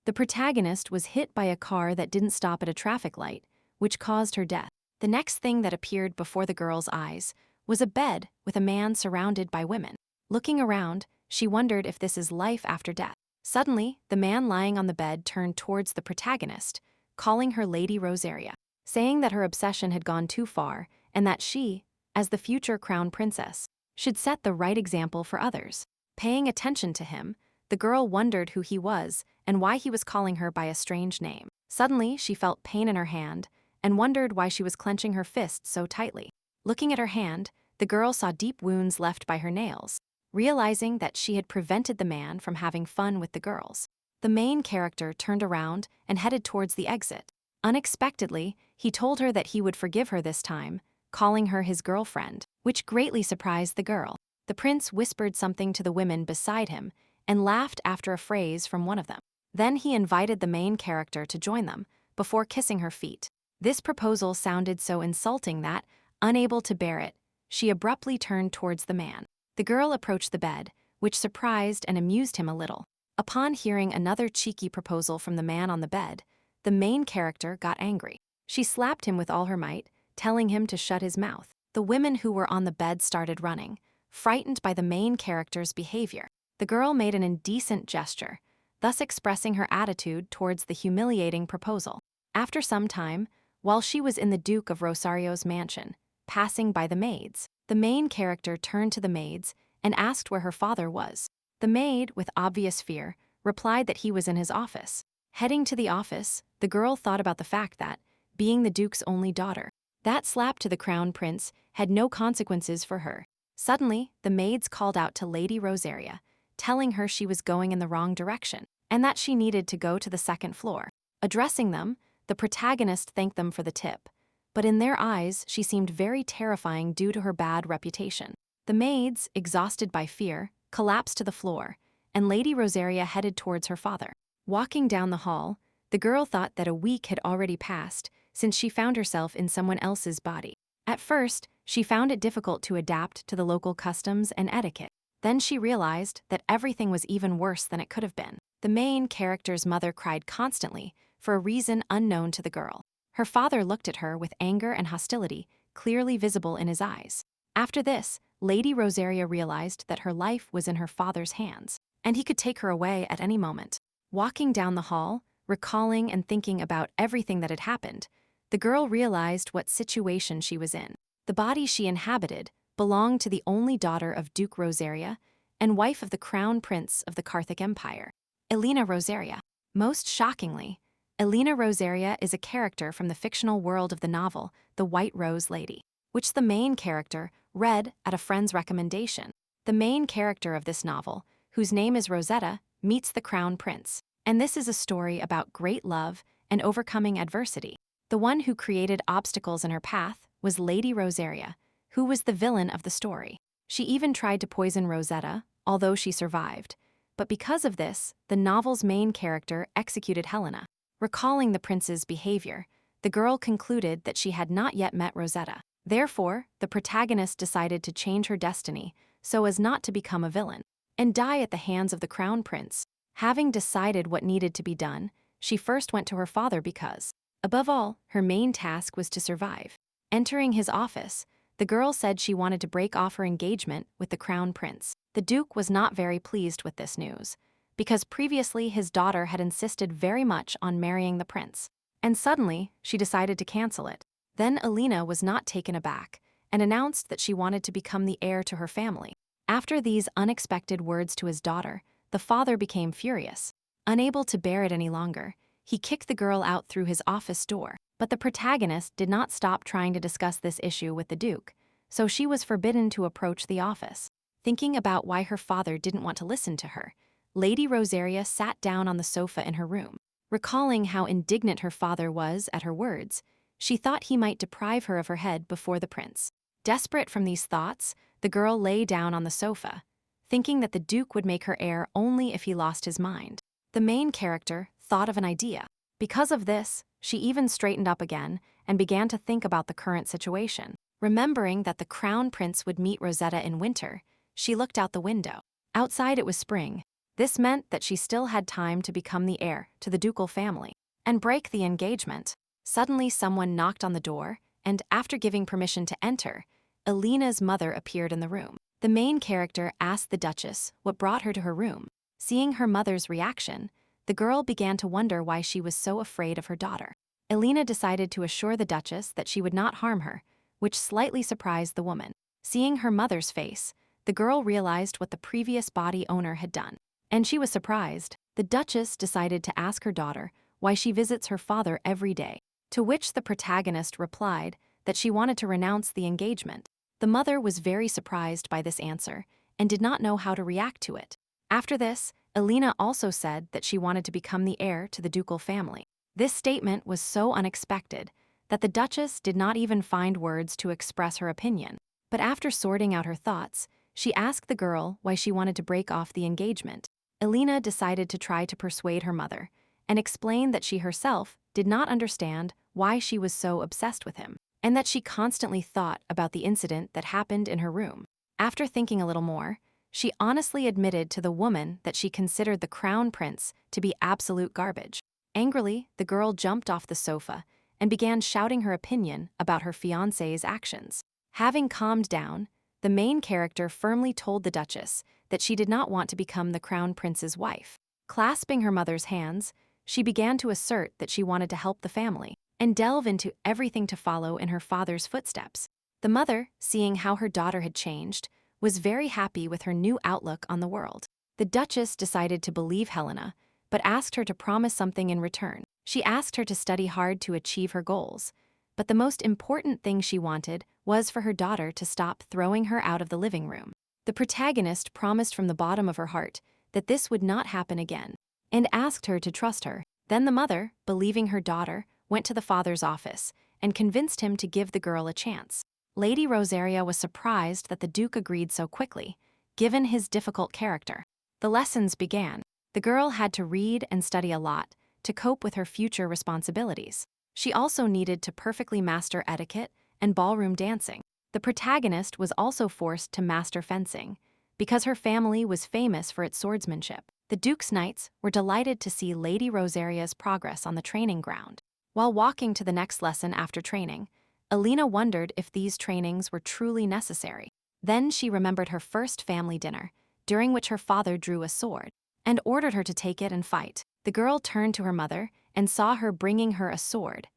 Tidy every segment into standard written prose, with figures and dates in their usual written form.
The protagonist was hit by a car that didn't stop at a traffic light, which caused her death. The next thing that appeared before the girl's eyes was a bed with a man surrounded by women. Looking around, she wondered if this is life after death. Suddenly, the man lying on the bed turned towards the protagonist, calling her Lady Rosetta, saying that her obsession had gone too far and that she, as the future crown princess, should set the right example for others. Paying attention to him, the girl wondered who he was and why he was calling her by a strange name. Suddenly, she felt pain in her hand and wondered why she was clenching her fist so tightly. Looking at her hand, the girl saw deep wounds left by her nails, realizing that she had prevented the man from having fun with the girls. The main character turned around and headed towards the exit. Unexpectedly, he told her that he would forgive her this time, calling her his girlfriend, which greatly surprised the girl. The prince whispered something to the women beside him and laughed after a phrase from one of them. Then he invited the main character to join them, before kissing her feet. This proposal sounded so insulting that, unable to bear it, she abruptly turned towards the man. The girl approached the bed, which surprised and amused him a little. Upon hearing another cheeky proposal from the man on the bed, the main character got angry. She slapped him with all her might, telling him to shut his mouth. The women who were on the bed started running, frightened by the main character's behavior. The girl made an indecent gesture, thus expressing her attitude towards the humiliating proposal. After some time, while she was in the Duke of Rosario's mansion, passing by the maids, the main character turned to the maids and asked where her father was. The maid, with obvious fear, replied that he was in his office. Heading to the office, the girl thought about the fact that, being the Duke's only daughter, that slap to the crown prince had no consequences for her. Suddenly, the maids called out to Lady Rosetta, telling her she was going in the wrong direction, and that she needed to go to the second floor. Addressing them, the protagonist thanked them for the tip, but in their eyes she seemed very terrifying due to her bad reputation. The maids, exhausted by fear, collapsed to the floor, and Lady Rosetta headed towards her father. Walking down the hall, the girl thought that a week had already passed since she found herself in someone else's body. At first, she found it difficult to adapt to the local customs and etiquette. Then she realized that everything was even worse than it could have been. The main character's mother cried constantly for a reason unknown to the girl. Her father looked at her with anger and hostility, clearly visible in his eyes. After this, Lady Rosetta realized that her life was in her father's hands, and he could take her away at any moment. Walking down the hall, recalling and thinking about everything that had happened, the girl realized what situation she was in. The body she inhabited belonged to the only daughter of Duke Rosetta and wife of the crown prince of the Karthik Empire, Elina Rosetta. Most shockingly, Elina Rosetta is a character from the fictional world of the novel The White Rose Lady, which the main character read at a friend's recommendation. The main character of this novel, whose name is Rosetta, meets the crown prince, and this is a story about great love and overcoming adversity. The one who created obstacles in her path was Lady Rosetta, who was the villain of the story. She even tried to poison Rosetta, although she survived, but because of this, the novel's main character executed Helena. Recalling the prince's behavior, the girl concluded that she had not yet met Rosetta. Therefore, the protagonist decided to change her destiny so as not to become a villain and die at the hands of the crown prince. Having decided what needed to be done, she first went to her father because, above all, her main task was to survive. Entering his office, the girl said she wanted to break off her engagement with the crown prince. The Duke was not very pleased with this news, because previously his daughter had insisted very much on marrying the prince, and suddenly she decided to cancel it. Then Elina was not taken aback and announced that she wanted to become the heir to her family. After these unexpected words to his daughter, the father became furious. Unable to bear it any longer, he kicked the girl out through his office door. But the protagonist did not stop trying to discuss this issue with the Duke, so she was forbidden to approach the office. Thinking about why her father didn't want to listen to her, Lady Rosetta sat down on the sofa in her room. Recalling how indignant her father was at her words, she thought he might deprive her of her head before the prince. Desperate from these thoughts, the girl lay down on the sofa, thinking that the Duke would make her heir only if he lost his mind. The main character thought of an idea. Because of this, she even straightened up again and began to think about the current situation. Remembering that the crown prince would meet Rosetta in winter, she looked out the window. Outside it was spring, This meant that she still had time to become the heir to the ducal family and break the engagement. Suddenly, someone knocked on the door, and after giving permission to enter, Elina's mother appeared in the room. The main character asked the Duchess what brought her to her room. Seeing her mother's reaction, the girl began to wonder why she was so afraid of her daughter. Elina decided to assure the Duchess that she would not harm her, which slightly surprised the woman. Seeing her mother's face, the girl realized what the previous body owner had done, and she was surprised. The Duchess decided to ask her daughter why she visits her father every day, to which the protagonist replied that she wanted to renounce the engagement. The mother was very surprised by this answer and did not know how to react to it. After this, Elina also said that she wanted to become the heir to the ducal family. This statement was so unexpected that the Duchess did not even find words to express her opinion. But after sorting out her thoughts, she asked the girl why she wanted to break off the engagement. Elina decided to try to persuade her mother and explain that she herself did not understand why she was so obsessed with him, and that she constantly thought about the incident that happened in her room. After thinking a little more, she honestly admitted to the woman that she considered the crown prince to be absolute garbage. Angrily, the girl jumped off the sofa and began shouting her opinion about her fiancé's actions. Having calmed down, the main character firmly told the Duchess that she did not want to become the crown prince's wife. Clasping her mother's hands, she began to assert that she wanted to help the family and delve into everything to follow in her father's footsteps. The mother, seeing how her daughter had changed, was very happy with her new outlook on the world. The Duchess decided to believe Helena, but asked her to promise something in return. She asked her to study hard to achieve her goals, but the most important thing she wanted was for her daughter to stop throwing her out of the living room. The protagonist promised from the bottom of her heart that this would not happen again, and asked her to trust her. Then the mother, believing her daughter, went to the father's office and convinced him to give the girl a chance. Lady Rosetta was surprised that the Duke agreed so quickly, given his difficult character. The lessons began. The girl had to read and study a lot to cope with her future responsibilities. She also needed to perfectly master etiquette and ballroom dancing. The protagonist was also forced to master fencing, because her family was famous for its swordsmanship. The Duke's knights were delighted to see Lady Rosetta's progress on the training ground. While walking to the next lesson after training, Elina wondered if these trainings were truly necessary. Then she remembered her first family dinner, during which her father drew a sword and ordered her to take it and fight. The girl turned to her mother and saw her bringing her a sword,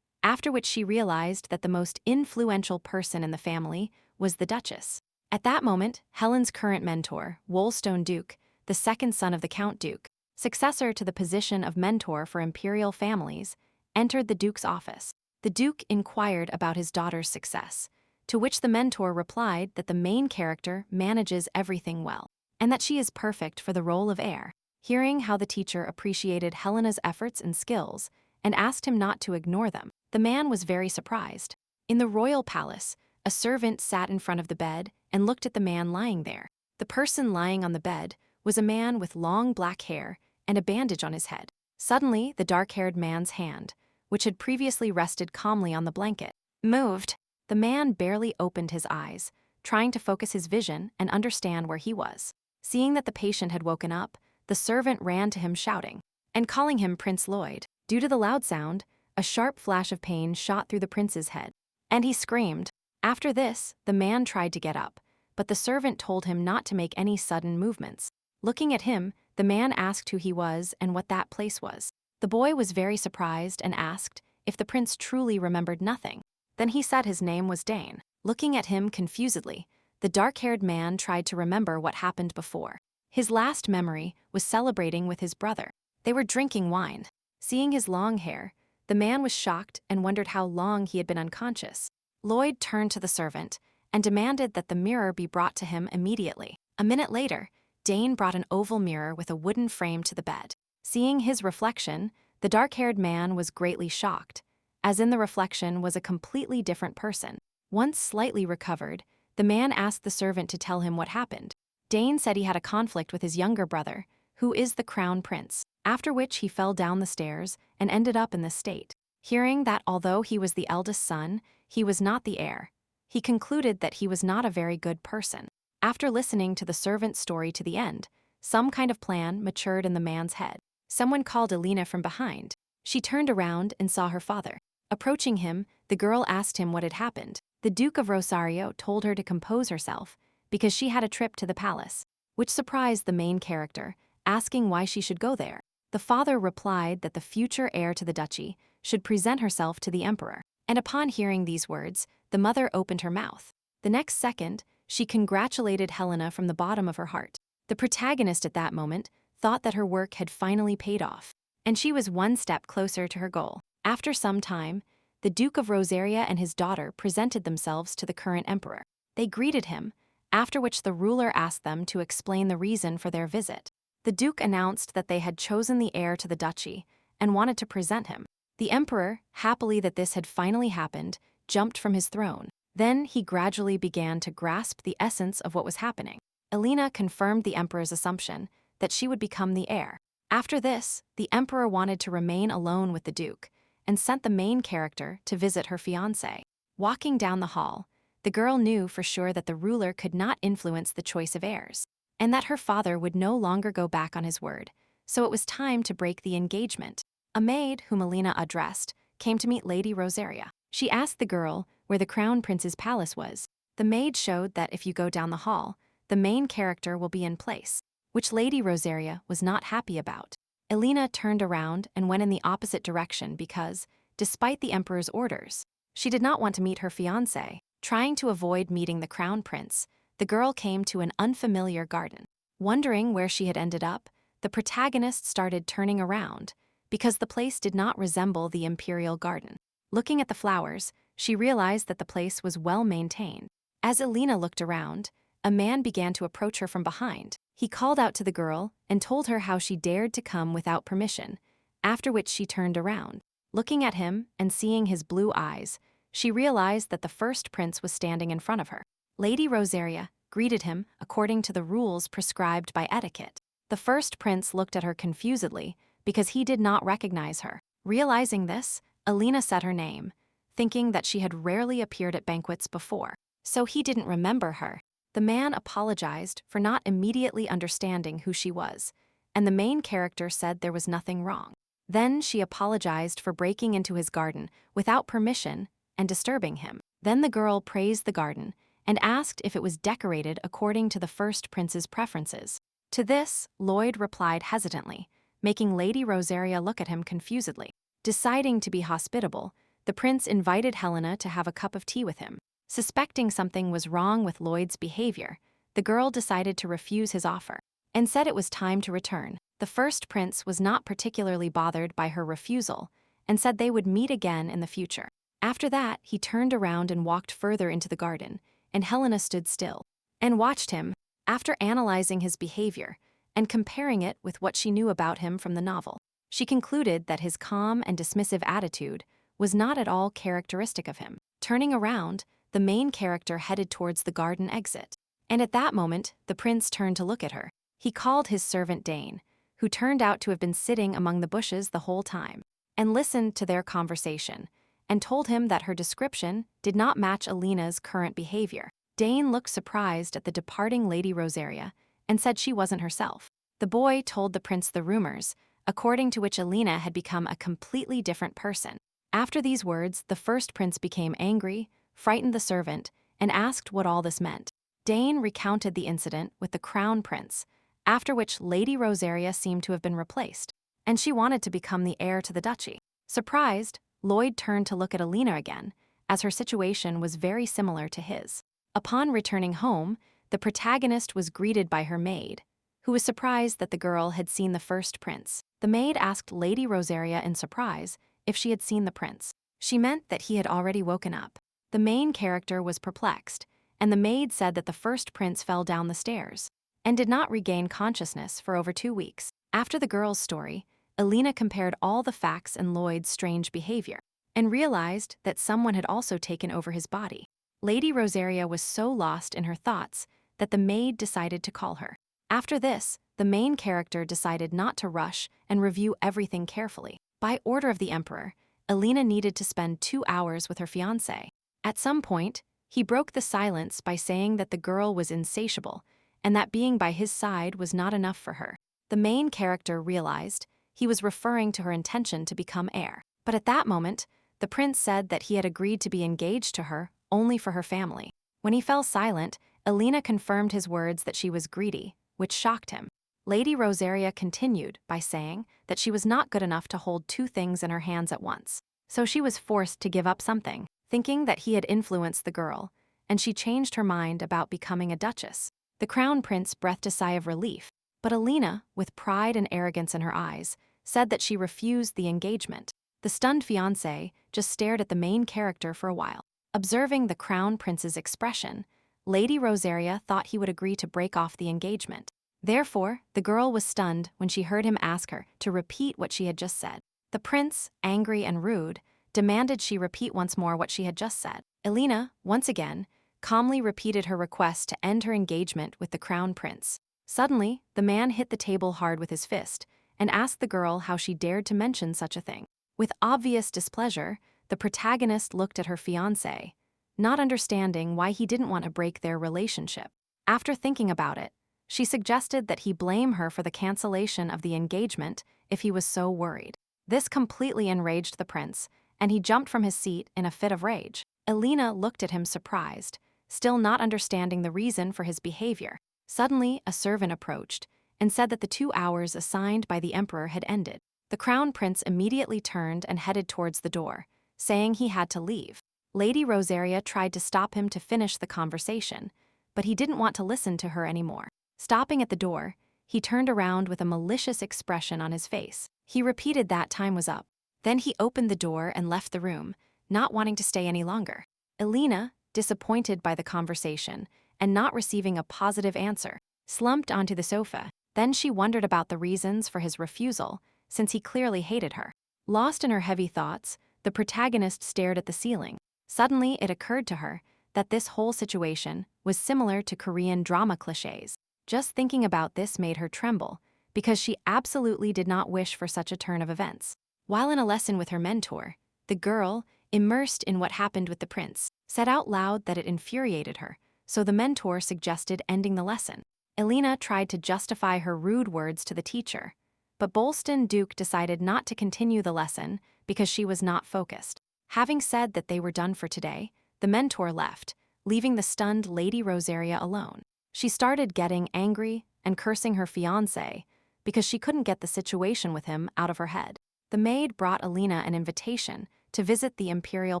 after which she realized that the most influential person in the family was the Duchess. At that moment, Helen's current mentor, Wolstone Duke, the second son of the Count Duke, successor to the position of mentor for imperial families, entered the Duke's office. The Duke inquired about his daughter's success, to which the mentor replied that the main character manages everything well, and that she is perfect for the role of heir. Hearing how the teacher appreciated Helena's efforts and skills and asked him not to ignore them, the man was very surprised. In the royal palace, a servant sat in front of the bed and looked at the man lying there. The person lying on the bed was a man with long black hair and a bandage on his head. Suddenly, the dark-haired man's hand, which had previously rested calmly on the blanket, moved. The man barely opened his eyes, trying to focus his vision and understand where he was. Seeing that the patient had woken up, the servant ran to him shouting and calling him Prince Lloyd. Due to the loud sound, a sharp flash of pain shot through the prince's head, and he screamed. After this, the man tried to get up, but the servant told him not to make any sudden movements. Looking at him, the man asked who he was and what that place was. The boy was very surprised and asked if the prince truly remembered nothing. Then he said his name was Dane. Looking at him confusedly, the dark-haired man tried to remember what happened before. His last memory was celebrating with his brother. They were drinking wine. Seeing his long hair, the man was shocked and wondered how long he had been unconscious. Lloyd turned to the servant and demanded that the mirror be brought to him immediately. A minute later, Dane brought an oval mirror with a wooden frame to the bed. Seeing his reflection, the dark-haired man was greatly shocked, as in the reflection was a completely different person. Once slightly recovered, the man asked the servant to tell him what happened. Dane said he had a conflict with his younger brother, who is the crown prince, after which he fell down the stairs and ended up in this state. Hearing that although he was the eldest son, he was not the heir, he concluded that he was not a very good person. After listening to the servant's story to the end, some kind of plan matured in the man's head. Someone called Elina from behind. She turned around and saw her father. Approaching him, the girl asked him what had happened. The Duke of Rosario told her to compose herself because she had a trip to the palace, which surprised the main character, asking why she should go there. The father replied that the future heir to the duchy should present herself to the emperor. And upon hearing these words, the mother opened her mouth. The next second, she congratulated Helena from the bottom of her heart. The protagonist at that moment thought that her work had finally paid off, and she was one step closer to her goal. After some time, the Duke of Rosaria and his daughter presented themselves to the current emperor. They greeted him, after which the ruler asked them to explain the reason for their visit. The Duke announced that they had chosen the heir to the duchy and wanted to present him. The emperor, happily that this had finally happened, jumped from his throne. Then he gradually began to grasp the essence of what was happening. Elina confirmed the emperor's assumption that she would become the heir. After this, the emperor wanted to remain alone with the duke and sent the main character to visit her fiancé. Walking down the hall, the girl knew for sure that the ruler could not influence the choice of heirs, and that her father would no longer go back on his word, so it was time to break the engagement. A maid, whom Elina addressed, came to meet Lady Rosaria. She asked the girl where the crown prince's palace was. The maid showed that if you go down the hall, the main character will be in place, which Lady Rosaria was not happy about. Elina turned around and went in the opposite direction because, despite the emperor's orders, she did not want to meet her fiancé. Trying to avoid meeting the crown prince, the girl came to an unfamiliar garden. Wondering where she had ended up, the protagonist started turning around because the place did not resemble the imperial garden. Looking at the flowers, she realized that the place was well maintained. As Elina looked around, a man began to approach her from behind. He called out to the girl and told her how she dared to come without permission, after which she turned around. Looking at him and seeing his blue eyes, she realized that the first prince was standing in front of her. Lady Rosaria greeted him according to the rules prescribed by etiquette. The first prince looked at her confusedly because he did not recognize her. Realizing this, Elina said her name, thinking that she had rarely appeared at banquets before, so he didn't remember her. The man apologized for not immediately understanding who she was, and the main character said there was nothing wrong. Then she apologized for breaking into his garden without permission and disturbing him. Then the girl praised the garden and asked if it was decorated according to the first prince's preferences. To this, Lloyd replied hesitantly, making Lady Rosaria look at him confusedly. Deciding to be hospitable, the prince invited Helena to have a cup of tea with him. Suspecting something was wrong with Lloyd's behavior, the girl decided to refuse his offer and said it was time to return. The first prince was not particularly bothered by her refusal and said they would meet again in the future. After that, he turned around and walked further into the garden, and Helena stood still and watched him. After analyzing his behavior and comparing it with what she knew about him from the novel, she concluded that his calm and dismissive attitude was not at all characteristic of him. Turning around, the main character headed towards the garden exit, and at that moment, the prince turned to look at her. He called his servant Dane, who turned out to have been sitting among the bushes the whole time, and listened to their conversation, and told him that her description did not match Elina's current behavior. Dane looked surprised at the departing Lady Rosaria and said she wasn't herself. The boy told the prince the rumors, according to which Elina had become a completely different person. After these words, the first prince became angry, frightened the servant, and asked what all this meant. Dane recounted the incident with the crown prince, after which Lady Rosaria seemed to have been replaced, and she wanted to become the heir to the duchy. Surprised, Lloyd turned to look at Elina again, as her situation was very similar to his. Upon returning home, the protagonist was greeted by her maid, who was surprised that the girl had seen the first prince. The maid asked Lady Rosaria in surprise if she had seen the prince. She meant that he had already woken up. The main character was perplexed, and the maid said that the first prince fell down the stairs and did not regain consciousness for over 2 weeks. After the girl's story, Elina compared all the facts and Lloyd's strange behavior and realized that someone had also taken over his body. Lady Rosaria was so lost in her thoughts that the maid decided to call her. After this, the main character decided not to rush and review everything carefully. By order of the emperor, Elina needed to spend 2 hours with her fiancé. At some point, he broke the silence by saying that the girl was insatiable and that being by his side was not enough for her. The main character realized he was referring to her intention to become heir. But at that moment, the prince said that he had agreed to be engaged to her only for her family. When he fell silent, Elina confirmed his words that she was greedy, which shocked him. Lady Rosaria continued by saying that she was not good enough to hold two things in her hands at once. So she was forced to give up something, thinking that he had influenced the girl, and she changed her mind about becoming a duchess. The crown prince breathed a sigh of relief, but Elina, with pride and arrogance in her eyes, said that she refused the engagement. The stunned fiancé just stared at the main character for a while. Observing the crown prince's expression, Lady Rosaria thought he would agree to break off the engagement. Therefore, the girl was stunned when she heard him ask her to repeat what she had just said. The prince, angry and rude, demanded she repeat once more what she had just said. Elina, once again, calmly repeated her request to end her engagement with the crown prince. Suddenly, the man hit the table hard with his fist and asked the girl how she dared to mention such a thing. With obvious displeasure, the protagonist looked at her fiancé, not understanding why he didn't want to break their relationship. After thinking about it, she suggested that he blame her for the cancellation of the engagement if he was so worried. This completely enraged the prince, and he jumped from his seat in a fit of rage. Elina looked at him surprised, still not understanding the reason for his behavior. Suddenly, a servant approached and said that the 2 hours assigned by the emperor had ended. The crown prince immediately turned and headed towards the door, saying he had to leave. Lady Rosaria tried to stop him to finish the conversation, but he didn't want to listen to her anymore. Stopping at the door, he turned around with a malicious expression on his face. He repeated that time was up. Then he opened the door and left the room, not wanting to stay any longer. Elina, disappointed by the conversation and not receiving a positive answer, slumped onto the sofa. Then she wondered about the reasons for his refusal, since he clearly hated her. Lost in her heavy thoughts, the protagonist stared at the ceiling. Suddenly, it occurred to her that this whole situation was similar to Korean drama clichés. Just thinking about this made her tremble, because she absolutely did not wish for such a turn of events. While in a lesson with her mentor, the girl, immersed in what happened with the prince, said out loud that it infuriated her, so the mentor suggested ending the lesson. Elina tried to justify her rude words to the teacher, but Bolston Duke decided not to continue the lesson because she was not focused. Having said that they were done for today, the mentor left, leaving the stunned Lady Rosaria alone. She started getting angry and cursing her fiancé because she couldn't get the situation with him out of her head. The maid brought Elina an invitation to visit the imperial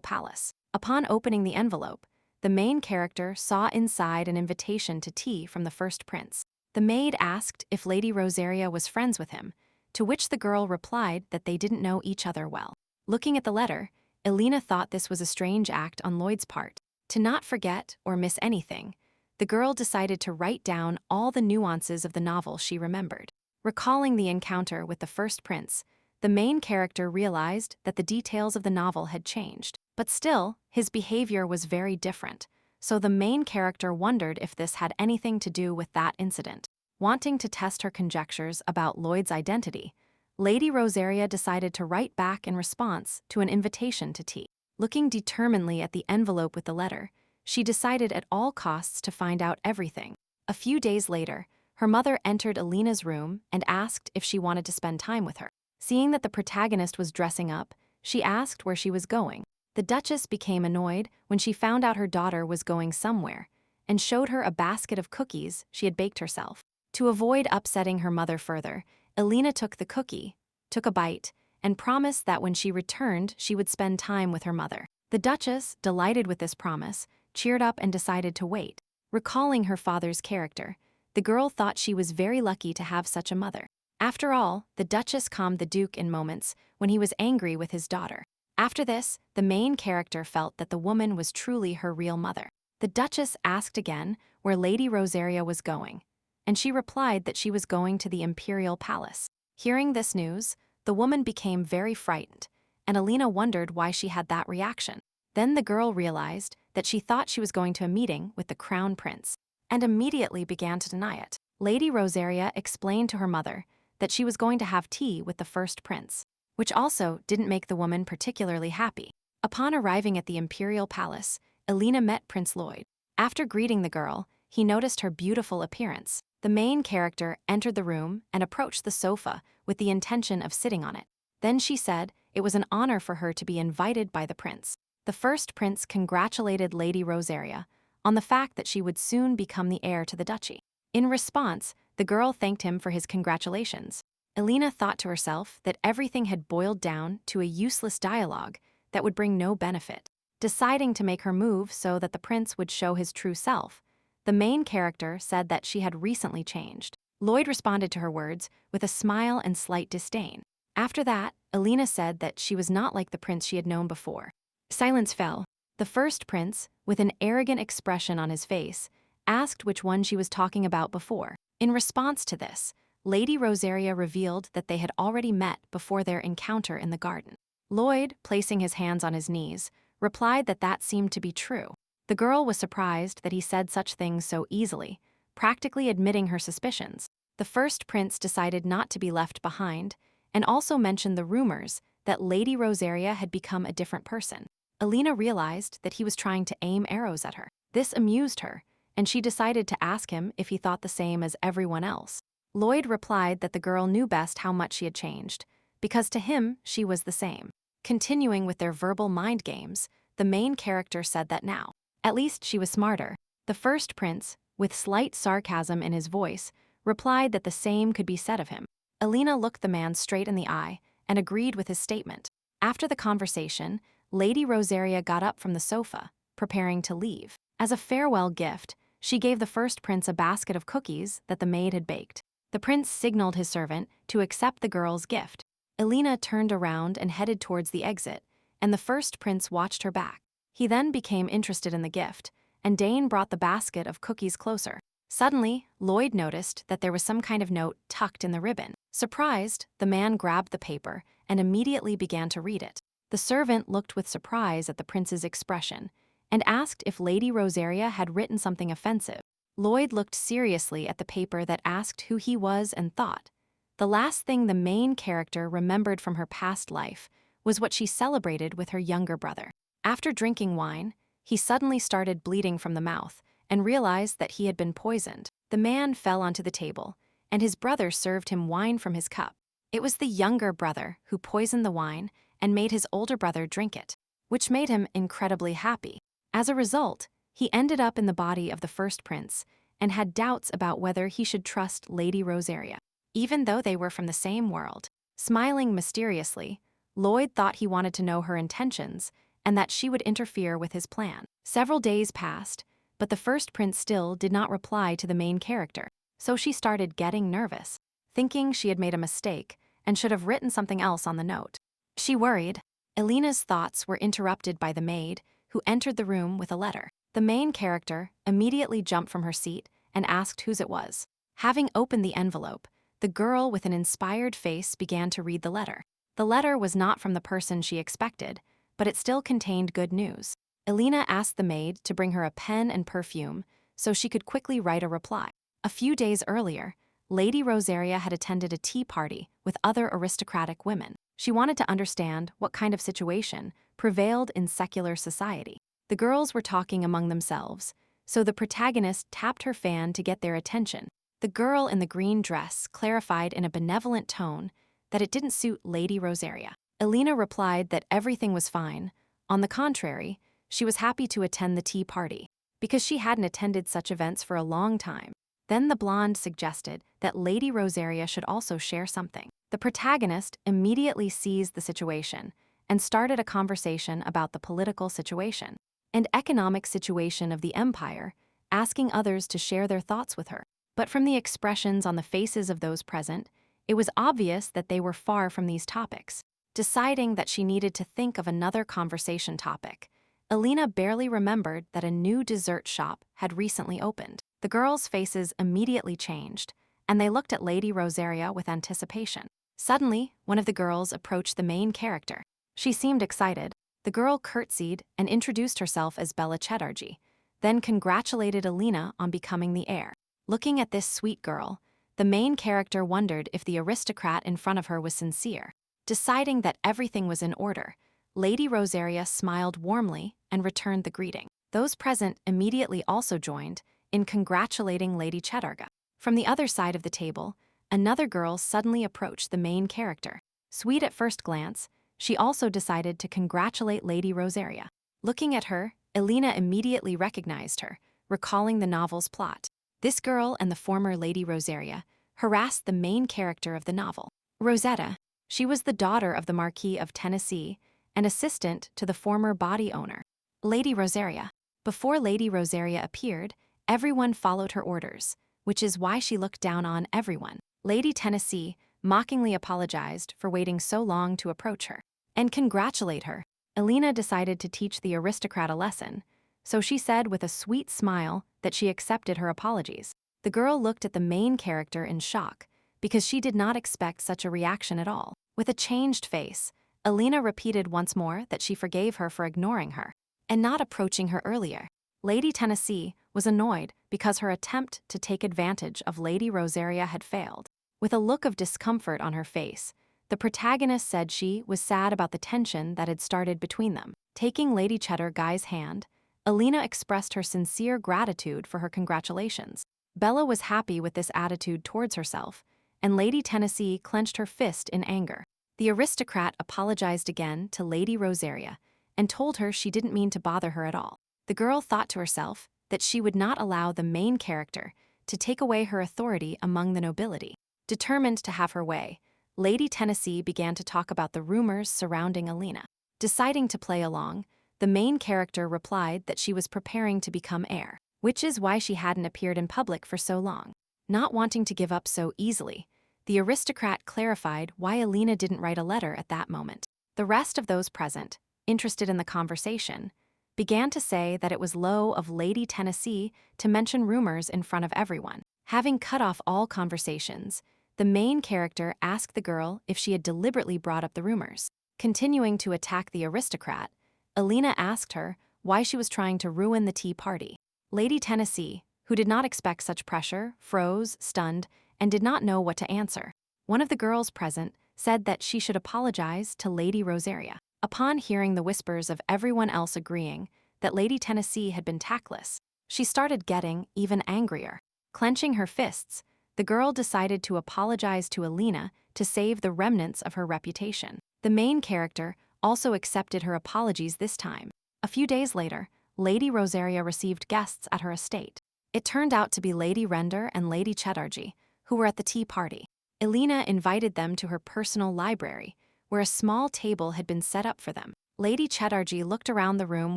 palace. Upon opening the envelope, the main character saw inside an invitation to tea from the first prince. The maid asked if Lady Rosaria was friends with him, to which the girl replied that they didn't know each other well. Looking at the letter, Elina thought this was a strange act on Lloyd's part. To not forget or miss anything, the girl decided to write down all the nuances of the novel she remembered. Recalling the encounter with the first prince, the main character realized that the details of the novel had changed. But still, his behavior was very different, so the main character wondered if this had anything to do with that incident. Wanting to test her conjectures about Lloyd's identity, Lady Rosaria decided to write back in response to an invitation to tea. Looking determinedly at the envelope with the letter, she decided at all costs to find out everything. A few days later, her mother entered Elina's room and asked if she wanted to spend time with her. Seeing that the protagonist was dressing up, she asked where she was going. The Duchess became annoyed when she found out her daughter was going somewhere and showed her a basket of cookies she had baked herself. To avoid upsetting her mother further, Elina took the cookie, took a bite, and promised that when she returned, she would spend time with her mother. The Duchess, delighted with this promise, cheered up and decided to wait. Recalling her father's character, the girl thought she was very lucky to have such a mother. After all, the Duchess calmed the Duke in moments when he was angry with his daughter. After this, the main character felt that the woman was truly her real mother. The Duchess asked again where Lady Rosaria was going, and she replied that she was going to the imperial palace. Hearing this news, the woman became very frightened, and Elina wondered why she had that reaction. Then the girl realized that she thought she was going to a meeting with the crown prince, and immediately began to deny it. Lady Rosaria explained to her mother that she was going to have tea with the first prince, which also didn't make the woman particularly happy. Upon arriving at the imperial palace, Elina met Prince Lloyd. After greeting the girl, he noticed her beautiful appearance. The main character entered the room and approached the sofa with the intention of sitting on it. Then she said it was an honor for her to be invited by the prince. The first prince congratulated Lady Rosaria on the fact that she would soon become the heir to the duchy. In response, the girl thanked him for his congratulations. Elina thought to herself that everything had boiled down to a useless dialogue that would bring no benefit. Deciding to make her move so that the prince would show his true self, the main character said that she had recently changed. Lloyd responded to her words with a smile and slight disdain. After that, Elina said that she was not like the prince she had known before. Silence fell. The first prince, with an arrogant expression on his face, asked which one she was talking about before. In response to this, Lady Rosaria revealed that they had already met before their encounter in the garden. Lloyd, placing his hands on his knees, replied that that seemed to be true. The girl was surprised that he said such things so easily, practically admitting her suspicions. The first prince decided not to be left behind, and also mentioned the rumors that Lady Rosaria had become a different person. Elina realized that he was trying to aim arrows at her. This amused her, and she decided to ask him if he thought the same as everyone else. Lloyd replied that the girl knew best how much she had changed, because to him she was the same. Continuing with their verbal mind games, the main character said that now, at least she was smarter. The first prince, with slight sarcasm in his voice, replied that the same could be said of him. Elina looked the man straight in the eye and agreed with his statement. After the conversation, Lady Rosaria got up from the sofa, preparing to leave. As a farewell gift, she gave the first prince a basket of cookies that the maid had baked. The prince signaled his servant to accept the girl's gift. Elina turned around and headed towards the exit, and the first prince watched her back. He then became interested in the gift, and Dane brought the basket of cookies closer. Suddenly, Lloyd noticed that there was some kind of note tucked in the ribbon. Surprised, the man grabbed the paper and immediately began to read it. The servant looked with surprise at the prince's expression and asked if Lady Rosaria had written something offensive. Lloyd looked seriously at the paper that asked who he was and thought. The last thing the main character remembered from her past life was what she celebrated with her younger brother. After drinking wine, he suddenly started bleeding from the mouth and realized that he had been poisoned. The man fell onto the table, and his brother served him wine from his cup. It was the younger brother who poisoned the wine and made his older brother drink it, which made him incredibly happy. As a result, he ended up in the body of the first prince and had doubts about whether he should trust Lady Rosaria, even though they were from the same world. Smiling mysteriously, Lloyd thought he wanted to know her intentions and that she would interfere with his plan. Several days passed, but the first prince still did not reply to the main character, so she started getting nervous, thinking she had made a mistake and should have written something else on the note. She worried. Elina's thoughts were interrupted by the maid, who entered the room with a letter. The main character immediately jumped from her seat and asked whose it was. Having opened the envelope, the girl with an inspired face began to read the letter. The letter was not from the person she expected, but it still contained good news. Elina asked the maid to bring her a pen and perfume so she could quickly write a reply. A few days earlier, Lady Rosaria had attended a tea party with other aristocratic women. She wanted to understand what kind of situation prevailed in secular society. The girls were talking among themselves, so the protagonist tapped her fan to get their attention. The girl in the green dress clarified in a benevolent tone that it didn't suit Lady Rosaria. Elina replied that everything was fine. On the contrary, she was happy to attend the tea party, because she hadn't attended such events for a long time. Then the blonde suggested that Lady Rosaria should also share something. The protagonist immediately seized the situation and started a conversation about the political situation and economic situation of the empire, asking others to share their thoughts with her. But from the expressions on the faces of those present, it was obvious that they were far from these topics. Deciding that she needed to think of another conversation topic, Elina barely remembered that a new dessert shop had recently opened. The girls' faces immediately changed, and they looked at Lady Rosaria with anticipation. Suddenly, one of the girls approached the main character. She seemed excited. The girl curtsied and introduced herself as Bella Chatterjee, then congratulated Elina on becoming the heir. Looking at this sweet girl, the main character wondered if the aristocrat in front of her was sincere. Deciding that everything was in order, Lady Rosaria smiled warmly and returned the greeting. Those present immediately also joined, in congratulating Lady Chedarga. From the other side of the table, another girl suddenly approached the main character. Sweet at first glance, she also decided to congratulate Lady Rosaria. Looking at her, Elina immediately recognized her, recalling the novel's plot. This girl and the former Lady Rosaria harassed the main character of the novel, Rosetta. She was the daughter of the Marquis of Tennessee and assistant to the former body owner, Lady Rosaria. Before Lady Rosaria appeared, everyone followed her orders, which is why she looked down on everyone. Lady Tennessee mockingly apologized for waiting so long to approach her and congratulate her. Elina decided to teach the aristocrat a lesson, so she said with a sweet smile that she accepted her apologies. The girl looked at the main character in shock, because she did not expect such a reaction at all. With a changed face, Elina repeated once more that she forgave her for ignoring her and not approaching her earlier. Lady Tennessee was annoyed because her attempt to take advantage of Lady Rosaria had failed. With a look of discomfort on her face, the protagonist said she was sad about the tension that had started between them. Taking Lady Chedarga's hand, Elina expressed her sincere gratitude for her congratulations. Bella was happy with this attitude towards herself, and Lady Tennessee clenched her fist in anger. The aristocrat apologized again to Lady Rosaria and told her she didn't mean to bother her at all. The girl thought to herself that she would not allow the main character to take away her authority among the nobility. Determined to have her way, Lady Tennessee began to talk about the rumors surrounding Elina. Deciding to play along, the main character replied that she was preparing to become heir, which is why she hadn't appeared in public for so long. Not wanting to give up so easily, the aristocrat clarified why Elina didn't write a letter at that moment. The rest of those present, interested in the conversation, began to say that it was low of Lady Tennessee to mention rumors in front of everyone. Having cut off all conversations, the main character asked the girl if she had deliberately brought up the rumors. Continuing to attack the aristocrat, Elina asked her why she was trying to ruin the tea party. Lady Tennessee, who did not expect such pressure, froze, stunned, and did not know what to answer. One of the girls present said that she should apologize to Lady Rosaria. Upon hearing the whispers of everyone else agreeing that Lady Tennessee had been tactless, she started getting even angrier. Clenching her fists, the girl decided to apologize to Elina to save the remnants of her reputation. The main character also accepted her apologies this time. A few days later, Lady Rosaria received guests at her estate. It turned out to be Lady Render and Lady Chedarga, who were at the tea party. Elina invited them to her personal library, where a small table had been set up for them. Lady Chedarga looked around the room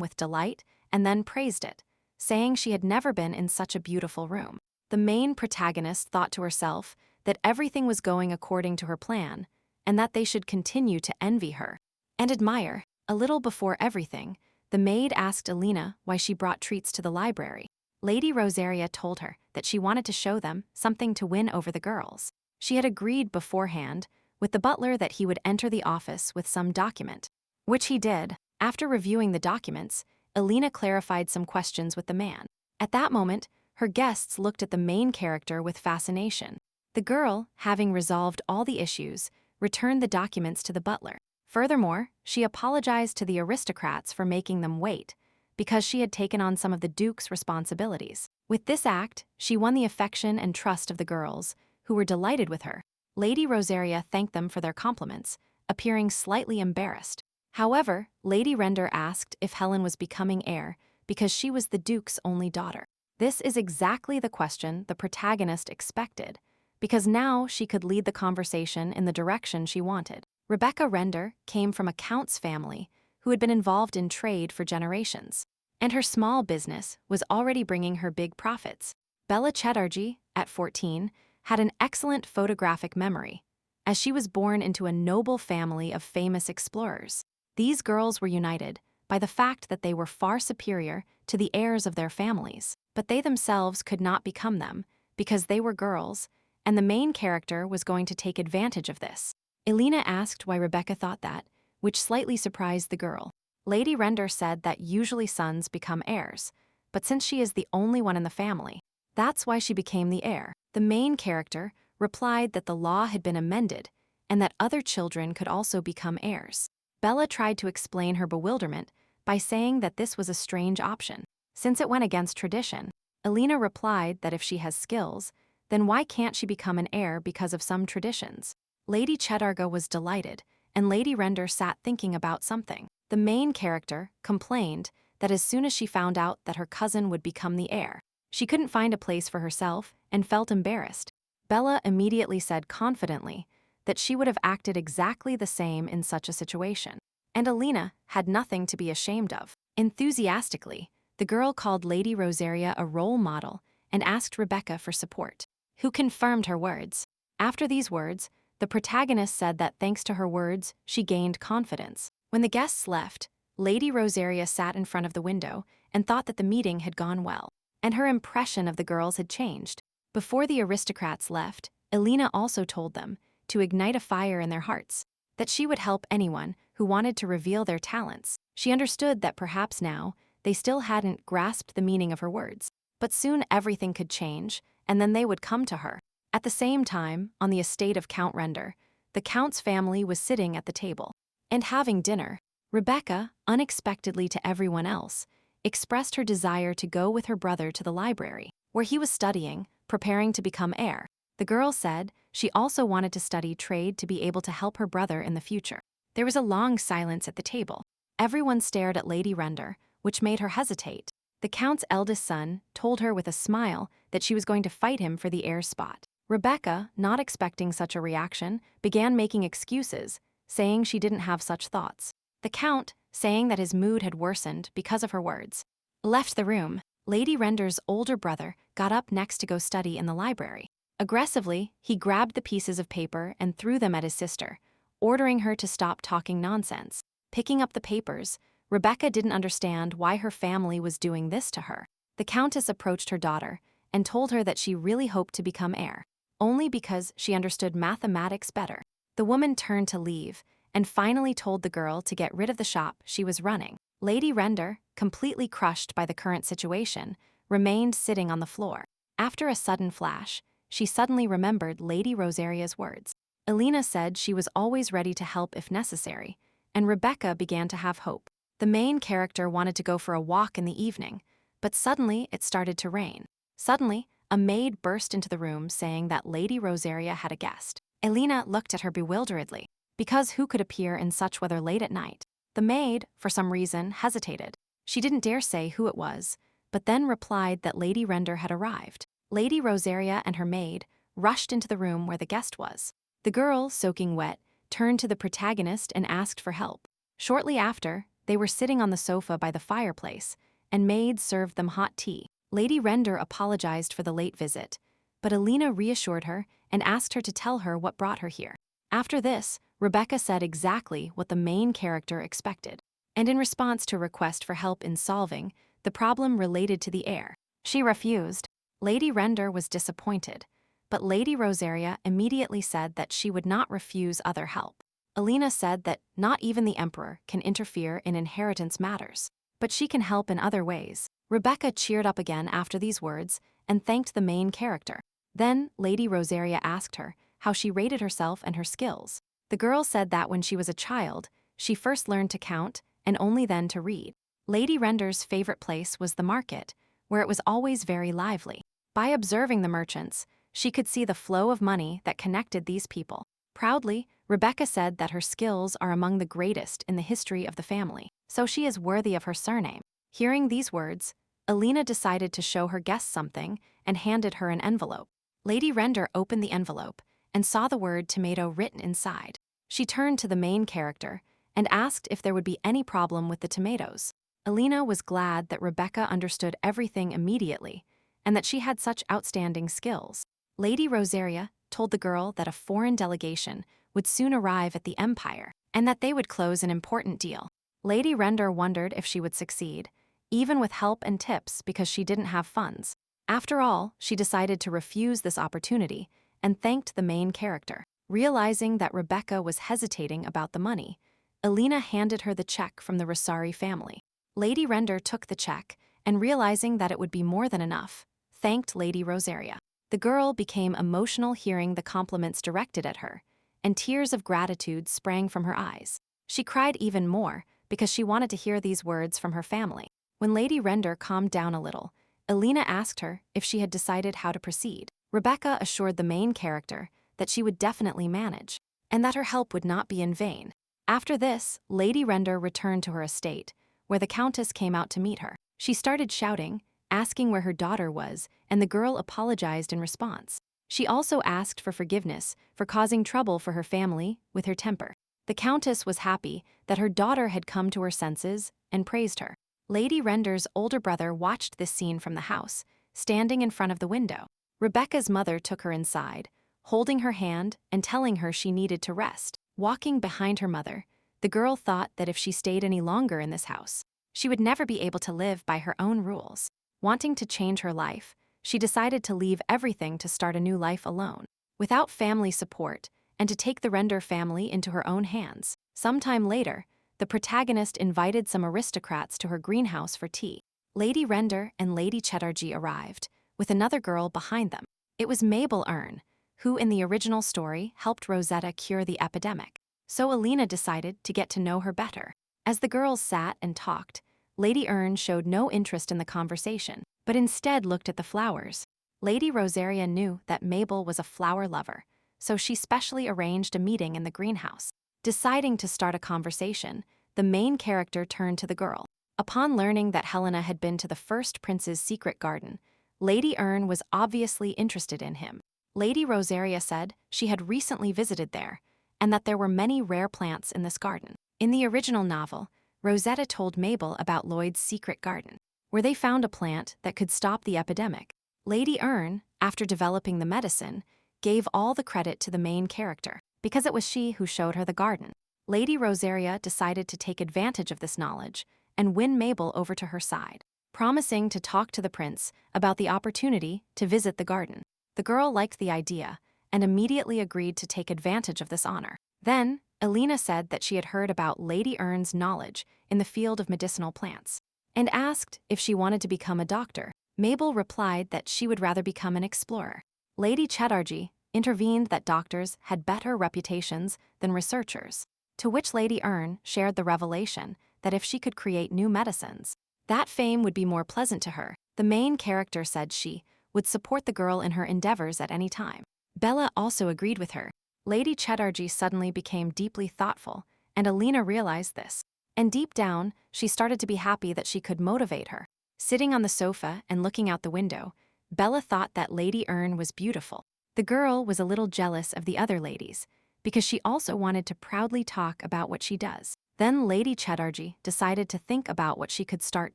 with delight and then praised it, saying she had never been in such a beautiful room. The main protagonist thought to herself that everything was going according to her plan, and that they should continue to envy her and admire. A little before everything, the maid asked Elina why she brought treats to the library. Lady Rosaria told her that she wanted to show them something to win over the girls. She had agreed beforehand with the butler that he would enter the office with some document, which he did. After reviewing the documents, Elina clarified some questions with the man. At that moment, her guests looked at the main character with fascination. The girl, having resolved all the issues, returned the documents to the butler. Furthermore, she apologized to the aristocrats for making them wait, because she had taken on some of the Duke's responsibilities. With this act, she won the affection and trust of the girls, who were delighted with her. Lady Rosaria thanked them for their compliments, appearing slightly embarrassed. However, Lady Render asked if Helen was becoming heir because she was the Duke's only daughter. This is exactly the question the protagonist expected, because now she could lead the conversation in the direction she wanted. Rebecca Render came from a count's family who had been involved in trade for generations, and her small business was already bringing her big profits. Bella Chedarga, at 14, had an excellent photographic memory, as she was born into a noble family of famous explorers. These girls were united by the fact that they were far superior to the heirs of their families, but they themselves could not become them because they were girls, and the main character was going to take advantage of this. Elina asked why Rebecca thought that, which slightly surprised the girl. Lady Render said that usually sons become heirs, but since she is the only one in the family, that's why she became the heir. The main character replied that the law had been amended and that other children could also become heirs. Bella tried to explain her bewilderment by saying that this was a strange option, since it went against tradition. Elina replied that if she has skills, then why can't she become an heir because of some traditions? Lady Chedarga was delighted, and Lady Render sat thinking about something. The main character complained that as soon as she found out that her cousin would become the heir, she couldn't find a place for herself and felt embarrassed. Bella immediately said confidently that she would have acted exactly the same in such a situation. And Elina had nothing to be ashamed of. Enthusiastically, the girl called Lady Rosaria a role model and asked Rebecca for support, who confirmed her words. After these words, the protagonist said that thanks to her words, she gained confidence. When the guests left, Lady Rosaria sat in front of the window and thought that the meeting had gone well, and her impression of the girls had changed. Before the aristocrats left, Elina also told them to ignite a fire in their hearts, that she would help anyone who wanted to reveal their talents. She understood that perhaps now they still hadn't grasped the meaning of her words, but soon everything could change, and then they would come to her. At the same time, on the estate of Count Render, the Count's family was sitting at the table and having dinner. Rebecca, unexpectedly to everyone else, expressed her desire to go with her brother to the library, where he was studying, preparing to become heir. The girl said she also wanted to study trade to be able to help her brother in the future. There was a long silence at the table. Everyone stared at Lady Render, which made her hesitate. The Count's eldest son told her with a smile that she was going to fight him for the heir's spot. Rebecca, not expecting such a reaction, began making excuses, saying she didn't have such thoughts. The Count, saying that his mood had worsened because of her words, left the room. Lady Render's older brother got up next to go study in the library. Aggressively, he grabbed the pieces of paper and threw them at his sister, ordering her to stop talking nonsense. Picking up the papers, Rebecca didn't understand why her family was doing this to her. The Countess approached her daughter and told her that she really hoped to become heir, only because she understood mathematics better. The woman turned to leave and finally told the girl to get rid of the shop she was running. Lady Render, completely crushed by the current situation, remained sitting on the floor. After a sudden flash, she suddenly remembered Lady Rosaria's words. Elina said she was always ready to help if necessary, and Rebecca began to have hope. The main character wanted to go for a walk in the evening, but suddenly it started to rain. Suddenly, a maid burst into the room saying that Lady Rosaria had a guest. Elina looked at her bewilderedly, because who could appear in such weather late at night? The maid, for some reason, hesitated. She didn't dare say who it was, but then replied that Lady Render had arrived. Lady Rosaria and her maid rushed into the room where the guest was. The girl, soaking wet, turned to the protagonist and asked for help. Shortly after, they were sitting on the sofa by the fireplace, and maid served them hot tea. Lady Render apologized for the late visit, but Elina reassured her and asked her to tell her what brought her here. After this, Rebecca said exactly what the main character expected, and in response to a request for help in solving the problem related to the heir, she refused. Lady Render was disappointed, but Lady Rosaria immediately said that she would not refuse other help. Elina said that not even the emperor can interfere in inheritance matters, but she can help in other ways. Rebecca cheered up again after these words and thanked the main character. Then Lady Rosaria asked her how she rated herself and her skills. The girl said that when she was a child, she first learned to count and only then to read. Lady Render's favorite place was the market, where it was always very lively. By observing the merchants, she could see the flow of money that connected these people. Proudly, Rebecca said that her skills are among the greatest in the history of the family, so she is worthy of her surname. Hearing these words, Elina decided to show her guest something and handed her an envelope. Lady Render opened the envelope and saw the word tomato written inside. She turned to the main character and asked if there would be any problem with the tomatoes. Elina was glad that Rebecca understood everything immediately and that she had such outstanding skills. Lady Rosaria told the girl that a foreign delegation would soon arrive at the Empire and that they would close an important deal. Lady Render wondered if she would succeed, even with help and tips because she didn't have funds. After all, she decided to refuse this opportunity and thanked the main character. Realizing that Rebecca was hesitating about the money, Elina handed her the check from the Rosari family. Lady Render took the check and, realizing that it would be more than enough, thanked Lady Rosaria. The girl became emotional hearing the compliments directed at her, and tears of gratitude sprang from her eyes. She cried even more because she wanted to hear these words from her family. When Lady Render calmed down a little, Elina asked her if she had decided how to proceed. Rebecca assured the main character that she would definitely manage, and that her help would not be in vain. After this, Lady Render returned to her estate, where the Countess came out to meet her. She started shouting, asking where her daughter was, and the girl apologized in response. She also asked for forgiveness for causing trouble for her family with her temper. The Countess was happy that her daughter had come to her senses and praised her. Lady Render's older brother watched this scene from the house, standing in front of the window. Rebecca's mother took her inside, holding her hand and telling her she needed to rest. Walking behind her mother, the girl thought that if she stayed any longer in this house, she would never be able to live by her own rules. Wanting to change her life, she decided to leave everything to start a new life alone, without family support, and to take the Render family into her own hands. Sometime later, the protagonist invited some aristocrats to her greenhouse for tea. Lady Render and Lady Chatterjee arrived, with another girl behind them. It was Mabel Earn, who in the original story helped Rosetta cure the epidemic. So Elina decided to get to know her better. As the girls sat and talked, Lady Earn showed no interest in the conversation, but instead looked at the flowers. Lady Rosaria knew that Mabel was a flower lover, so she specially arranged a meeting in the greenhouse. Deciding to start a conversation, the main character turned to the girl. Upon learning that Helena had been to the first prince's secret garden, Lady Earn was obviously interested in him. Lady Rosaria said she had recently visited there, and that there were many rare plants in this garden. In the original novel, Rosetta told Mabel about Lloyd's secret garden, where they found a plant that could stop the epidemic. Lady Earn, after developing the medicine, gave all the credit to the main character, because it was she who showed her the garden. Lady Rosaria decided to take advantage of this knowledge and win Mabel over to her side, promising to talk to the prince about the opportunity to visit the garden. The girl liked the idea and immediately agreed to take advantage of this honor. Then, Elina said that she had heard about Lady Earn's knowledge in the field of medicinal plants, and asked if she wanted to become a doctor. Mabel replied that she would rather become an explorer. Lady Chatterjee intervened that doctors had better reputations than researchers, to which Lady Earn shared the revelation that if she could create new medicines, that fame would be more pleasant to her. The main character said she would support the girl in her endeavors at any time. Bella also agreed with her. Lady Chatterjee suddenly became deeply thoughtful, and Elina realized this. And deep down, she started to be happy that she could motivate her. Sitting on the sofa and looking out the window, Bella thought that Lady Earn was beautiful. The girl was a little jealous of the other ladies, because she also wanted to proudly talk about what she does. Then Lady Chatterjee decided to think about what she could start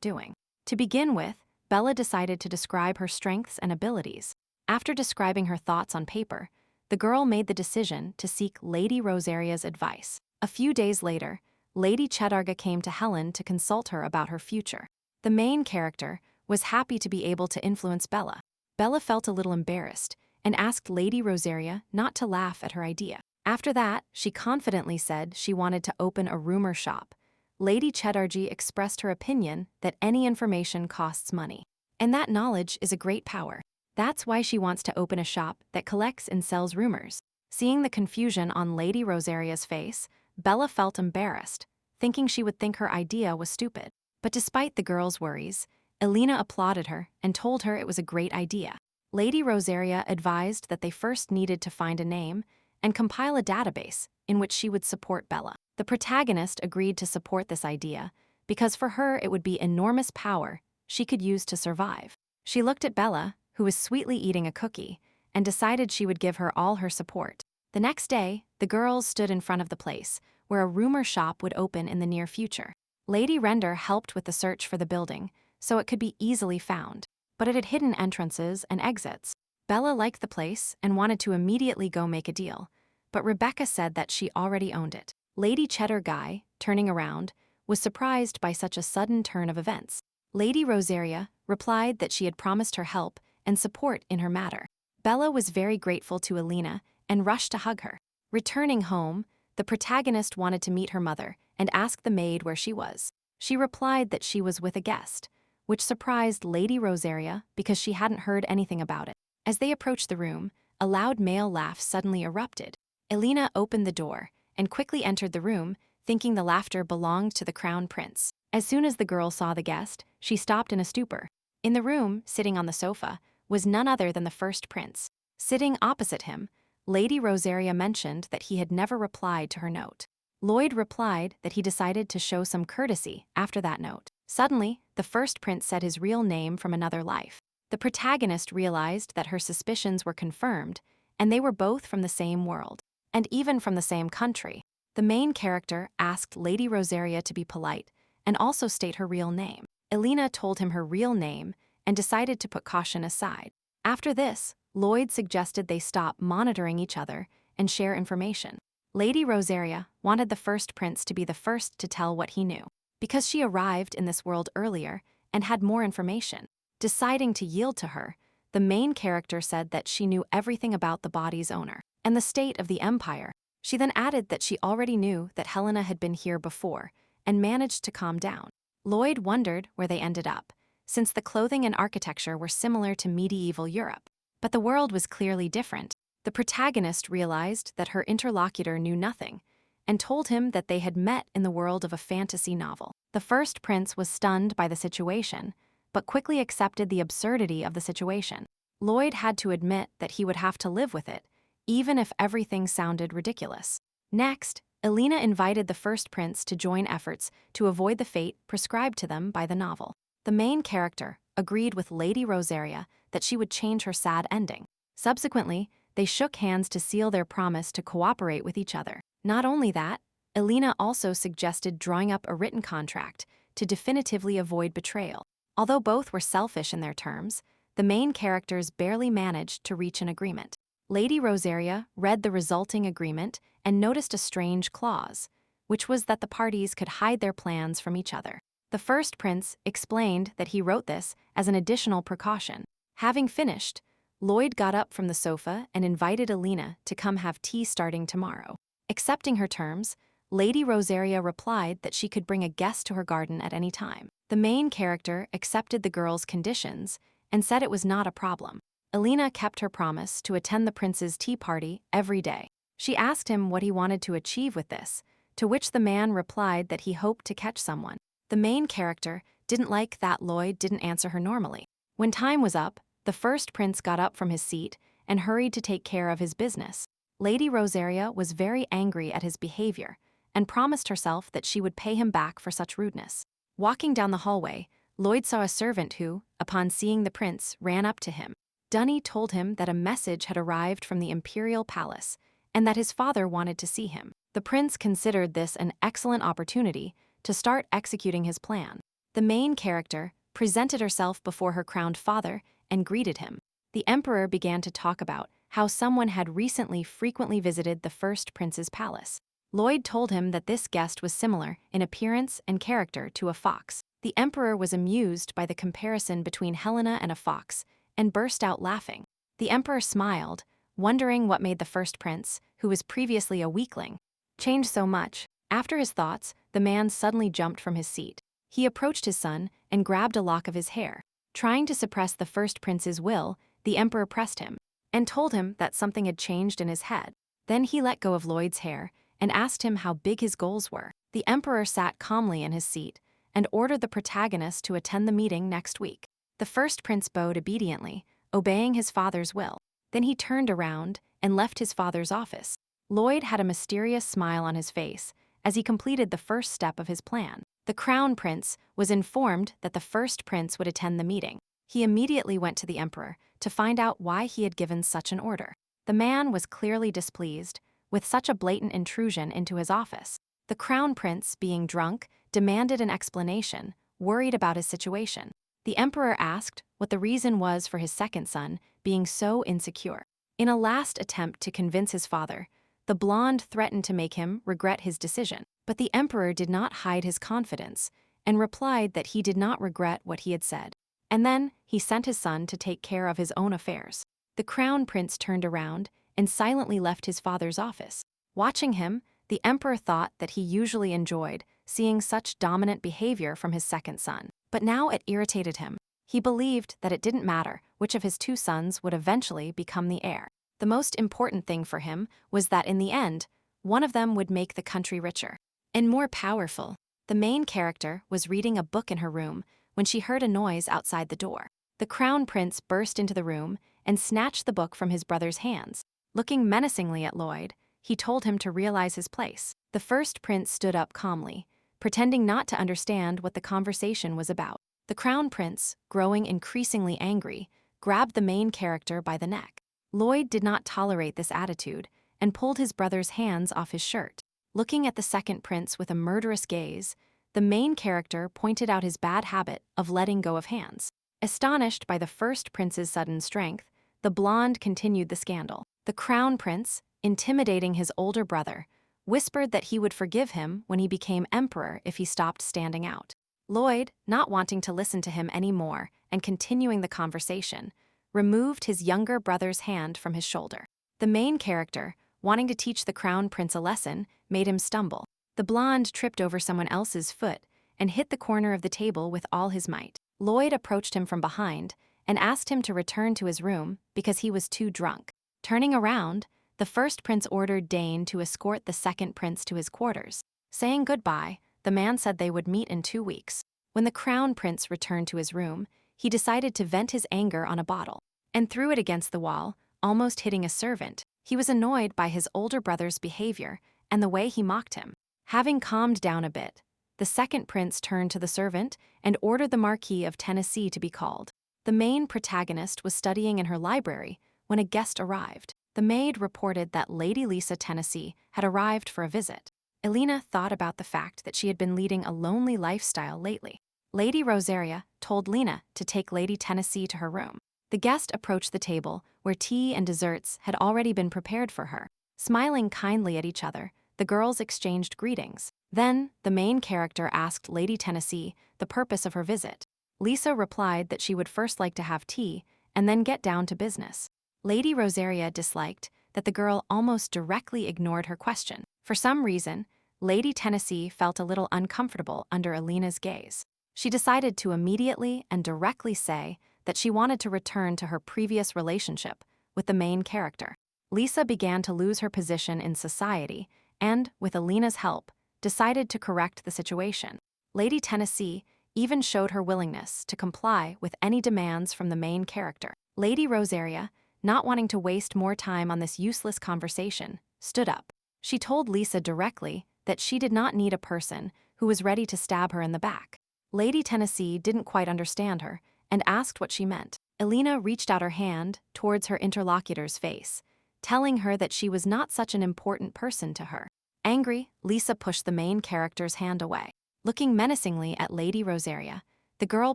doing. To begin with, Bella decided to describe her strengths and abilities. After describing her thoughts on paper, the girl made the decision to seek Lady Rosaria's advice. A few days later, Lady Chatterjee came to Helen to consult her about her future. The main character was happy to be able to influence Bella. Bella felt a little embarrassed and asked Lady Rosaria not to laugh at her idea. After that, she confidently said she wanted to open a rumor shop. Lady Chatterjee expressed her opinion that any information costs money, and that knowledge is a great power. That's why she wants to open a shop that collects and sells rumors. Seeing the confusion on Lady Rosaria's face, Bella felt embarrassed, thinking she would think her idea was stupid. But despite the girl's worries, Elina applauded her and told her it was a great idea. Lady Rosaria advised that they first needed to find a name and compile a database in which she would support Bella. The protagonist agreed to support this idea because for her it would be enormous power she could use to survive. She looked at Bella, who was sweetly eating a cookie, and decided she would give her all her support. The next day, the girls stood in front of the place where a rumor shop would open in the near future. Lady Render helped with the search for the building so it could be easily found, but it had hidden entrances and exits. Bella liked the place and wanted to immediately go make a deal, but Rebecca said that she already owned it. Lady Chatterjee, turning around, was surprised by such a sudden turn of events. Lady Rosaria replied that she had promised her help and support in her matter. Bella was very grateful to Elina and rushed to hug her. Returning home, the protagonist wanted to meet her mother and ask the maid where she was. She replied that she was with a guest, which surprised Lady Rosaria because she hadn't heard anything about it. As they approached the room, a loud male laugh suddenly erupted. Elina opened the door and quickly entered the room, thinking the laughter belonged to the crown prince. As soon as the girl saw the guest, she stopped in a stupor. In the room, sitting on the sofa, was none other than the first prince. Sitting opposite him, Lady Rosaria mentioned that he had never replied to her note. Lloyd replied that he decided to show some courtesy after that note. Suddenly, the first prince said his real name from another life. The protagonist realized that her suspicions were confirmed, and they were both from the same world, and even from the same country. The main character asked Lady Rosaria to be polite and also state her real name. Elina told him her real name and decided to put caution aside. After this, Lloyd suggested they stop monitoring each other and share information. Lady Rosaria wanted the first prince to be the first to tell what he knew, because she arrived in this world earlier and had more information. Deciding to yield to her, the main character said that she knew everything about the body's owner and the state of the empire. She then added that she already knew that Helena had been here before and managed to calm down. Lloyd wondered where they ended up, since the clothing and architecture were similar to medieval Europe. But the world was clearly different. The protagonist realized that her interlocutor knew nothing and told him that they had met in the world of a fantasy novel. The first prince was stunned by the situation, but quickly accepted the absurdity of the situation. Lloyd had to admit that he would have to live with it, even if everything sounded ridiculous. Next, Elina invited the first prince to join efforts to avoid the fate prescribed to them by the novel. The main character agreed with Lady Rosaria that she would change her sad ending. Subsequently, they shook hands to seal their promise to cooperate with each other. Not only that, Elina also suggested drawing up a written contract to definitively avoid betrayal. Although both were selfish in their terms, the main characters barely managed to reach an agreement. Lady Rosaria read the resulting agreement and noticed a strange clause, which was that the parties could hide their plans from each other. The first prince explained that he wrote this as an additional precaution. Having finished, Lloyd got up from the sofa and invited Elina to come have tea starting tomorrow. Accepting her terms, Lady Rosaria replied that she could bring a guest to her garden at any time. The main character accepted the girl's conditions and said it was not a problem. Elina kept her promise to attend the prince's tea party every day. She asked him what he wanted to achieve with this, to which the man replied that he hoped to catch someone. The main character didn't like that Lloyd didn't answer her normally. When time was up, the first prince got up from his seat and hurried to take care of his business. Lady Rosaria was very angry at his behavior and promised herself that she would pay him back for such rudeness. Walking down the hallway, Lloyd saw a servant who, upon seeing the prince, ran up to him. Dunny told him that a message had arrived from the imperial palace and that his father wanted to see him. The prince considered this an excellent opportunity to start executing his plan. The main character presented herself before her crowned father and greeted him. The emperor began to talk about how someone had recently frequently visited the first prince's palace. Lloyd told him that this guest was similar in appearance and character to a fox. The emperor was amused by the comparison between Helena and a fox and burst out laughing. The emperor smiled, wondering what made the first prince, who was previously a weakling, change so much. After his thoughts, the man suddenly jumped from his seat. He approached his son and grabbed a lock of his hair. Trying to suppress the first prince's will, the emperor pressed him and told him that something had changed in his head. Then he let go of Lloyd's hair and asked him how big his goals were. The emperor sat calmly in his seat and ordered the protagonist to attend the meeting next week. The first prince bowed obediently, obeying his father's will. Then he turned around and left his father's office. Lloyd had a mysterious smile on his face as he completed the first step of his plan. The crown prince was informed that the first prince would attend the meeting. He immediately went to the emperor to find out why he had given such an order. The man was clearly displeased with such a blatant intrusion into his office. The crown prince, being drunk, demanded an explanation, worried about his situation. The emperor asked what the reason was for his second son being so insecure. In a last attempt to convince his father, the blonde threatened to make him regret his decision. But the emperor did not hide his confidence and replied that he did not regret what he had said. And then he sent his son to take care of his own affairs. The crown prince turned around and silently left his father's office. Watching him, the emperor thought that he usually enjoyed seeing such dominant behavior from his second son. But now it irritated him. He believed that it didn't matter which of his two sons would eventually become the heir. The most important thing for him was that in the end, one of them would make the country richer and more powerful. The main character was reading a book in her room when she heard a noise outside the door. The crown prince burst into the room and snatched the book from his brother's hands. Looking menacingly at Lloyd, he told him to realize his place. The first prince stood up calmly, pretending not to understand what the conversation was about. The crown prince, growing increasingly angry, grabbed the main character by the neck. Lloyd did not tolerate this attitude and pulled his brother's hands off his shirt. Looking at the second prince with a murderous gaze, the main character pointed out his bad habit of letting go of hands. Astonished by the first prince's sudden strength, the blonde continued the scandal. The crown prince, intimidating his older brother, whispered that he would forgive him when he became emperor if he stopped standing out. Lloyd, not wanting to listen to him anymore and continuing the conversation, removed his younger brother's hand from his shoulder. The main character, wanting to teach the crown prince a lesson, made him stumble. The blonde tripped over someone else's foot and hit the corner of the table with all his might. Lloyd approached him from behind and asked him to return to his room because he was too drunk. Turning around, the first prince ordered Dane to escort the second prince to his quarters. Saying goodbye, the man said they would meet in 2 weeks. When the crown prince returned to his room, he decided to vent his anger on a bottle and threw it against the wall, almost hitting a servant. He was annoyed by his older brother's behavior and the way he mocked him. Having calmed down a bit, the second prince turned to the servant and ordered the Marquis of Tennessee to be called. The main protagonist was studying in her library when a guest arrived. The maid reported that Lady Lisa Tennessee had arrived for a visit. Elina thought about the fact that she had been leading a lonely lifestyle lately. Lady Rosetta told Lena to take Lady Tennessee to her room. The guest approached the table where tea and desserts had already been prepared for her. Smiling kindly at each other, the girls exchanged greetings. Then, the main character asked Lady Tennessee the purpose of her visit. Lisa replied that she would first like to have tea and then get down to business. Lady Rosetta disliked that the girl almost directly ignored her question. For some reason, Lady Tennessee felt a little uncomfortable under Elina's gaze. She decided to immediately and directly say that she wanted to return to her previous relationship with the main character. Lisa began to lose her position in society and, with Elina's help, decided to correct the situation. Lady Tennessee even showed her willingness to comply with any demands from the main character. Lady Rosetta, not wanting to waste more time on this useless conversation, stood up. She told Lisa directly that she did not need a person who was ready to stab her in the back. Lady Tennessee didn't quite understand her and asked what she meant. Elina reached out her hand towards her interlocutor's face, telling her that she was not such an important person to her. Angry, Lisa pushed the main character's hand away. Looking menacingly at Lady Rosetta, the girl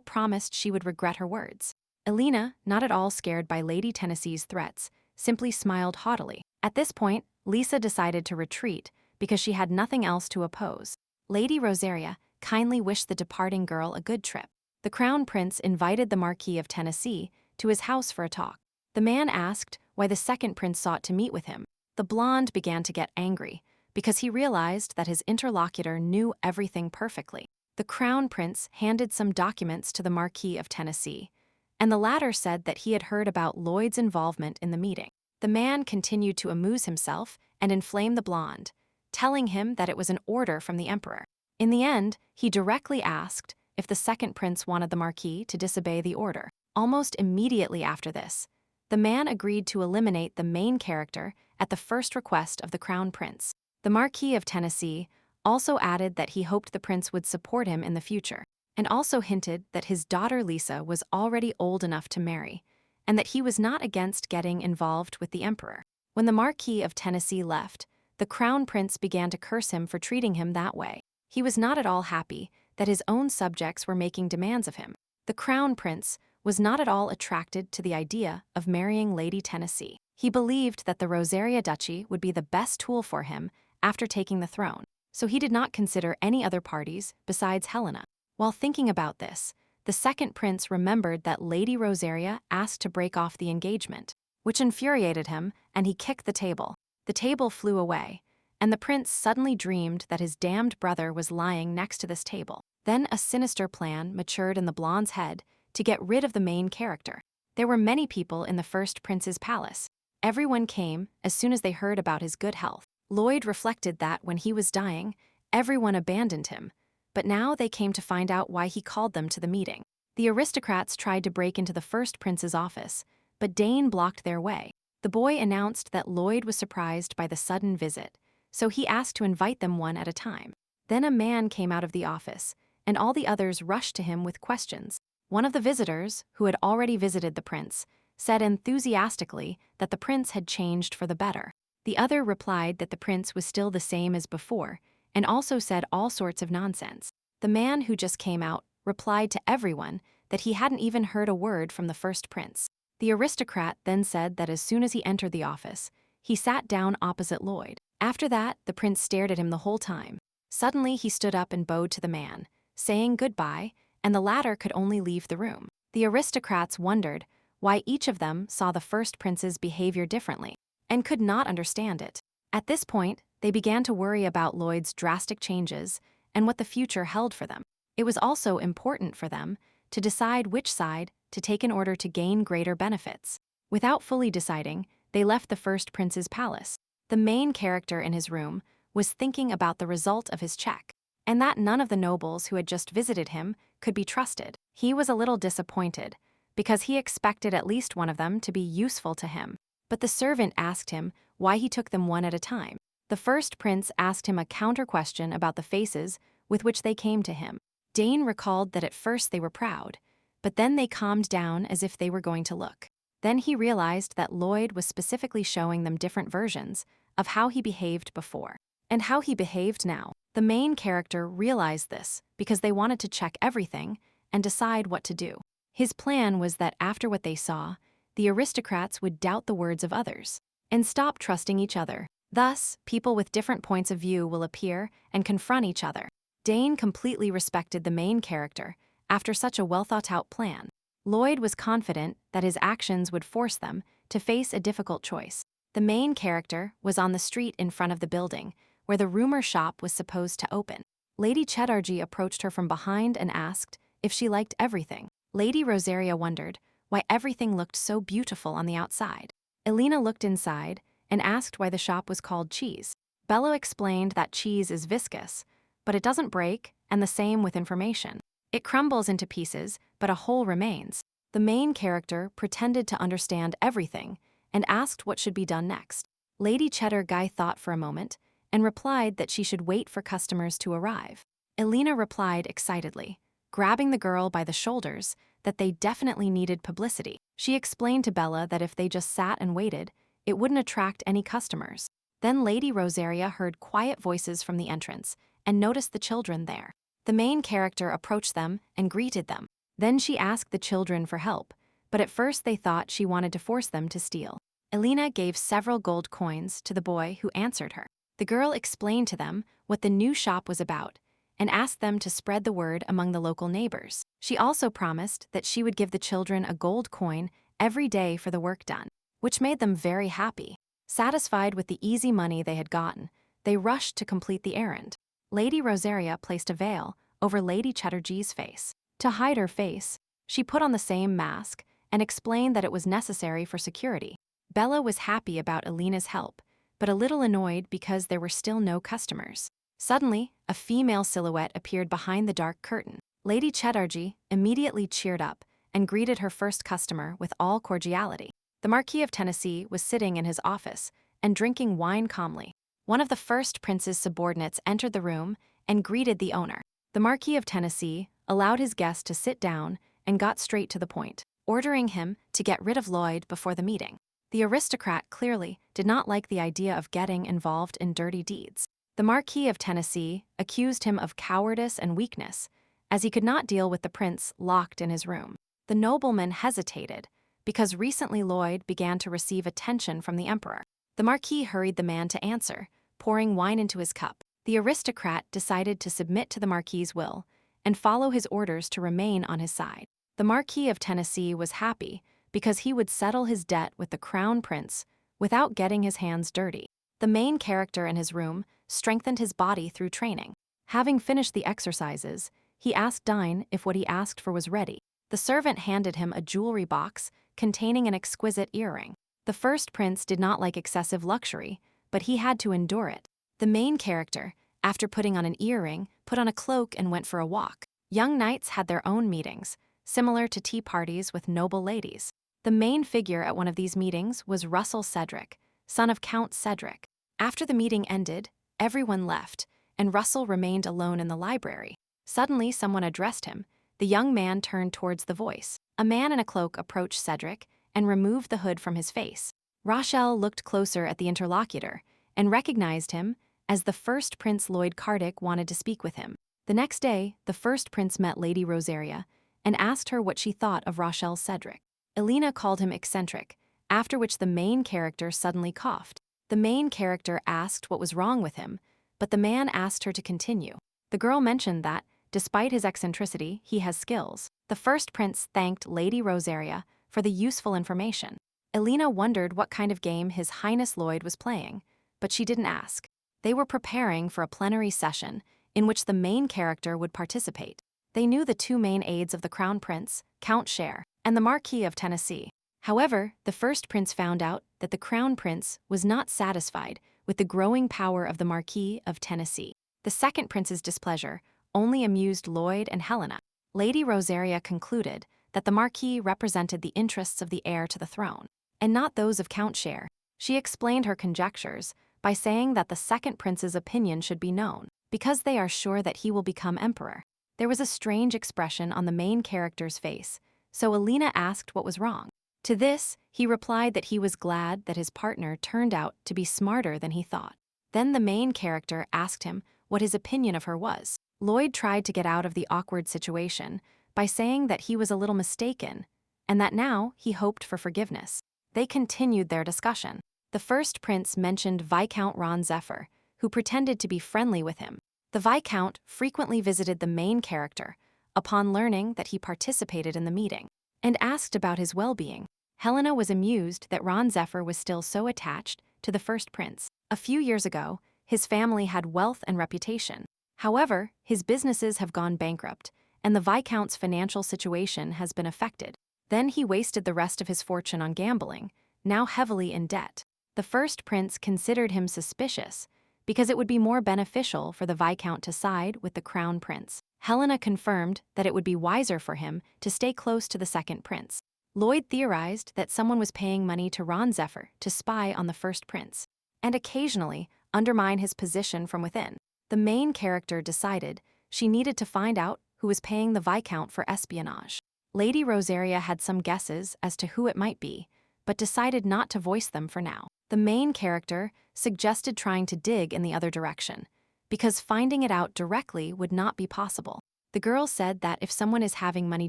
promised she would regret her words. Elina, not at all scared by Lady Tennessee's threats, simply smiled haughtily. At this point, Lisa decided to retreat because she had nothing else to oppose. Lady Rosetta kindly wished the departing girl a good trip. The crown prince invited the Marquis of Tennessee to his house for a talk. The man asked why the second prince sought to meet with him. The blonde began to get angry because he realized that his interlocutor knew everything perfectly. The crown prince handed some documents to the Marquis of Tennessee, and the latter said that he had heard about Lloyd's involvement in the meeting. The man continued to amuse himself and inflame the blonde, telling him that it was an order from the emperor. In the end, he directly asked if the second prince wanted the Marquis to disobey the order. Almost immediately after this, the man agreed to eliminate the main character at the first request of the crown prince. The Marquis of Tennessee also added that he hoped the prince would support him in the future, and also hinted that his daughter Lisa was already old enough to marry, and that he was not against getting involved with the emperor. When the Marquis of Tennessee left, the crown prince began to curse him for treating him that way. He was not at all happy that his own subjects were making demands of him. The crown prince was not at all attracted to the idea of marrying Lady Tennessee. He believed that the Rosetta Duchy would be the best tool for him after taking the throne, so he did not consider any other parties besides Helena. While thinking about this, the second prince remembered that Lady Rosetta asked to break off the engagement, which infuriated him, and he kicked the table. The table flew away, and the prince suddenly dreamed that his damned brother was lying next to this table. Then a sinister plan matured in the blonde's head to get rid of the main character. There were many people in the first prince's palace. Everyone came as soon as they heard about his good health. Lloyd reflected that when he was dying, everyone abandoned him, but now they came to find out why he called them to the meeting. The aristocrats tried to break into the first prince's office, but Dane blocked their way. The boy announced that Lloyd was surprised by the sudden visit, so he asked to invite them one at a time. Then a man came out of the office, and all the others rushed to him with questions. One of the visitors, who had already visited the prince, said enthusiastically that the prince had changed for the better. The other replied that the prince was still the same as before, and also said all sorts of nonsense. The man who just came out replied to everyone that he hadn't even heard a word from the first prince. The aristocrat then said that as soon as he entered the office, he sat down opposite Lloyd. After that, the prince stared at him the whole time. Suddenly, he stood up and bowed to the man, saying goodbye, and the latter could only leave the room. The aristocrats wondered why each of them saw the first prince's behavior differently, and could not understand it. At this point, they began to worry about Lloyd's drastic changes and what the future held for them. It was also important for them to decide which side to take in order to gain greater benefits. Without fully deciding, they left the first prince's palace. The main character in his room was thinking about the result of his check, and that none of the nobles who had just visited him could be trusted. He was a little disappointed, because he expected at least one of them to be useful to him. But the servant asked him why he took them one at a time. The first prince asked him a counter-question about the faces with which they came to him. Dane recalled that at first they were proud, but then they calmed down as if they were going to look. Then he realized that Lloyd was specifically showing them different versions of how he behaved before and how he behaved now. The main character realized this because they wanted to check everything and decide what to do. His plan was that after what they saw, the aristocrats would doubt the words of others and stop trusting each other. Thus, people with different points of view will appear and confront each other. Dane completely respected the main character after such a well-thought-out plan. Lloyd was confident that his actions would force them to face a difficult choice. The main character was on the street in front of the building where the rumor shop was supposed to open. Lady Chedarji approached her from behind and asked if she liked everything. Lady Rosaria wondered why everything looked so beautiful on the outside. Elina looked inside and asked why the shop was called Cheese. Bella explained that cheese is viscous, but it doesn't break, and the same with information. It crumbles into pieces, but a whole remains. The main character pretended to understand everything and asked what should be done next. Lady Cheddar Guy thought for a moment and replied that she should wait for customers to arrive. Elina replied excitedly, grabbing the girl by the shoulders, that they definitely needed publicity. She explained to Bella that if they just sat and waited, it wouldn't attract any customers. Then Lady Rosaria heard quiet voices from the entrance and noticed the children there. The main character approached them and greeted them. Then she asked the children for help, but at first they thought she wanted to force them to steal. Elina gave several gold coins to the boy who answered her. The girl explained to them what the new shop was about and asked them to spread the word among the local neighbors. She also promised that she would give the children a gold coin every day for the work done, which made them very happy. Satisfied with the easy money they had gotten, they rushed to complete the errand. Lady Rosaria placed a veil over Lady Chatterjee's face. To hide her face, she put on the same mask and explained that it was necessary for security. Bella was happy about Elina's help, but a little annoyed because there were still no customers. Suddenly, a female silhouette appeared behind the dark curtain. Lady Chatterjee immediately cheered up and greeted her first customer with all cordiality. The Marquis of Tennessee was sitting in his office and drinking wine calmly. One of the first prince's subordinates entered the room and greeted the owner. The Marquis of Tennessee allowed his guest to sit down and got straight to the point, ordering him to get rid of Lloyd before the meeting. The aristocrat clearly did not like the idea of getting involved in dirty deeds. The Marquis of Tennessee accused him of cowardice and weakness, as he could not deal with the prince locked in his room. The nobleman hesitated, because recently Lloyd began to receive attention from the emperor. The Marquis hurried the man to answer, pouring wine into his cup. The aristocrat decided to submit to the Marquis's will and follow his orders to remain on his side. The Marquis of Tennessee was happy because he would settle his debt with the crown prince without getting his hands dirty. The main character in his room strengthened his body through training. Having finished the exercises, he asked Dine if what he asked for was ready. The servant handed him a jewelry box containing an exquisite earring. The first prince did not like excessive luxury, but he had to endure it. The main character, after putting on an earring, put on a cloak and went for a walk. Young knights had their own meetings, similar to tea parties with noble ladies. The main figure at one of these meetings was Russell Cedric, son of Count Cedric. After the meeting ended, everyone left, and Russell remained alone in the library. Suddenly, someone addressed him. The young man turned towards the voice. A man in a cloak approached Cedric and removed the hood from his face. Rochelle looked closer at the interlocutor and recognized him as the first Prince Lloyd Cardick wanted to speak with him. The next day, the first prince met Lady Rosetta and asked her what she thought of Rochelle Cedric. Elina called him eccentric, after which the main character suddenly coughed. The main character asked what was wrong with him, but the man asked her to continue. The girl mentioned that, despite his eccentricity, he has skills. The first prince thanked Lady Rosetta for the useful information. Elina wondered what kind of game His Highness Lloyd was playing, but she didn't ask. They were preparing for a plenary session in which the main character would participate. They knew the two main aides of the Crown Prince, Count Cher, and the Marquis of Tennessee. However, the first prince found out that the Crown Prince was not satisfied with the growing power of the Marquis of Tennessee. The second prince's displeasure only amused Lloyd and Helena. Lady Rosetta concluded that the Marquis represented the interests of the heir to the throne, and not those of Count Cher. She explained her conjectures by saying that the second prince's opinion should be known, because they are sure that he will become emperor. There was a strange expression on the main character's face, so Elina asked what was wrong. To this, he replied that he was glad that his partner turned out to be smarter than he thought. Then the main character asked him what his opinion of her was. Lloyd tried to get out of the awkward situation by saying that he was a little mistaken and that now he hoped for forgiveness. They continued their discussion. The first prince mentioned Viscount Ron Zephyr, who pretended to be friendly with him. The Viscount frequently visited the main character upon learning that he participated in the meeting and asked about his well-being. Helena was amused that Ron Zephyr was still so attached to the first prince. A few years ago, his family had wealth and reputation. However, his businesses have gone bankrupt, and the Viscount's financial situation has been affected. Then he wasted the rest of his fortune on gambling, now heavily in debt. The first prince considered him suspicious because it would be more beneficial for the Viscount to side with the Crown Prince. Helena confirmed that it would be wiser for him to stay close to the second prince. Lloyd theorized that someone was paying money to Ron Zephyr to spy on the first prince, and occasionally undermine his position from within. The main character decided she needed to find out who was paying the Viscount for espionage. Lady Rosetta had some guesses as to who it might be, but decided not to voice them for now. The main character suggested trying to dig in the other direction, because finding it out directly would not be possible. The girl said that if someone is having money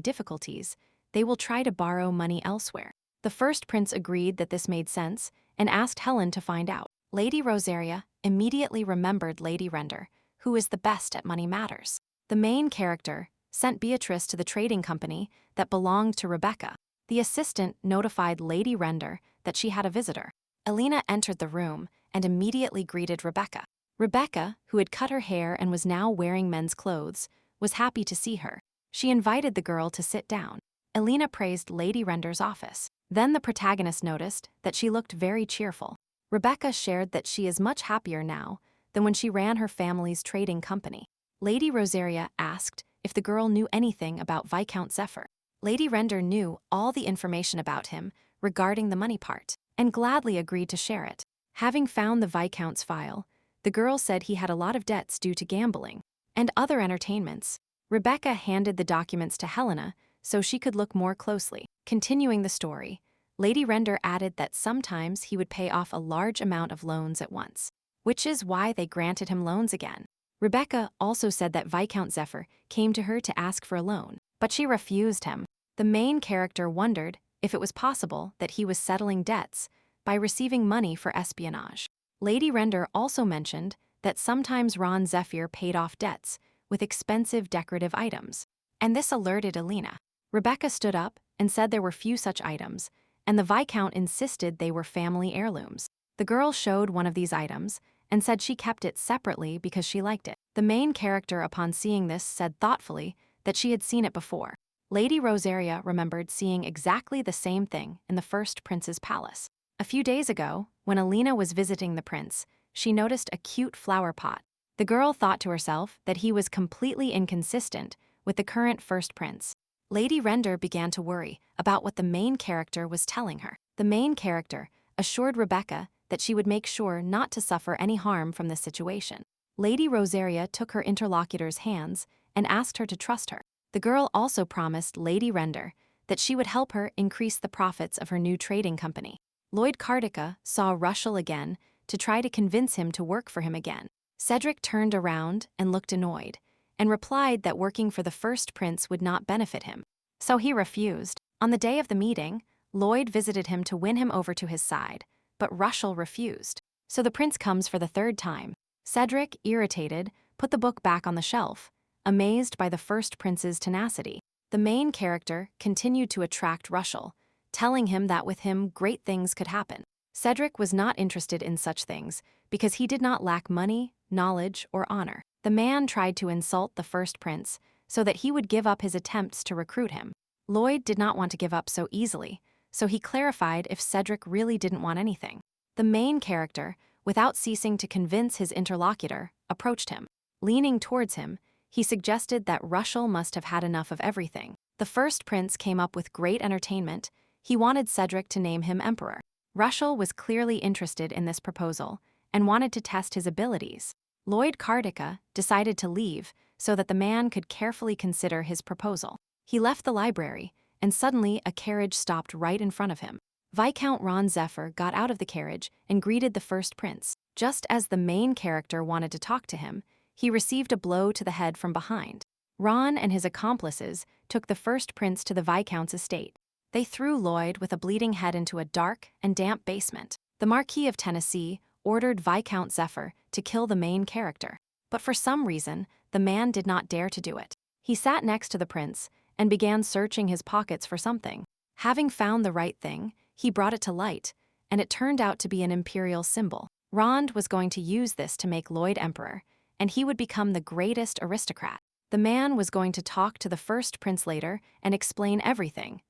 difficulties, they will try to borrow money elsewhere. The first prince agreed that this made sense and asked Helen to find out. Lady Rosetta immediately remembered Lady Render, who is the best at money matters. The main character sent Beatrice to the trading company that belonged to Rebecca. The assistant notified Lady Render that she had a visitor. Elina entered the room and immediately greeted Rebecca. Rebecca, who had cut her hair and was now wearing men's clothes, was happy to see her. She invited the girl to sit down. Elina praised Lady Render's office. Then the protagonist noticed that she looked very cheerful. Rebecca shared that she is much happier now than when she ran her family's trading company. Lady Rosetta asked if the girl knew anything about Viscount Zephyr. Lady Render knew all the information about him regarding the money part, and gladly agreed to share it. Having found the Viscount's file, the girl said he had a lot of debts due to gambling and other entertainments. Rebecca handed the documents to Helena so she could look more closely. Continuing the story, Lady Render added that sometimes he would pay off a large amount of loans at once, which is why they granted him loans again. Rebecca also said that Viscount Zephyr came to her to ask for a loan, but she refused him. The main character wondered if it was possible that he was settling debts by receiving money for espionage. Lady Render also mentioned that sometimes Ron Zephyr paid off debts with expensive decorative items, and this alerted Elina. Rebecca stood up and said there were few such items, and the Viscount insisted they were family heirlooms. The girl showed one of these items and said she kept it separately because she liked it. The main character, upon seeing this, said thoughtfully that she had seen it before. Lady Rosetta remembered seeing exactly the same thing in the first prince's palace. A few days ago, when Elina was visiting the prince, she noticed a cute flower pot. The girl thought to herself that he was completely inconsistent with the current first prince. Lady Render began to worry about what the main character was telling her. The main character assured Rebecca that she would make sure not to suffer any harm from this situation. Lady Rosaria took her interlocutor's hands and asked her to trust her. The girl also promised Lady Render that she would help her increase the profits of her new trading company. Lloyd Cardica saw Russell again to try to convince him to work for him again. Cedric turned around and looked annoyed, and replied that working for the first prince would not benefit him. So he refused. On the day of the meeting, Lloyd visited him to win him over to his side, but Russell refused. So the prince comes for the third time. Cedric, irritated, put the book back on the shelf, amazed by the first prince's tenacity. The main character continued to attract Russell, telling him that with him great things could happen. Cedric was not interested in such things because he did not lack money, knowledge, or honor. The man tried to insult the first prince so that he would give up his attempts to recruit him. Lloyd did not want to give up so easily, so he clarified if Cedric really didn't want anything. The main character, without ceasing to convince his interlocutor, approached him. Leaning towards him, he suggested that Russell must have had enough of everything. The first prince came up with great entertainment. He wanted Cedric to name him emperor. Russell was clearly interested in this proposal and wanted to test his abilities. Lloyd Cardica decided to leave so that the man could carefully consider his proposal. He left the library, and suddenly a carriage stopped right in front of him. Viscount Ron Zephyr got out of the carriage and greeted the first prince. Just as the main character wanted to talk to him, he received a blow to the head from behind. Ron and his accomplices took the first prince to the Viscount's estate. They threw Lloyd with a bleeding head into a dark and damp basement. The Marquis of Tennessee ordered Viscount Zephyr to kill the main character, but for some reason, the man did not dare to do it. He sat next to the prince and began searching his pockets for something. Having found the right thing, he brought it to light, and it turned out to be an imperial symbol. Rond was going to use this to make Lloyd emperor, and he would become the greatest aristocrat. The man was going to talk to the first prince later and explain everything.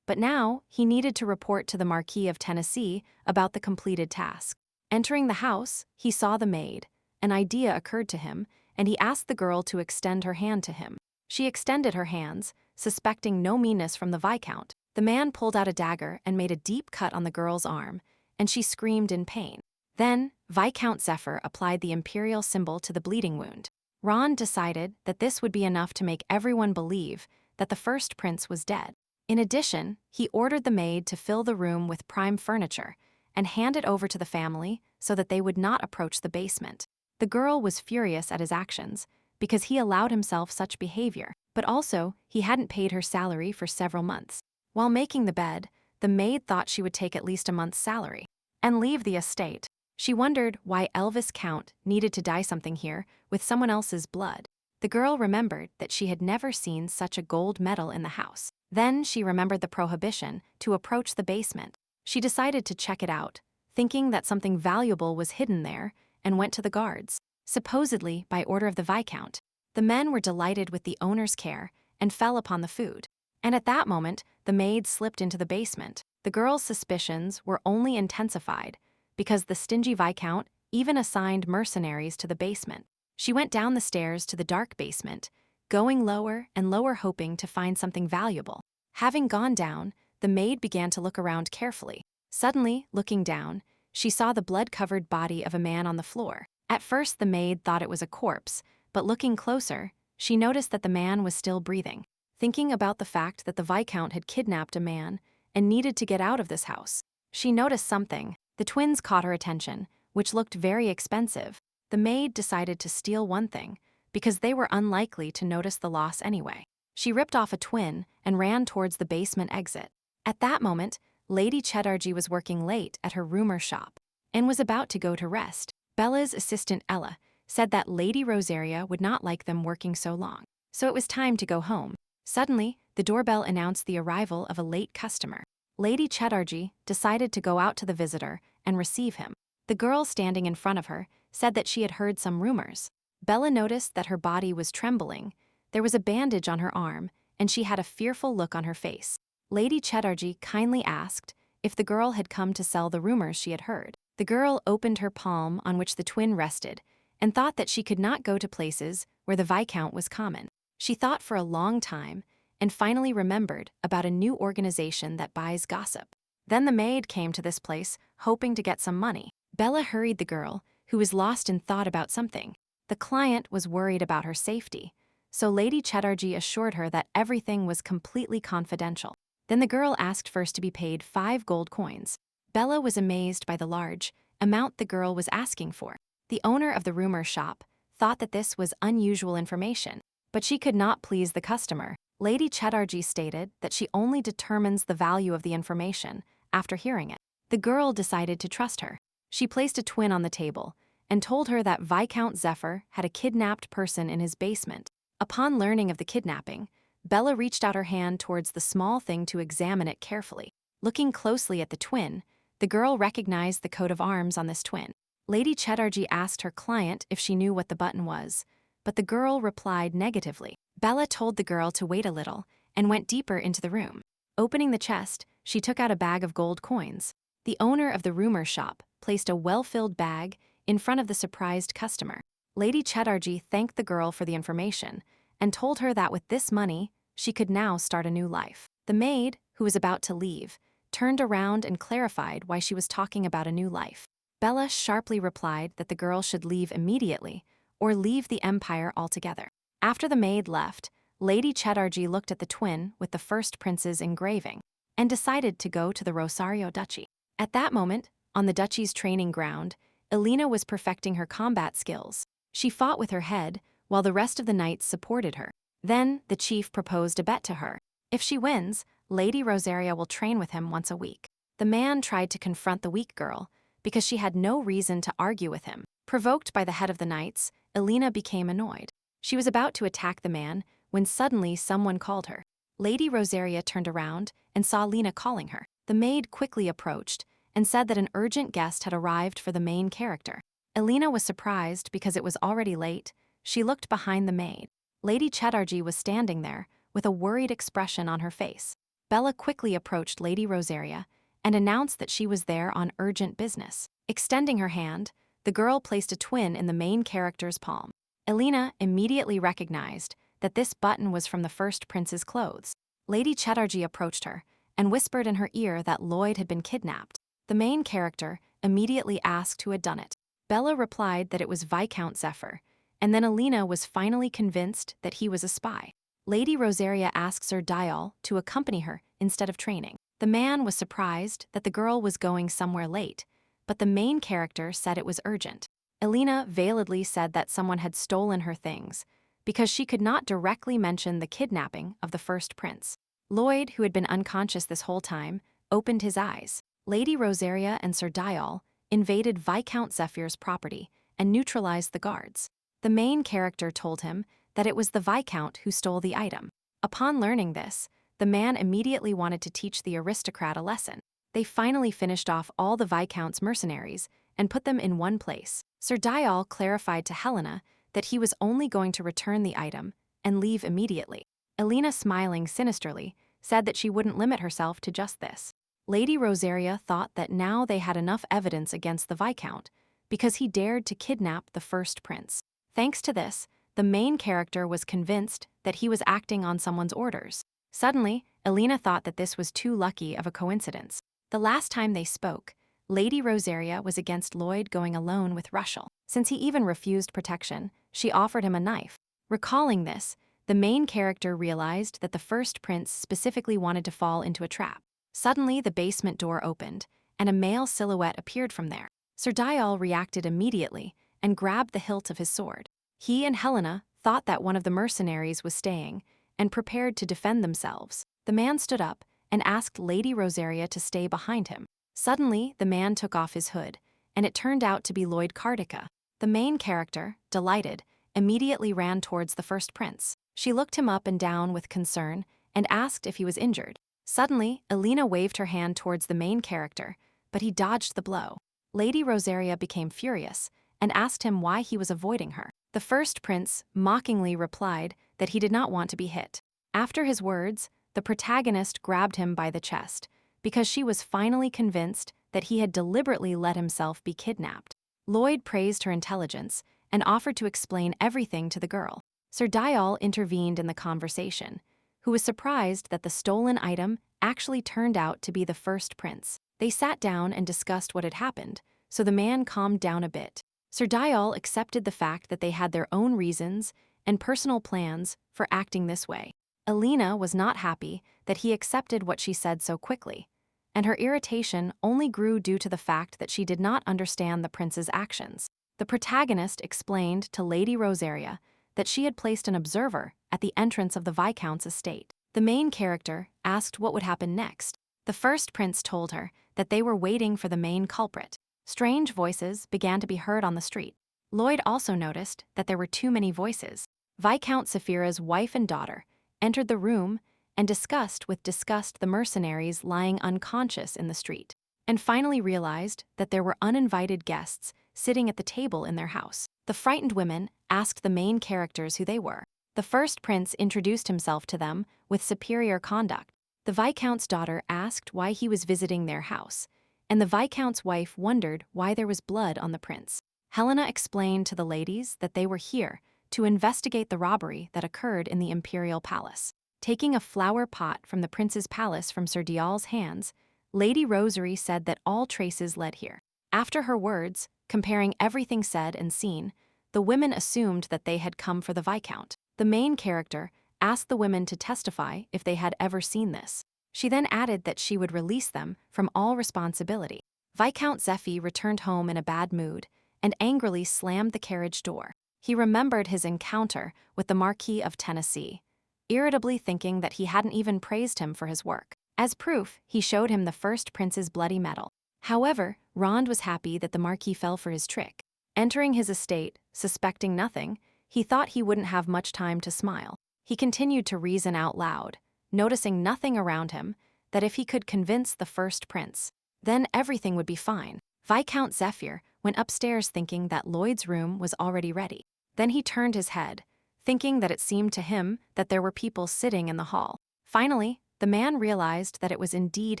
But now, he needed to report to the Marquis of Tennessee about the completed task. Entering the house, he saw the maid. An idea occurred to him, and he asked the girl to extend her hand to him. She extended her hands, suspecting no meanness from the Viscount. The man pulled out a dagger and made a deep cut on the girl's arm, and she screamed in pain. Then, Viscount Zephyr applied the imperial symbol to the bleeding wound. Ron decided that this would be enough to make everyone believe that the first prince was dead. In addition, he ordered the maid to fill the room with prime furniture and hand it over to the family so that they would not approach the basement. The girl was furious at his actions because he allowed himself such behavior, but also he hadn't paid her salary for several months. While making the bed, the maid thought she would take at least a month's salary and leave the estate. She wondered why Elvis Count needed to dye something here with someone else's blood. The girl remembered that she had never seen such a gold medal in the house. Then she remembered the prohibition to approach the basement. She decided to check it out, thinking that something valuable was hidden there, and went to the guards, supposedly by order of the Viscount. The men were delighted with the owner's care and fell upon the food. And at that moment, the maid slipped into the basement. The girl's suspicions were only intensified because the stingy Viscount even assigned mercenaries to the basement. She went down the stairs to the dark basement, going lower and lower, hoping to find something valuable. Having gone down, the maid began to look around carefully. Suddenly, looking down, she saw the blood-covered body of a man on the floor. At first, the maid thought it was a corpse, but looking closer, she noticed that the man was still breathing. Thinking about the fact that the Viscount had kidnapped a man and needed to get out of this house, she noticed something. The twins caught her attention, which looked very expensive. The maid decided to steal one thing, because they were unlikely to notice the loss anyway. She ripped off a twin and ran towards the basement exit. At that moment, Lady Cheddargy was working late at her rumor shop and was about to go to rest. Bella's assistant Ella said that Lady Rosaria would not like them working so long, so it was time to go home. Suddenly, the doorbell announced the arrival of a late customer. Lady Cheddargy decided to go out to the visitor and receive him. The girl standing in front of her said that she had heard some rumors. Bella noticed that her body was trembling. There was a bandage on her arm, and she had a fearful look on her face. Lady Cheddargy kindly asked if the girl had come to sell the rumors she had heard. The girl opened her palm on which the twin rested and thought that she could not go to places where the Viscount was common. She thought for a long time and finally remembered about a new organization that buys gossip. Then the maid came to this place, hoping to get some money. Bella hurried the girl, who was lost in thought about something. The client was worried about her safety, so Lady Chatterjee assured her that everything was completely confidential. Then the girl asked first to be paid 5 gold coins. Bella was amazed by the large amount the girl was asking for. The owner of the rumor shop thought that this was unusual information, but she could not please the customer. Lady Chatterjee stated that she only determines the value of the information after hearing it. The girl decided to trust her. She placed a twin on the table and told her that Viscount Zephyr had a kidnapped person in his basement. Upon learning of the kidnapping, Bella reached out her hand towards the small thing to examine it carefully. Looking closely at the twin, the girl recognized the coat of arms on this twin. Lady Chatterjee asked her client if she knew what the button was, but the girl replied negatively. Bella told the girl to wait a little and went deeper into the room. Opening the chest, she took out a bag of gold coins. The owner of the rumor shop placed a well-filled bag in front of the surprised customer. Lady Chatterjee thanked the girl for the information and told her that with this money, she could now start a new life. The maid, who was about to leave, turned around and clarified why she was talking about a new life. Bella sharply replied that the girl should leave immediately or leave the empire altogether. After the maid left, Lady Chatterjee looked at the twin with the first prince's engraving and decided to go to the Rosario Duchy. At that moment, on the duchy's training ground, Elina was perfecting her combat skills. She fought with her head, while the rest of the knights supported her. Then, the chief proposed a bet to her. If she wins, Lady Rosaria will train with him once a week. The man tried to confront the weak girl, because she had no reason to argue with him. Provoked by the head of the knights, Elina became annoyed. She was about to attack the man when suddenly someone called her. Lady Rosaria turned around and saw Elina calling her. The maid quickly approached and said that an urgent guest had arrived for the main character. Elina was surprised because it was already late. She looked behind the maid. Lady Chatterjee was standing there with a worried expression on her face. Bella quickly approached Lady Rosaria and announced that she was there on urgent business. Extending her hand, the girl placed a twin in the main character's palm. Elina immediately recognized that this button was from the first prince's clothes. Lady Chatterjee approached her and whispered in her ear that Lloyd had been kidnapped. The main character immediately asked who had done it. Bella replied that it was Viscount Zephyr, and then Elina was finally convinced that he was a spy. Lady Rosaria asked Sir Dial to accompany her instead of training. The man was surprised that the girl was going somewhere late, but the main character said it was urgent. Elina veiledly said that someone had stolen her things, because she could not directly mention the kidnapping of the first prince. Lloyd, who had been unconscious this whole time, opened his eyes. Lady Rosaria and Sir Dial invaded Viscount Zephyr's property and neutralized the guards. The main character told him that it was the Viscount who stole the item. Upon learning this, the man immediately wanted to teach the aristocrat a lesson. They finally finished off all the Viscount's mercenaries and put them in one place. Sir Dial clarified to Helena that he was only going to return the item and leave immediately. Elina, smiling sinisterly, said that she wouldn't limit herself to just this. Lady Rosaria thought that now they had enough evidence against the Viscount because he dared to kidnap the first prince. Thanks to this, the main character was convinced that he was acting on someone's orders. Suddenly, Elina thought that this was too lucky of a coincidence. The last time they spoke, Lady Rosaria was against Lloyd going alone with Russell. Since he even refused protection, she offered him a knife. Recalling this, the main character realized that the first prince specifically wanted to fall into a trap. Suddenly, the basement door opened, and a male silhouette appeared from there. Sir Dial reacted immediately and grabbed the hilt of his sword. He and Helena thought that one of the mercenaries was staying and prepared to defend themselves. The man stood up and asked Lady Rosaria to stay behind him. Suddenly, the man took off his hood, and it turned out to be Lloyd Cardica. The main character, delighted, immediately ran towards the first prince. She looked him up and down with concern and asked if he was injured. Suddenly, Elina waved her hand towards the main character, but he dodged the blow. Lady Rosaria became furious and asked him why he was avoiding her. The first prince mockingly replied that he did not want to be hit. After his words, the protagonist grabbed him by the chest because she was finally convinced that he had deliberately let himself be kidnapped. Lloyd praised her intelligence and offered to explain everything to the girl. Sir Dial intervened in the conversation, who was surprised that the stolen item actually turned out to be the first prince. They sat down and discussed what had happened, so the man calmed down a bit. Sir Dial accepted the fact that they had their own reasons and personal plans for acting this way. Elina was not happy that he accepted what she said so quickly, and her irritation only grew due to the fact that she did not understand the prince's actions. The protagonist explained to Lady Rosaria that she had placed an observer at the entrance of the Viscount's estate. The main character asked what would happen next. The first prince told her that they were waiting for the main culprit. Strange voices began to be heard on the street. Lloyd also noticed that there were too many voices. Viscount Saphira's wife and daughter entered the room and discussed with disgust the mercenaries lying unconscious in the street, and finally realized that there were uninvited guests sitting at the table in their house. The frightened women asked the main characters who they were. The first prince introduced himself to them with superior conduct. The Viscount's daughter asked why he was visiting their house, and the Viscount's wife wondered why there was blood on the prince. Helena explained to the ladies that they were here to investigate the robbery that occurred in the imperial palace. Taking a flower pot from the prince's palace from Sir Dial's hands, Lady Rosary said that all traces led here. After her words, comparing everything said and seen, the women assumed that they had come for the Viscount. The main character asked the women to testify if they had ever seen this. She then added that she would release them from all responsibility. Viscount Zephy returned home in a bad mood and angrily slammed the carriage door. He remembered his encounter with the Marquis of Tennessee, irritably thinking that he hadn't even praised him for his work. As proof, he showed him the first prince's bloody medal. However, Rond was happy that the Marquis fell for his trick. Entering his estate, suspecting nothing, he thought he wouldn't have much time to smile. He continued to reason out loud, noticing nothing around him, that if he could convince the first prince, then everything would be fine. Viscount Zephyr went upstairs thinking that Lloyd's room was already ready. Then he turned his head, thinking that it seemed to him that there were people sitting in the hall. Finally, the man realized that it was indeed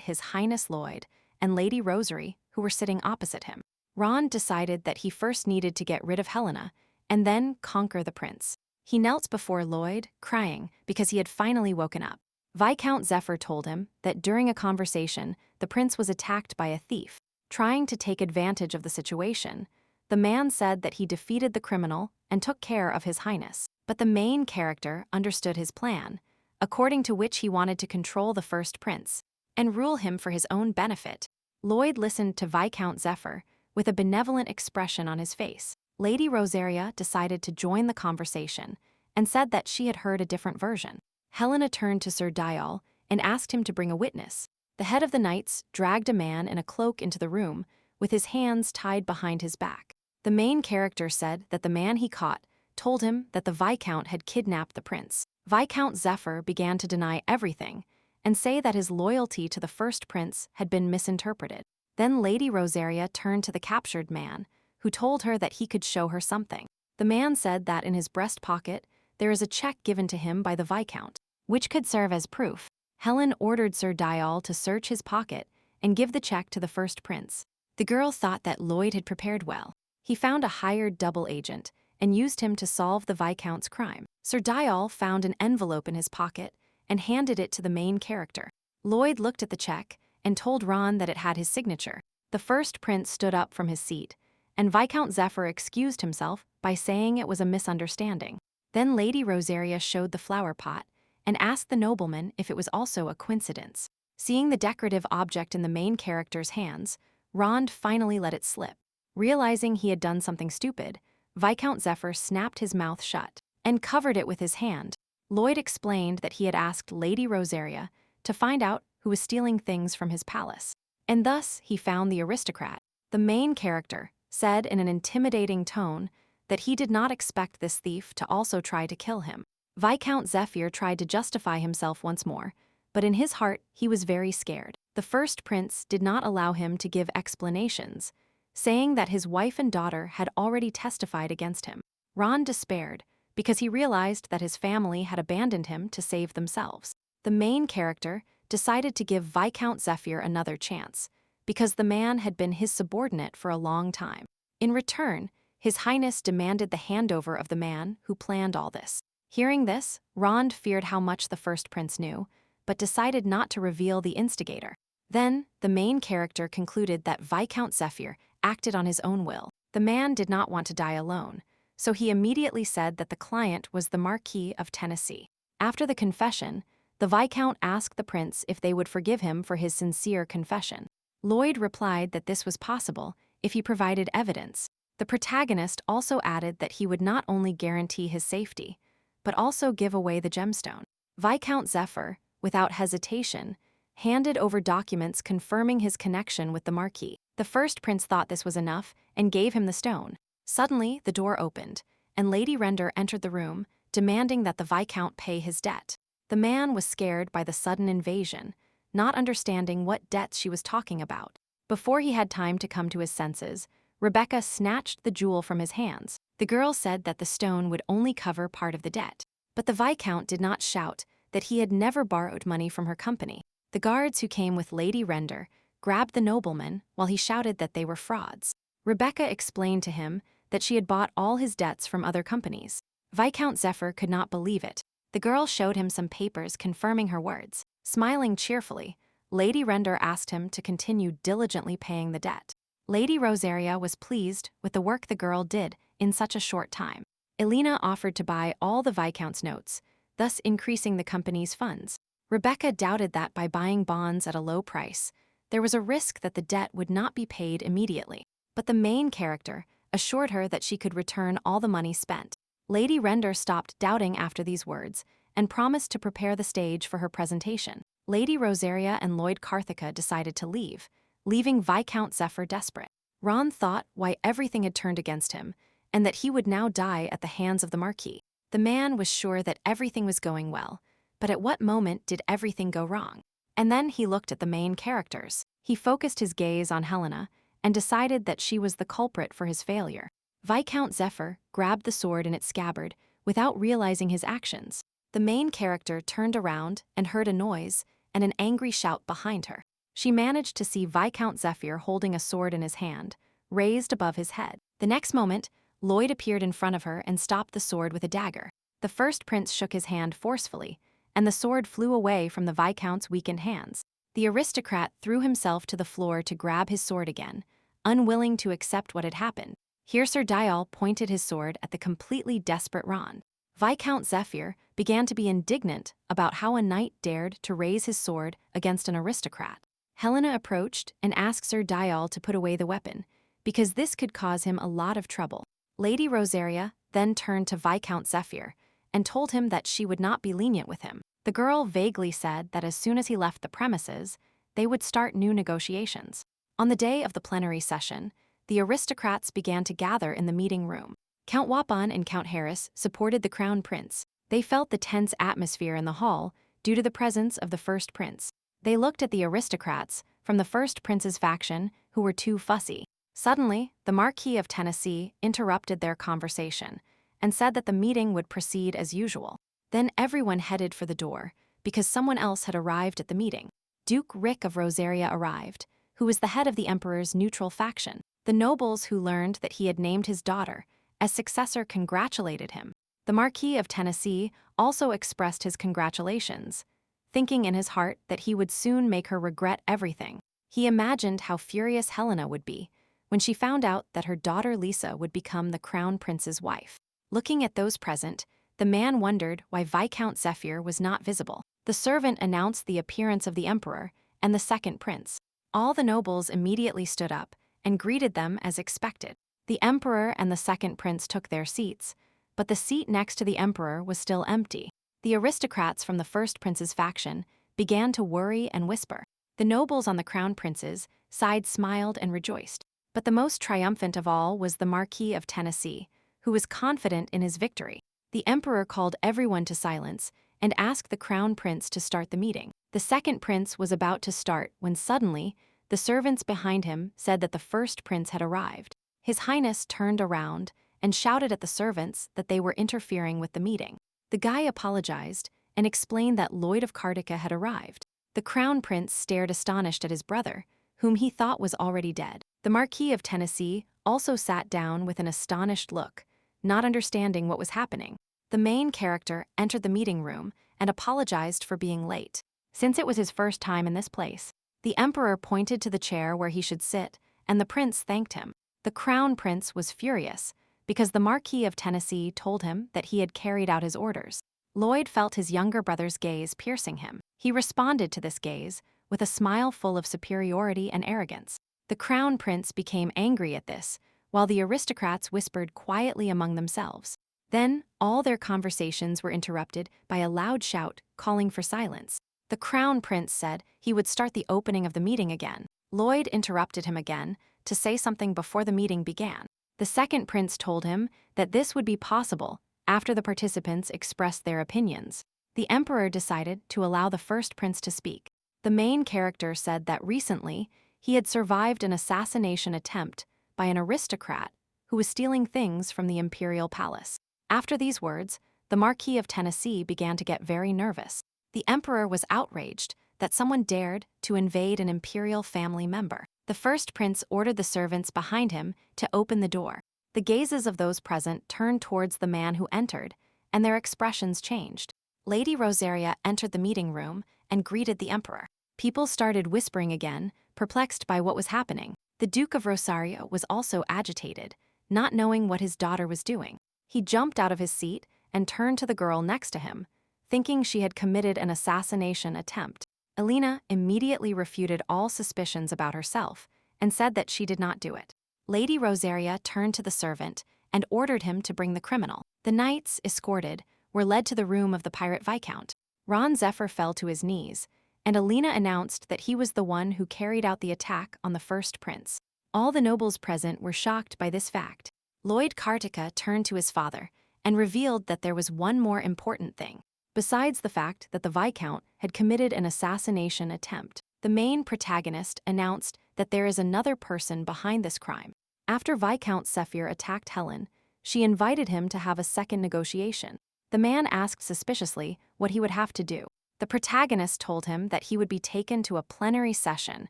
His Highness Lloyd and Lady Rosary who were sitting opposite him. Ron decided that he first needed to get rid of Helena and then conquer the prince. He knelt before Lloyd, crying because he had finally woken up. Viscount Zephyr told him that during a conversation, the prince was attacked by a thief. Trying to take advantage of the situation, the man said that he defeated the criminal and took care of His Highness. But the main character understood his plan, according to which he wanted to control the first prince and rule him for his own benefit. Lloyd listened to Viscount Zephyr with a benevolent expression on his face. Lady Rosaria decided to join the conversation and said that she had heard a different version. Helena turned to Sir Dial and asked him to bring a witness. The head of the knights dragged a man in a cloak into the room with his hands tied behind his back. The main character said that the man he caught told him that the Viscount had kidnapped the prince. Viscount Zephyr began to deny everything and say that his loyalty to the first prince had been misinterpreted. Then Lady Rosaria turned to the captured man, who told her that he could show her something. The man said that in his breast pocket there is a check given to him by the Viscount, which could serve as proof. Helen ordered Sir Dial to search his pocket and give the check to the first prince. The girl thought that Lloyd had prepared well. He found a hired double agent and used him to solve the Viscount's crime. Sir Dial found an envelope in his pocket and handed it to the main character. Lloyd looked at the check and told Ron that it had his signature. The first prince stood up from his seat, and Viscount Zephyr excused himself by saying it was a misunderstanding. Then Lady Rosaria showed the flower pot and asked the nobleman if it was also a coincidence. Seeing the decorative object in the main character's hands, Rond finally let it slip. Realizing he had done something stupid, Viscount Zephyr snapped his mouth shut and covered it with his hand. Lloyd explained that he had asked Lady Rosaria to find out who was stealing things from his palace, and thus he found the aristocrat. The main character said in an intimidating tone that he did not expect this thief to also try to kill him. Viscount Zephyr tried to justify himself once more, but in his heart he was very scared. The first prince did not allow him to give explanations, saying that his wife and daughter had already testified against him. Ron despaired because he realized that his family had abandoned him to save themselves. The main character decided to give Viscount Zephyr another chance, because the man had been his subordinate for a long time. In return, His Highness demanded the handover of the man who planned all this. Hearing this, Rond feared how much the first prince knew, but decided not to reveal the instigator. Then, the main character concluded that Viscount Zephyr acted on his own will. The man did not want to die alone, so he immediately said that the client was the Marquis of Tennessee. After the confession, the Viscount asked the prince if they would forgive him for his sincere confession. Lloyd replied that this was possible if he provided evidence. The protagonist also added that he would not only guarantee his safety, but also give away the gemstone. Viscount Zephyr, without hesitation, handed over documents confirming his connection with the Marquis. The first prince thought this was enough and gave him the stone. Suddenly, the door opened, and Lady Render entered the room, demanding that the Viscount pay his debt. The man was scared by the sudden invasion, not understanding what debts she was talking about. Before he had time to come to his senses, Rebecca snatched the jewel from his hands. The girl said that the stone would only cover part of the debt. But the Viscount did not shout that he had never borrowed money from her company. The guards who came with Lady Render grabbed the noblemen while he shouted that they were frauds. Rebecca explained to him that she had bought all his debts from other companies. Viscount Zephyr could not believe it. The girl showed him some papers confirming her words. Smiling cheerfully, Lady Render asked him to continue diligently paying the debt. Lady Rosaria was pleased with the work the girl did in such a short time. Elina offered to buy all the Viscount's notes, thus increasing the company's funds. Rebecca doubted that by buying bonds at a low price, there was a risk that the debt would not be paid immediately. But the main character assured her that she could return all the money spent. Lady Render stopped doubting after these words and promised to prepare the stage for her presentation. Lady Rosaria and Lloyd Karthika decided to leave, leaving Viscount Zephyr desperate. Ron thought why everything had turned against him and that he would now die at the hands of the Marquis. The man was sure that everything was going well, but at what moment did everything go wrong? And then he looked at the main characters. He focused his gaze on Helena and decided that she was the culprit for his failure. Viscount Zephyr grabbed the sword in its scabbard without realizing his actions. The main character turned around and heard a noise and an angry shout behind her. She managed to see Viscount Zephyr holding a sword in his hand, raised above his head. The next moment, Lloyd appeared in front of her and stopped the sword with a dagger. The first prince shook his hand forcefully, and the sword flew away from the Viscount's weakened hands. The aristocrat threw himself to the floor to grab his sword again, unwilling to accept what had happened. Here Sir Dial pointed his sword at the completely desperate Ron. Viscount Zephyr began to be indignant about how a knight dared to raise his sword against an aristocrat. Helena approached and asked Sir Dial to put away the weapon, because this could cause him a lot of trouble. Lady Rosaria then turned to Viscount Zephyr and told him that she would not be lenient with him. The girl vaguely said that as soon as he left the premises, they would start new negotiations. On the day of the plenary session, the aristocrats began to gather in the meeting room. Count Wapan and Count Harris supported the crown prince. They felt the tense atmosphere in the hall due to the presence of the first prince. They looked at the aristocrats from the first prince's faction who were too fussy. Suddenly, the Marquis of Tennessee interrupted their conversation and said that the meeting would proceed as usual. Then everyone headed for the door because someone else had arrived at the meeting. Duke Rick of Rosaria arrived, who was the head of the emperor's neutral faction. The nobles who learned that he had named his daughter as successor congratulated him. The Marquis of Tennessee also expressed his congratulations, thinking in his heart that he would soon make her regret everything. He imagined how furious Helena would be when she found out that her daughter Lisa would become the crown prince's wife. Looking at those present, the man wondered why Viscount Zephyr was not visible. The servant announced the appearance of the emperor and the second prince. All the nobles immediately stood up and greeted them as expected. The emperor and the second prince took their seats, but the seat next to the emperor was still empty. The aristocrats from the first prince's faction began to worry and whisper. The nobles on the crown prince's side smiled and rejoiced. But the most triumphant of all was the Marquis of Tennessee, who was confident in his victory. The emperor called everyone to silence and asked the crown prince to start the meeting. The second prince was about to start when suddenly the servants behind him said that the first prince had arrived. His Highness turned around and shouted at the servants that they were interfering with the meeting. The guy apologized and explained that Lloyd of Cardica had arrived. The crown prince stared astonished at his brother, whom he thought was already dead. The Marquis of Tennessee also sat down with an astonished look, not understanding what was happening. The main character entered the meeting room and apologized for being late. Since it was his first time in this place, the emperor pointed to the chair where he should sit, and the prince thanked him. The crown prince was furious because the Marquis of Tennessee told him that he had carried out his orders. Lloyd felt his younger brother's gaze piercing him. He responded to this gaze with a smile full of superiority and arrogance. The crown prince became angry at this, while the aristocrats whispered quietly among themselves. Then, all their conversations were interrupted by a loud shout calling for silence. The crown prince said he would start the opening of the meeting again. Lloyd interrupted him again to say something before the meeting began. The second prince told him that this would be possible after the participants expressed their opinions. The emperor decided to allow the first prince to speak. The main character said that recently he had survived an assassination attempt by an aristocrat who was stealing things from the imperial palace. After these words, the Marquis of Tennessee began to get very nervous. The emperor was outraged that someone dared to invade an imperial family member. The first prince ordered the servants behind him to open the door. The gazes of those present turned towards the man who entered, and their expressions changed. Lady Rosetta entered the meeting room and greeted the emperor. People started whispering again, perplexed by what was happening. The Duke of Rosario was also agitated, not knowing what his daughter was doing. He jumped out of his seat and turned to the girl next to him, thinking she had committed an assassination attempt. Elina immediately refuted all suspicions about herself and said that she did not do it. Lady Rosetta turned to the servant and ordered him to bring the criminal. The knights, escorted, were led to the room of the pirate viscount. Ron Zephyr fell to his knees, and Elina announced that he was the one who carried out the attack on the first prince. All the nobles present were shocked by this fact. Lloyd Kartika turned to his father and revealed that there was one more important thing. Besides the fact that the Viscount had committed an assassination attempt, the main protagonist announced that there is another person behind this crime. After Viscount Zephyr attacked Helen, she invited him to have a second negotiation. The man asked suspiciously what he would have to do. The protagonist told him that he would be taken to a plenary session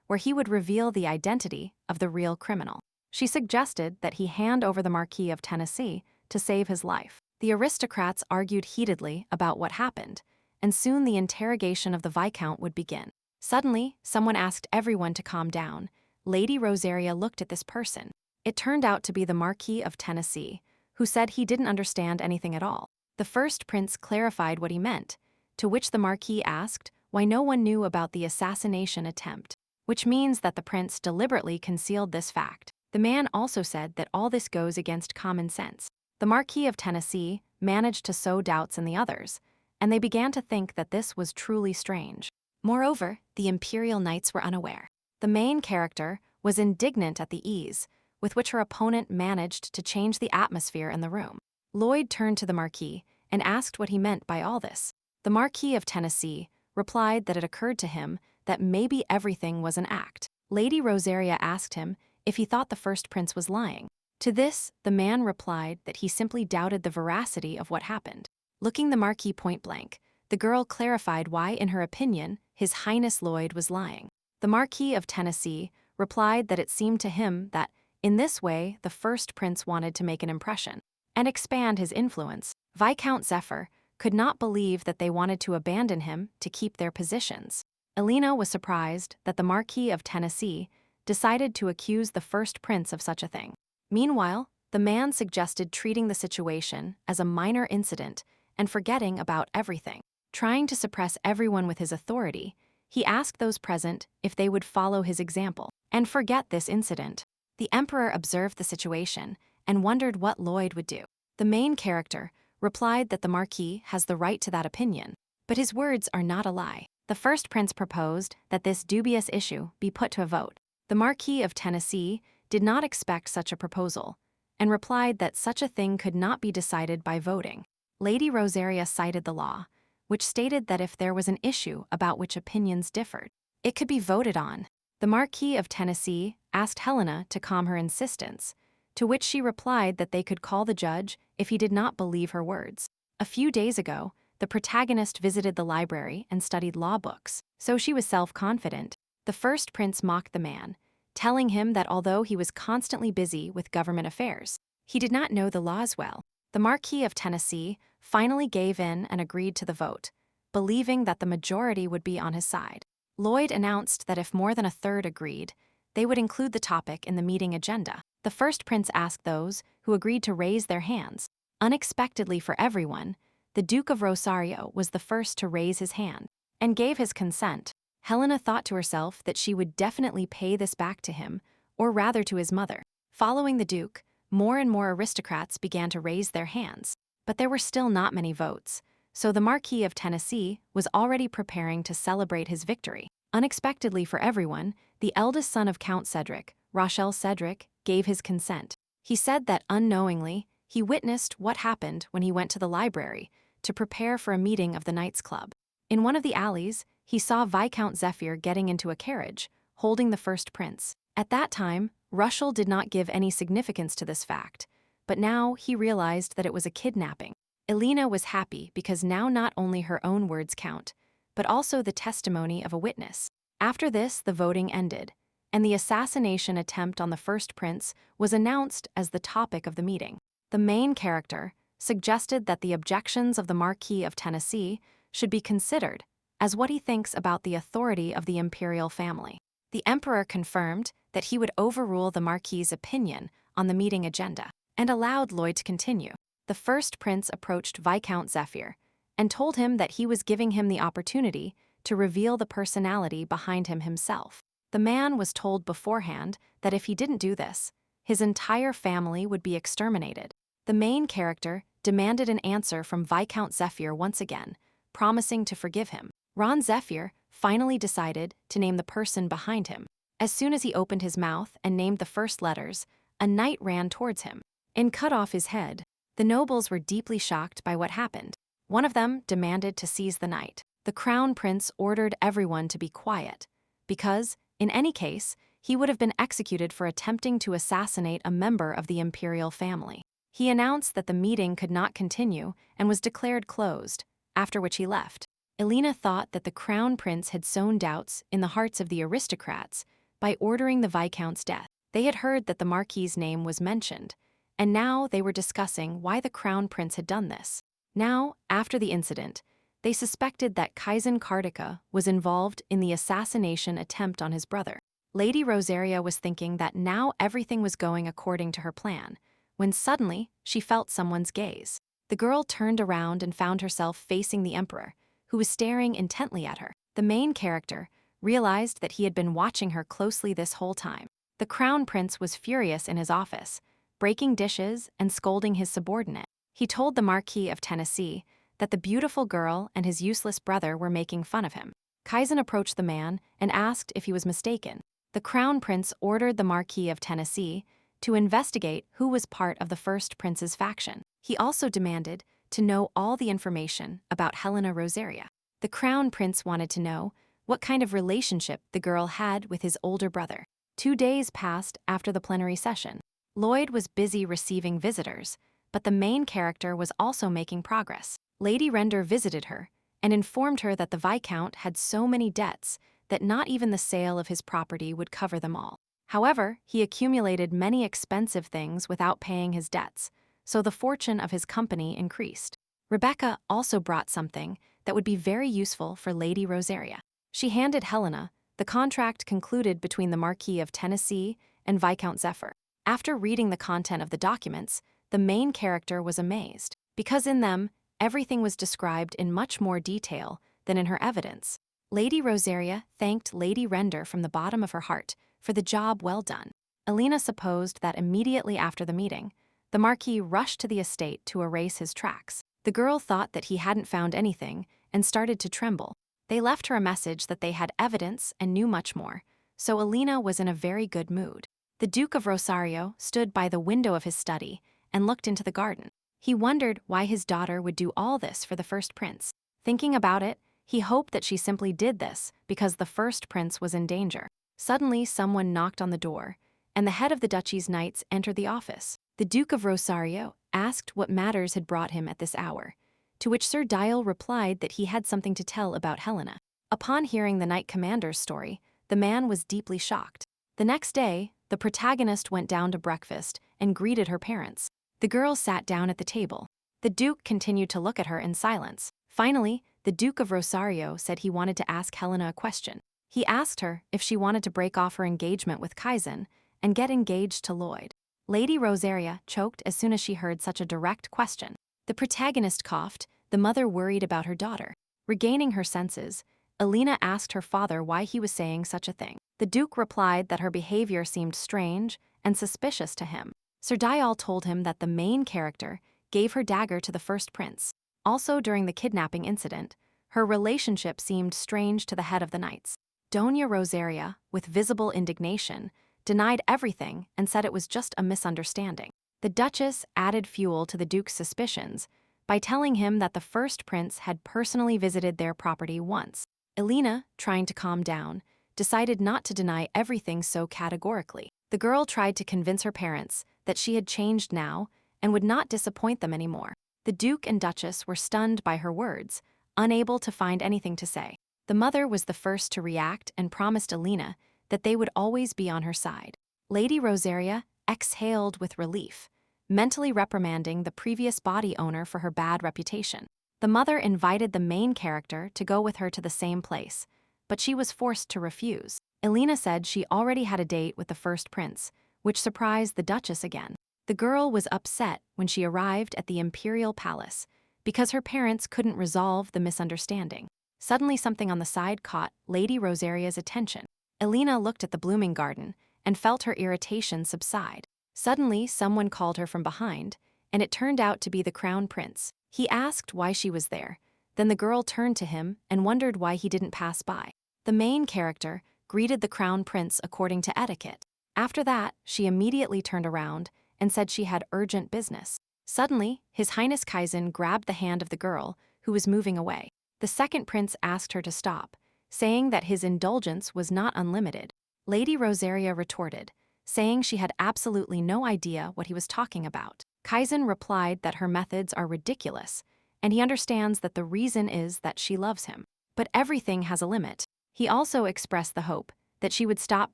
where he would reveal the identity of the real criminal. She suggested that he hand over the Marquis of Tennessee to save his life. The aristocrats argued heatedly about what happened, and soon the interrogation of the Viscount would begin. Suddenly, someone asked everyone to calm down. Lady Rosetta looked at this person. It turned out to be the Marquis of Tennessee, who said he didn't understand anything at all. The first prince clarified what he meant, to which the Marquis asked why no one knew about the assassination attempt, which means that the prince deliberately concealed this fact. The man also said that all this goes against common sense. The Marquis of Tennessee managed to sow doubts in the others, and they began to think that this was truly strange. Moreover, the imperial knights were unaware. The main character was indignant at the ease with which her opponent managed to change the atmosphere in the room. Lloyd turned to the Marquis and asked what he meant by all this. The Marquis of Tennessee replied that it occurred to him that maybe everything was an act. Lady Rosetta asked him if he thought the first prince was lying. To this, the man replied that he simply doubted the veracity of what happened. Looking the Marquis point blank, the girl clarified why, in her opinion, His Highness Lloyd was lying. The Marquis of Tennessee replied that it seemed to him that, in this way, the first prince wanted to make an impression and expand his influence. Viscount Zephyr could not believe that they wanted to abandon him to keep their positions. Elina was surprised that the Marquis of Tennessee decided to accuse the first prince of such a thing. Meanwhile, the man suggested treating the situation as a minor incident and forgetting about everything. Trying to suppress everyone with his authority, he asked those present if they would follow his example and forget this incident. The emperor observed the situation and wondered what Lloyd would do. The main character replied that the Marquis has the right to that opinion, but his words are not a lie. The first prince proposed that this dubious issue be put to a vote. The Marquis of Tennessee did not expect such a proposal and replied that such a thing could not be decided by voting. Lady Rosetta cited the law, which stated that if there was an issue about which opinions differed, it could be voted on. The Marquis of Tennessee asked Helena to calm her insistence, to which she replied that they could call the judge if he did not believe her words. A few days ago, the protagonist visited the library and studied law books, so she was self-confident. The first prince mocked the man, telling him that although he was constantly busy with government affairs, he did not know the laws well. The Marquis of Tennessee finally gave in and agreed to the vote, believing that the majority would be on his side. Lloyd announced that if more than a third agreed, they would include the topic in the meeting agenda. The first prince asked those who agreed to raise their hands. Unexpectedly for everyone, the Duke of Rosario was the first to raise his hand and gave his consent. Helena thought to herself that she would definitely pay this back to him, or rather to his mother. Following the Duke, more and more aristocrats began to raise their hands, but there were still not many votes, so the Marquis of Tennessee was already preparing to celebrate his victory. Unexpectedly for everyone, the eldest son of Count Cedric, Rochelle Cedric, gave his consent. He said that unknowingly, he witnessed what happened when he went to the library to prepare for a meeting of the Knights Club. In one of the alleys, he saw Viscount Zephyr getting into a carriage, holding the first prince. At that time, Russell did not give any significance to this fact, but now he realized that it was a kidnapping. Elina was happy because now not only her own words count, but also the testimony of a witness. After this, the voting ended, and the assassination attempt on the first prince was announced as the topic of the meeting. The main character suggested that the objections of the Marquis of Tennessee should be considered as what he thinks about the authority of the imperial family. The emperor confirmed that he would overrule the Marquis's opinion on the meeting agenda and allowed Lloyd to continue. The first prince approached Viscount Zephyr and told him that he was giving him the opportunity to reveal the personality behind him himself. The man was told beforehand that if he didn't do this, his entire family would be exterminated. The main character demanded an answer from Viscount Zephyr once again, promising to forgive him. Ron Zephyr finally decided to name the person behind him. As soon as he opened his mouth and named the first letters, a knight ran towards him and cut off his head. The nobles were deeply shocked by what happened. One of them demanded to seize the knight. The crown prince ordered everyone to be quiet, because, in any case, he would have been executed for attempting to assassinate a member of the imperial family. He announced that the meeting could not continue and was declared closed, after which he left. Elina thought that the crown prince had sown doubts in the hearts of the aristocrats by ordering the Viscount's death. They had heard that the Marquis's name was mentioned, and now they were discussing why the crown prince had done this. Now, after the incident, they suspected that Kaizen Kartika was involved in the assassination attempt on his brother. Lady Rosaria was thinking that now everything was going according to her plan, when suddenly she felt someone's gaze. The girl turned around and found herself facing the emperor, who was staring intently at her. The main character realized that he had been watching her closely this whole time. The crown prince was furious in his office, breaking dishes and scolding his subordinate. He told the Marquis of Tennessee that the beautiful girl and his useless brother were making fun of him. Kaizen approached the man and asked if he was mistaken. The crown prince ordered the Marquis of Tennessee to investigate who was part of the first prince's faction. He also demanded to know all the information about Helena Rosaria. The crown prince wanted to know what kind of relationship the girl had with his older brother. 2 days passed after the plenary session. Lloyd was busy receiving visitors, but the main character was also making progress. Lady Render visited her and informed her that the Viscount had so many debts that not even the sale of his property would cover them all. However, he accumulated many expensive things without paying his debts, so the fortune of his company increased. Rebecca also brought something that would be very useful for Lady Rosaria. She handed Helena the contract concluded between the Marquis of Tennessee and Viscount Zephyr. After reading the content of the documents, the main character was amazed, because in them, everything was described in much more detail than in her evidence. Lady Rosaria thanked Lady Render from the bottom of her heart for the job well done. Elina supposed that immediately after the meeting, the Marquis rushed to the estate to erase his tracks. The girl thought that he hadn't found anything and started to tremble. They left her a message that they had evidence and knew much more, so Elina was in a very good mood. The Duke of Rosario stood by the window of his study and looked into the garden. He wondered why his daughter would do all this for the first prince. Thinking about it, he hoped that she simply did this because the first prince was in danger. Suddenly, someone knocked on the door, and the head of the duchy's knights entered the office. The Duke of Rosario asked what matters had brought him at this hour, to which Sir Dial replied that he had something to tell about Helena. Upon hearing the knight commander's story, the man was deeply shocked. The next day, the protagonist went down to breakfast and greeted her parents. The girl sat down at the table. The Duke continued to look at her in silence. Finally, the Duke of Rosario said he wanted to ask Helena a question. He asked her if she wanted to break off her engagement with Kaizen and get engaged to Lloyd. Lady Rosaria choked as soon as she heard such a direct question. The protagonist coughed, the mother worried about her daughter. Regaining her senses, Elina asked her father why he was saying such a thing. The Duke replied that her behavior seemed strange and suspicious to him. Sir Dial told him that the main character gave her dagger to the first prince. Also during the kidnapping incident, her relationship seemed strange to the head of the knights. Doña Rosaria, with visible indignation, denied everything and said it was just a misunderstanding. The Duchess added fuel to the Duke's suspicions by telling him that the first prince had personally visited their property once. Elina, trying to calm down, decided not to deny everything so categorically. The girl tried to convince her parents that she had changed now and would not disappoint them anymore. The Duke and Duchess were stunned by her words, unable to find anything to say. The mother was the first to react and promised Elina that they would always be on her side. Lady Rosaria exhaled with relief, mentally reprimanding the previous body owner for her bad reputation. The mother invited the main character to go with her to the same place, but she was forced to refuse. Elina said she already had a date with the first prince, which surprised the Duchess again. The girl was upset when she arrived at the imperial palace because her parents couldn't resolve the misunderstanding. Suddenly something on the side caught Lady Rosaria's attention. Elina looked at the blooming garden and felt her irritation subside. Suddenly someone called her from behind, and it turned out to be the crown prince. He asked why she was there. Then the girl turned to him and wondered why he didn't pass by. The main character greeted the crown prince according to etiquette. After that, she immediately turned around and said she had urgent business. Suddenly, His Highness Kaizen grabbed the hand of the girl, who was moving away. The second prince asked her to stop, saying that his indulgence was not unlimited. Lady Rosaria retorted, saying she had absolutely no idea what he was talking about. Kaizen replied that her methods are ridiculous, and he understands that the reason is that she loves him. But everything has a limit. He also expressed the hope that she would stop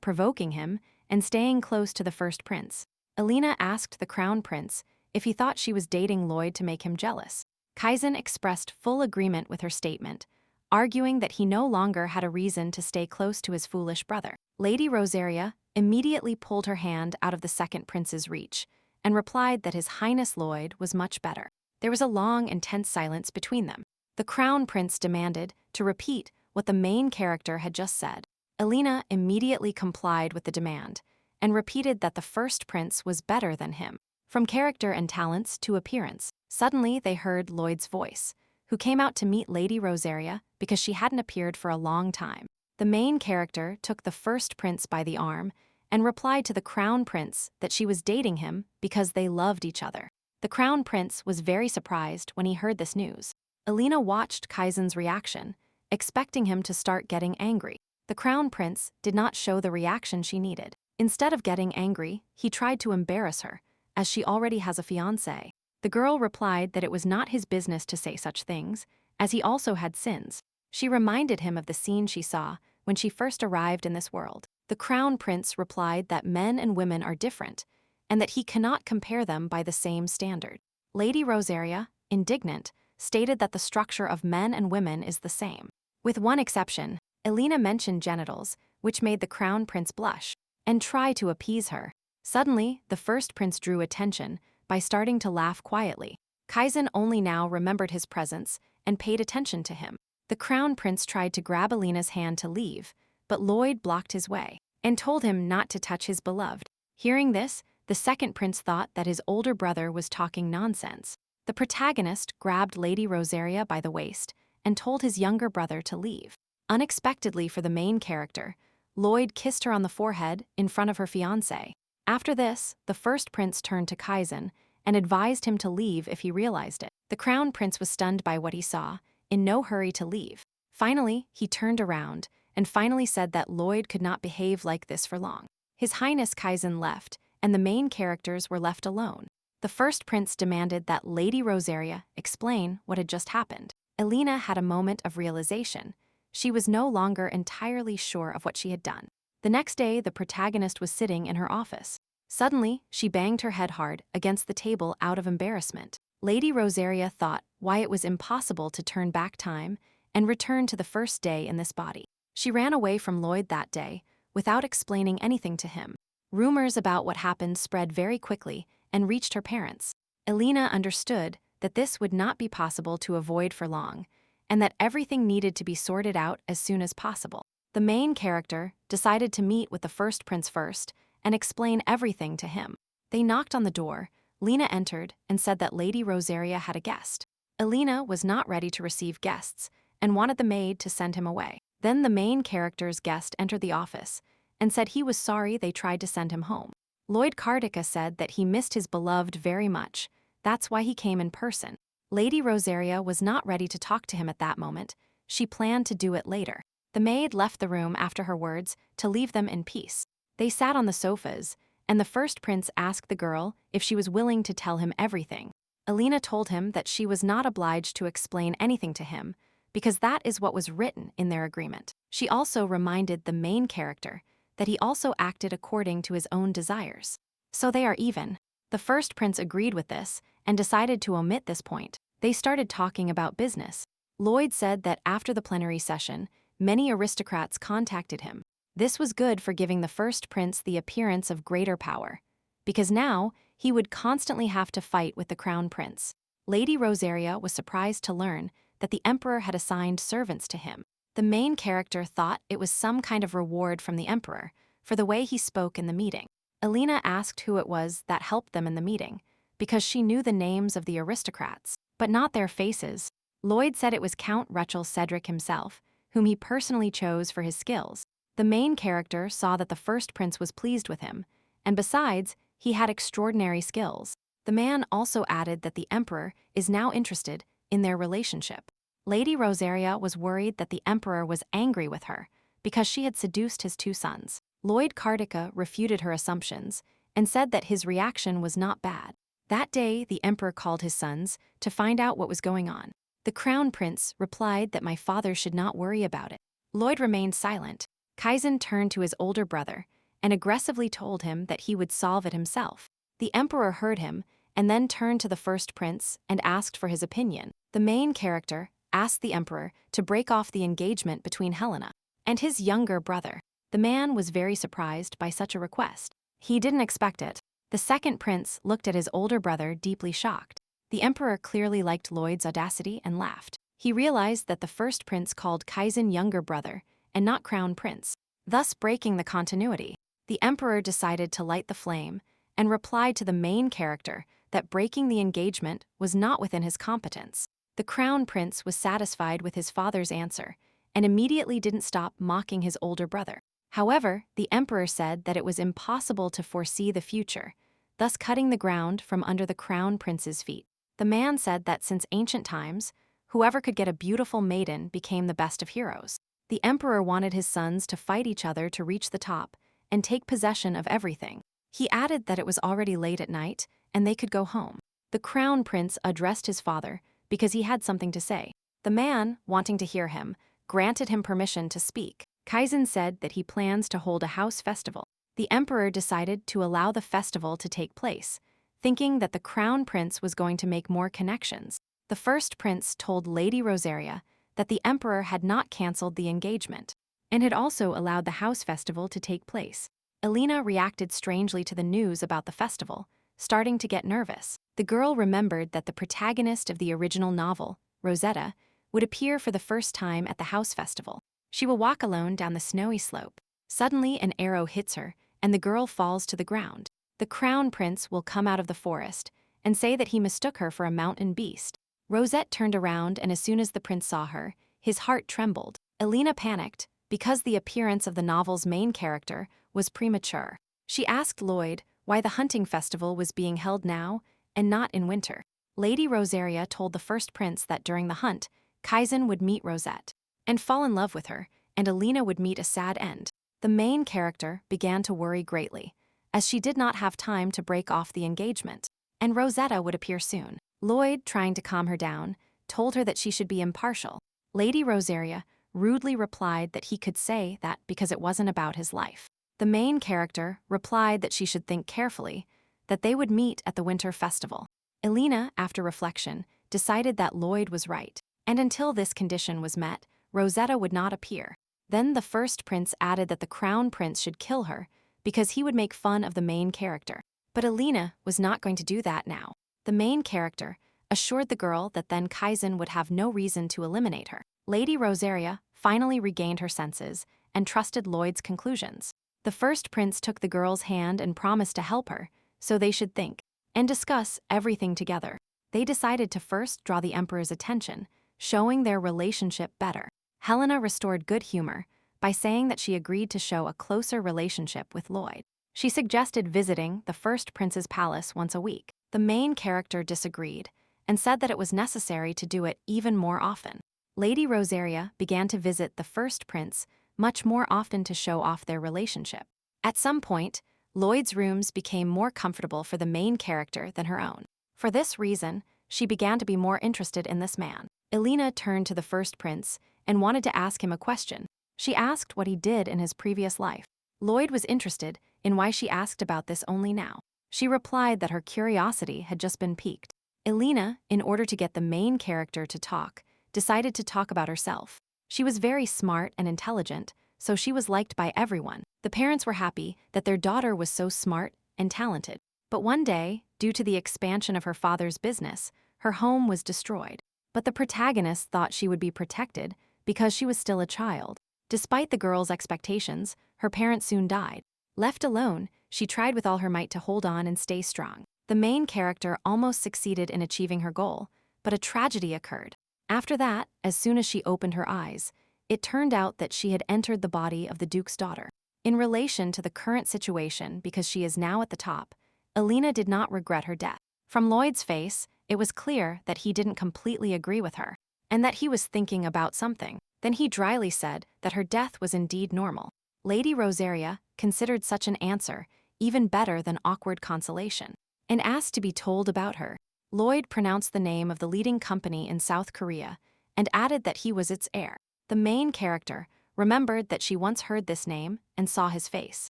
provoking him and staying close to the first prince. Elina asked the crown prince if he thought she was dating Lloyd to make him jealous. Kaizen expressed full agreement with her statement, arguing that he no longer had a reason to stay close to his foolish brother. Lady Rosaria immediately pulled her hand out of the second prince's reach and replied that His Highness Lloyd was much better. There was a long and tense silence between them. The crown prince demanded to repeat what the main character had just said. Elina immediately complied with the demand and repeated that the first prince was better than him, from character and talents to appearance. Suddenly they heard Lloyd's voice, who came out to meet Lady Rosaria because she hadn't appeared for a long time. The main character took the first prince by the arm and replied to the crown prince that she was dating him because they loved each other. The crown prince was very surprised when he heard this news. Elina watched Kaizen's reaction, expecting him to start getting angry. The crown prince did not show the reaction she needed. Instead of getting angry, he tried to embarrass her, as she already has a fiancé. The girl replied that it was not his business to say such things, as he also had sins. She reminded him of the scene she saw when she first arrived in this world. The crown prince replied that men and women are different, and that he cannot compare them by the same standard. Lady Rosaria, indignant, stated that the structure of men and women is the same. With one exception, Elina mentioned genitals, which made the crown prince blush and try to appease her. Suddenly, the first prince drew attention by starting to laugh quietly. Kaizen only now remembered his presence and paid attention to him. The crown prince tried to grab Elina's hand to leave, but Lloyd blocked his way and told him not to touch his beloved. Hearing this, the second prince thought that his older brother was talking nonsense. The protagonist grabbed Lady Rosaria by the waist and told his younger brother to leave. Unexpectedly for the main character, Lloyd kissed her on the forehead in front of her fiancé. After this, the first prince turned to Kaizen and advised him to leave if he realized it. The crown prince was stunned by what he saw, in no hurry to leave. Finally, he turned around and finally said that Lloyd could not behave like this for long. His Highness Kaizen left, and the main characters were left alone. The first prince demanded that Lady Rosaria explain what had just happened. Elina had a moment of realization. She was no longer entirely sure of what she had done. The next day, the protagonist was sitting in her office. Suddenly, she banged her head hard against the table out of embarrassment. Lady Rosaria thought why it was impossible to turn back time and return to the first day in this body. She ran away from Lloyd that day without explaining anything to him. Rumors about what happened spread very quickly and reached her parents. Elina understood that this would not be possible to avoid for long, and that everything needed to be sorted out as soon as possible. The main character decided to meet with the first prince first and explain everything to him. They knocked on the door. Lena entered and said that Lady Rosaria had a guest. Elina was not ready to receive guests and wanted the maid to send him away. Then the main character's guest entered the office and said he was sorry they tried to send him home. Lloyd Kartika said that he missed his beloved very much. That's why he came in person. Lady Rosaria was not ready to talk to him at that moment. She planned to do it later. The maid left the room after her words to leave them in peace. They sat on the sofas, and the first prince asked the girl if she was willing to tell him everything. Elina told him that she was not obliged to explain anything to him, because that is what was written in their agreement. She also reminded the main character that he also acted according to his own desires. So they are even. The first prince agreed with this and decided to omit this point. They started talking about business. Lloyd said that after the plenary session, many aristocrats contacted him. This was good for giving the first prince the appearance of greater power, because now he would constantly have to fight with the crown prince. Lady Rosaria was surprised to learn that the emperor had assigned servants to him. The main character thought it was some kind of reward from the emperor for the way he spoke in the meeting. Elina asked who it was that helped them in the meeting, because she knew the names of the aristocrats, but not their faces. Lloyd said it was Count Rachel Cedric himself, whom he personally chose for his skills. The main character saw that the first prince was pleased with him, and besides, he had extraordinary skills. The man also added that the emperor is now interested in their relationship. Lady Rosaria was worried that the emperor was angry with her because she had seduced his two sons. Lloyd Kartika refuted her assumptions and said that his reaction was not bad. That day, the emperor called his sons to find out what was going on. The crown prince replied that my father should not worry about it. Lloyd remained silent. Kaizen turned to his older brother and aggressively told him that he would solve it himself. The emperor heard him and then turned to the first prince and asked for his opinion. The main character asked the emperor to break off the engagement between Helena and his younger brother. The man was very surprised by such a request. He didn't expect it. The second prince looked at his older brother deeply shocked. The emperor clearly liked Lloyd's audacity and laughed. He realized that the first prince called Kaizen younger brother and not crown prince, thus breaking the continuity. The emperor decided to light the flame and replied to the main character that breaking the engagement was not within his competence. The crown prince was satisfied with his father's answer and immediately didn't stop mocking his older brother. However, the emperor said that it was impossible to foresee the future, thus cutting the ground from under the crown prince's feet. The man said that since ancient times, whoever could get a beautiful maiden became the best of heroes. The emperor wanted his sons to fight each other to reach the top and take possession of everything. He added that it was already late at night and they could go home. The crown prince addressed his father because he had something to say. The man, wanting to hear him, granted him permission to speak. Kaizen said that he plans to hold a house festival. The emperor decided to allow the festival to take place, thinking that the crown prince was going to make more connections. The first prince told Lady Rosaria that the emperor had not cancelled the engagement and had also allowed the house festival to take place. Elina reacted strangely to the news about the festival, starting to get nervous. The girl remembered that the protagonist of the original novel, Rosetta, would appear for the first time at the house festival. She will walk alone down the snowy slope. Suddenly, an arrow hits her, and the girl falls to the ground. The crown prince will come out of the forest and say that he mistook her for a mountain beast. Rosette turned around, and as soon as the prince saw her, his heart trembled. Elina panicked because the appearance of the novel's main character was premature. She asked Lloyd why the hunting festival was being held now and not in winter. Lady Rosaria told the first prince that during the hunt, Kaizen would meet Rosette and fall in love with her, and Elina would meet a sad end. The main character began to worry greatly, as she did not have time to break off the engagement, and Rosetta would appear soon. Lloyd, trying to calm her down, told her that she should be impartial. Lady Rosaria rudely replied that he could say that because it wasn't about his life. The main character replied that she should think carefully, that they would meet at the winter festival. Elina, after reflection, decided that Lloyd was right, and until this condition was met, Rosetta would not appear. Then the first prince added that the crown prince should kill her because he would make fun of the main character. But Elina was not going to do that now. The main character assured the girl that then Kaizen would have no reason to eliminate her. Lady Rosaria finally regained her senses and trusted Lloyd's conclusions. The first prince took the girl's hand and promised to help her, so they should think and discuss everything together. They decided to first draw the emperor's attention, showing their relationship better. Helena restored good humor by saying that she agreed to show a closer relationship with Lloyd. She suggested visiting the first prince's palace once a week. The main character disagreed and said that it was necessary to do it even more often. Lady Rosaria began to visit the first prince much more often to show off their relationship. At some point, Lloyd's rooms became more comfortable for the main character than her own. For this reason, she began to be more interested in this man. Elina turned to the first prince and wanted to ask him a question. She asked what he did in his previous life. Lloyd was interested in why she asked about this only now. She replied that her curiosity had just been piqued. Elina, in order to get the main character to talk, decided to talk about herself. She was very smart and intelligent, so she was liked by everyone. The parents were happy that their daughter was so smart and talented. But one day, due to the expansion of her father's business, her home was destroyed. But the protagonist thought she would be protected because she was still a child. Despite the girl's expectations, her parents soon died. Left alone, she tried with all her might to hold on and stay strong. The main character almost succeeded in achieving her goal, but a tragedy occurred. After that, as soon as she opened her eyes, it turned out that she had entered the body of the duke's daughter. In relation to the current situation, because she is now at the top, Elina did not regret her death. From Lloyd's face, it was clear that he didn't completely agree with her, and that he was thinking about something. Then he dryly said that her death was indeed normal. Lady Rosaria considered such an answer even better than awkward consolation, and asked to be told about her. Lloyd pronounced the name of the leading company in South Korea and added that he was its heir. The main character remembered that she once heard this name and saw his face.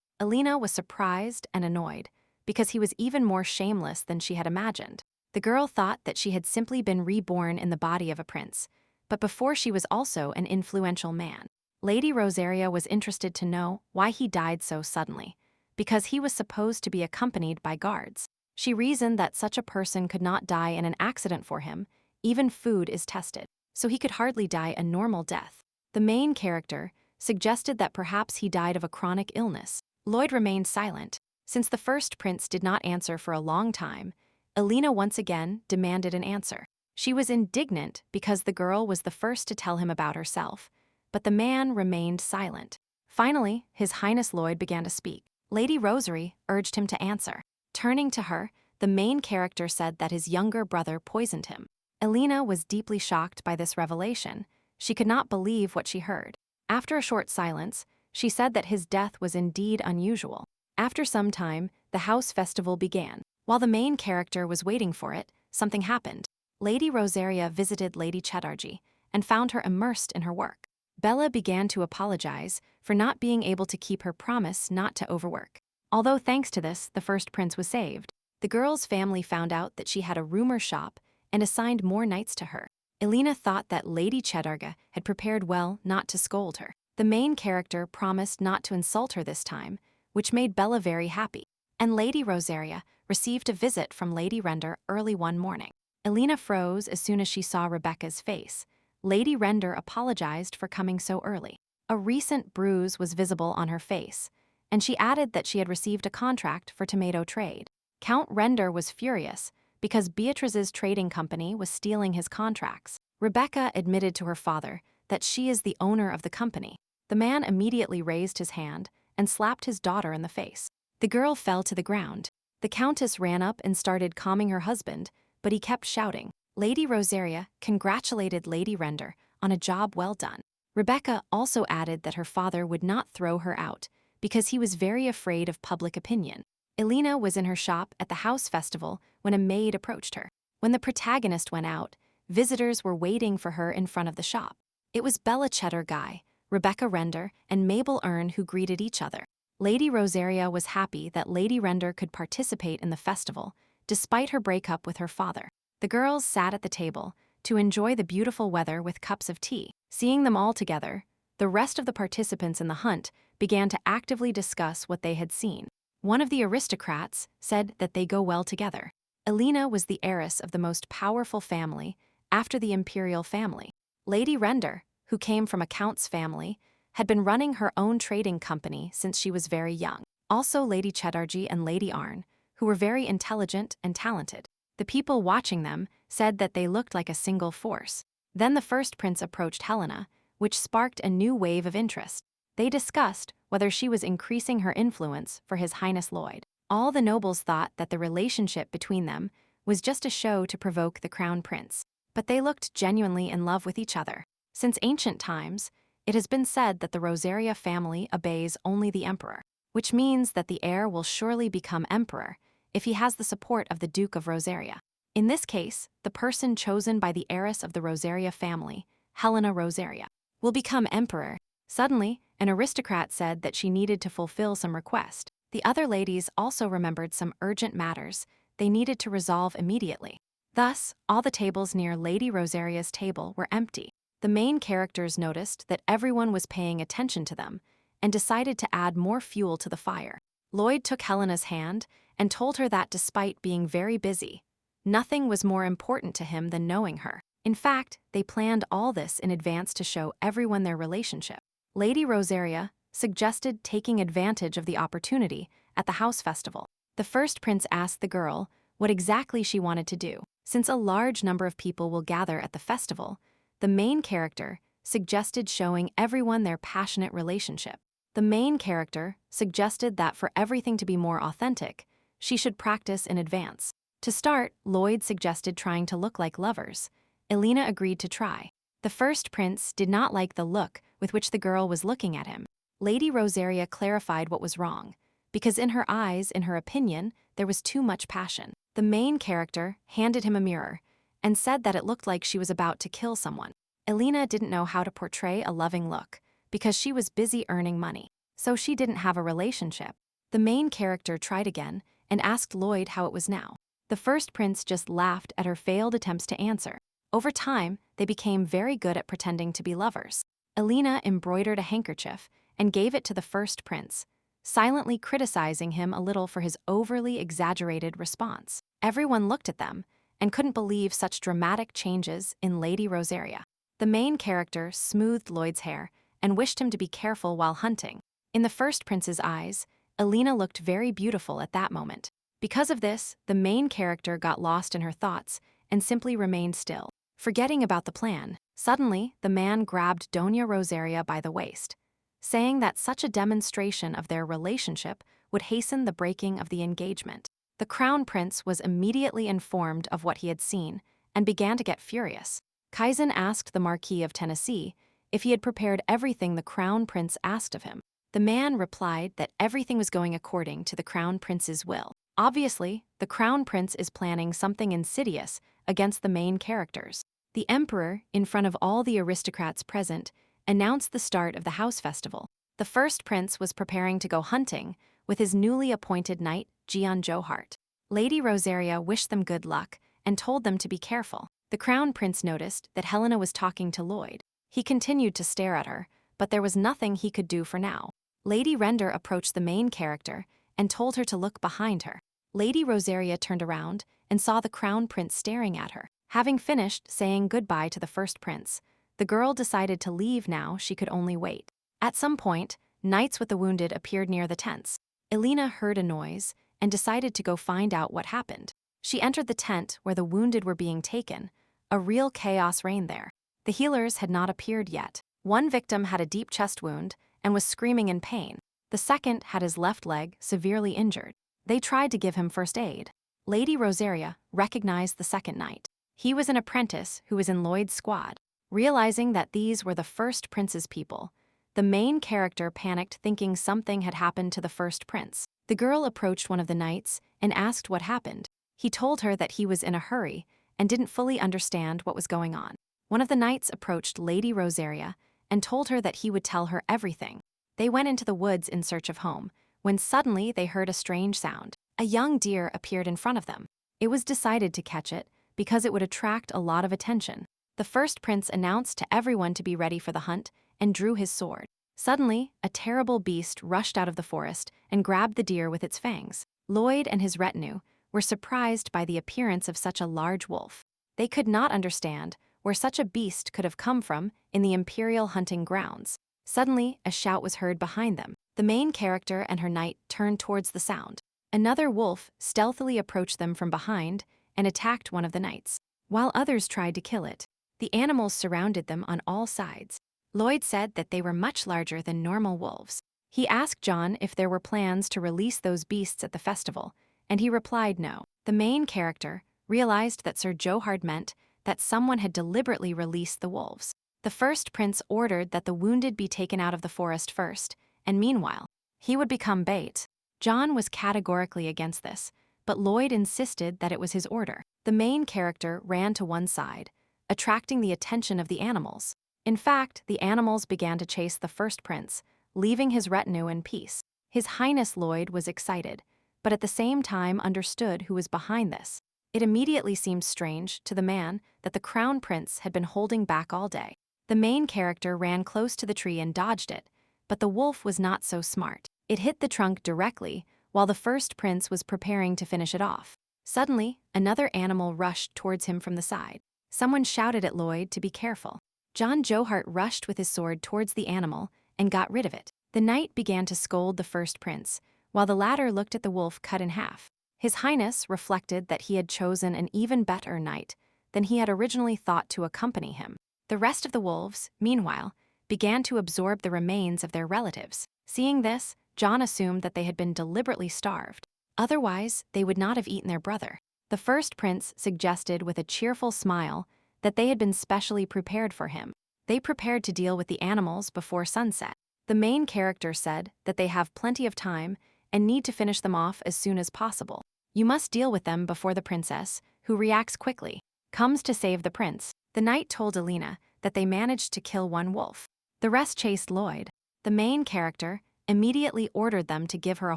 Elina was surprised and annoyed because he was even more shameless than she had imagined. The girl thought that she had simply been reborn in the body of a prince, but before she was also an influential man. Lady Rosaria was interested to know why he died so suddenly, because he was supposed to be accompanied by guards. She reasoned that such a person could not die in an accident for him, even food is tested, so he could hardly die a normal death. The main character suggested that perhaps he died of a chronic illness. Lloyd remained silent. Since the first prince did not answer for a long time, Elina once again demanded an answer. She was indignant because the girl was the first to tell him about herself, but the man remained silent. Finally, His Highness Lloyd began to speak. Lady Rosary urged him to answer. Turning to her, the main character said that his younger brother poisoned him. Elina was deeply shocked by this revelation. She could not believe what she heard. After a short silence, she said that his death was indeed unusual. After some time, the house festival began. While the main character was waiting for it, something happened. Lady Rosaria visited Lady Chatterjee and found her immersed in her work. Bella began to apologize for not being able to keep her promise not to overwork. Although thanks to this, the first prince was saved. The girl's family found out that she had a rumor shop and assigned more knights to her. Elina thought that Lady Chatterjee had prepared well not to scold her. The main character promised not to insult her this time, which made Bella very happy. And Lady Rosaria received a visit from Lady Render early one morning. Elina froze as soon as she saw Rebecca's face. Lady Render apologized for coming so early. A recent bruise was visible on her face, and she added that she had received a contract for tomato trade. Count Render was furious because Beatrice's trading company was stealing his contracts. Rebecca admitted to her father that she is the owner of the company. The man immediately raised his hand and slapped his daughter in the face. The girl fell to the ground. The countess ran up and started calming her husband, but he kept shouting. Lady Rosaria congratulated Lady Render on a job well done. Rebecca also added that her father would not throw her out because he was very afraid of public opinion. Elina was in her shop at the house festival when a maid approached her. When the protagonist went out, visitors were waiting for her in front of the shop. It was Bella Chatterjee, Rebecca Render, and Mabel Earn who greeted each other. Lady Rosaria was happy that Lady Render could participate in the festival, despite her breakup with her father. The girls sat at the table to enjoy the beautiful weather with cups of tea. Seeing them all together, the rest of the participants in the hunt began to actively discuss what they had seen. One of the aristocrats said that they go well together. Elina was the heiress of the most powerful family after the imperial family. Lady Render, who came from a count's family, had been running her own trading company since she was very young. Also Lady Chatterjee and Lady Arn, who were very intelligent and talented. The people watching them said that they looked like a single force. Then the first prince approached Helena, which sparked a new wave of interest. They discussed whether she was increasing her influence for His Highness Lloyd. All the nobles thought that the relationship between them was just a show to provoke the crown prince. But they looked genuinely in love with each other. Since ancient times, it has been said that the Rosetta family obeys only the emperor, which means that the heir will surely become emperor if he has the support of the Duke of Rosetta. In this case, the person chosen by the heiress of the Rosetta family, Helena Rosetta, will become emperor. Suddenly, an aristocrat said that she needed to fulfill some request. The other ladies also remembered some urgent matters they needed to resolve immediately. Thus, all the tables near Lady Rosetta's table were empty. The main characters noticed that everyone was paying attention to them and decided to add more fuel to the fire. Lloyd took Helena's hand and told her that despite being very busy, nothing was more important to him than knowing her. In fact, they planned all this in advance to show everyone their relationship. Lady Rosetta suggested taking advantage of the opportunity at the house festival. The first prince asked the girl what exactly she wanted to do. Since a large number of people will gather at the festival, the main character suggested showing everyone their passionate relationship. The main character suggested that for everything to be more authentic, she should practice in advance. To start, Lloyd suggested trying to look like lovers. Elina agreed to try. The first prince did not like the look with which the girl was looking at him. Lady Rosetta clarified what was wrong, because in her eyes, in her opinion, there was too much passion. The main character handed him a mirror and said that it looked like she was about to kill someone. Elina didn't know how to portray a loving look because she was busy earning money, so she didn't have a relationship. The main character tried again and asked Lloyd how it was now. The first prince just laughed at her failed attempts to answer. Over time, they became very good at pretending to be lovers. Elina embroidered a handkerchief and gave it to the first prince, silently criticizing him a little for his overly exaggerated response. Everyone looked at them and couldn't believe such dramatic changes in Lady Rosetta. The main character smoothed Lloyd's hair and wished him to be careful while hunting. In the first prince's eyes, Elina looked very beautiful at that moment. Because of this, the main character got lost in her thoughts and simply remained still, forgetting about the plan. Suddenly, the man grabbed Doña Rosetta by the waist, saying that such a demonstration of their relationship would hasten the breaking of the engagement. The crown prince was immediately informed of what he had seen and began to get furious. Kaizen asked the Marquis of Tennessee if he had prepared everything the crown prince asked of him. The man replied that everything was going according to the crown prince's will. Obviously, the crown prince is planning something insidious against the main characters. The emperor, in front of all the aristocrats present, announced the start of the house festival. The first prince was preparing to go hunting with his newly appointed knight, Jian Johart. Lady Rosetta wished them good luck and told them to be careful. The crown prince noticed that Helena was talking to Lloyd. He continued to stare at her, but there was nothing he could do for now. Lady Render approached the main character and told her to look behind her. Lady Rosetta turned around and saw the crown prince staring at her. Having finished saying goodbye to the first prince, the girl decided to leave now she could only wait. At some point, knights with the wounded appeared near the tents. Elina heard a noise and decided to go find out what happened. She entered the tent where the wounded were being taken. A real chaos reigned there. The healers had not appeared yet. One victim had a deep chest wound and was screaming in pain. The second had his left leg severely injured. They tried to give him first aid. Lady Rosetta recognized the second knight. He was an apprentice who was in Lloyd's squad. Realizing that these were the first prince's people, the main character panicked, thinking something had happened to the first prince. The girl approached one of the knights and asked what happened. He told her that he was in a hurry and didn't fully understand what was going on. One of the knights approached Lady Rosetta and told her that he would tell her everything. They went into the woods in search of home, when suddenly they heard a strange sound. A young deer appeared in front of them. It was decided to catch it because it would attract a lot of attention. The first prince announced to everyone to be ready for the hunt and drew his sword. Suddenly, a terrible beast rushed out of the forest and grabbed the deer with its fangs. Lloyd and his retinue were surprised by the appearance of such a large wolf. They could not understand where such a beast could have come from in the imperial hunting grounds. Suddenly, a shout was heard behind them. The main character and her knight turned towards the sound. Another wolf stealthily approached them from behind and attacked one of the knights, while others tried to kill it. The animals surrounded them on all sides. Lloyd said that they were much larger than normal wolves. He asked John if there were plans to release those beasts at the festival, and he replied no. The main character realized that Sir Johard meant that someone had deliberately released the wolves. The first prince ordered that the wounded be taken out of the forest first, and meanwhile, he would become bait. John was categorically against this, but Lloyd insisted that it was his order. The main character ran to one side, attracting the attention of the animals. In fact, the animals began to chase the first prince, leaving his retinue in peace. His Highness Lloyd was excited, but at the same time understood who was behind this. It immediately seemed strange to the man that the crown prince had been holding back all day. The main character ran close to the tree and dodged it, but the wolf was not so smart. It hit the trunk directly while the first prince was preparing to finish it off. Suddenly, another animal rushed towards him from the side. Someone shouted at Lloyd to be careful. John Johart rushed with his sword towards the animal and got rid of it. The knight began to scold the first prince, while the latter looked at the wolf cut in half. His Highness reflected that he had chosen an even better knight than he had originally thought to accompany him. The rest of the wolves, meanwhile, began to absorb the remains of their relatives. Seeing this, John assumed that they had been deliberately starved. Otherwise, they would not have eaten their brother. The first prince suggested with a cheerful smile that they had been specially prepared for him. They prepared to deal with the animals before sunset. The main character said that they have plenty of time and need to finish them off as soon as possible. You must deal with them before the princess, who reacts quickly, comes to save the prince. The knight told Elina that they managed to kill one wolf. The rest chased Lloyd. The main character immediately ordered them to give her a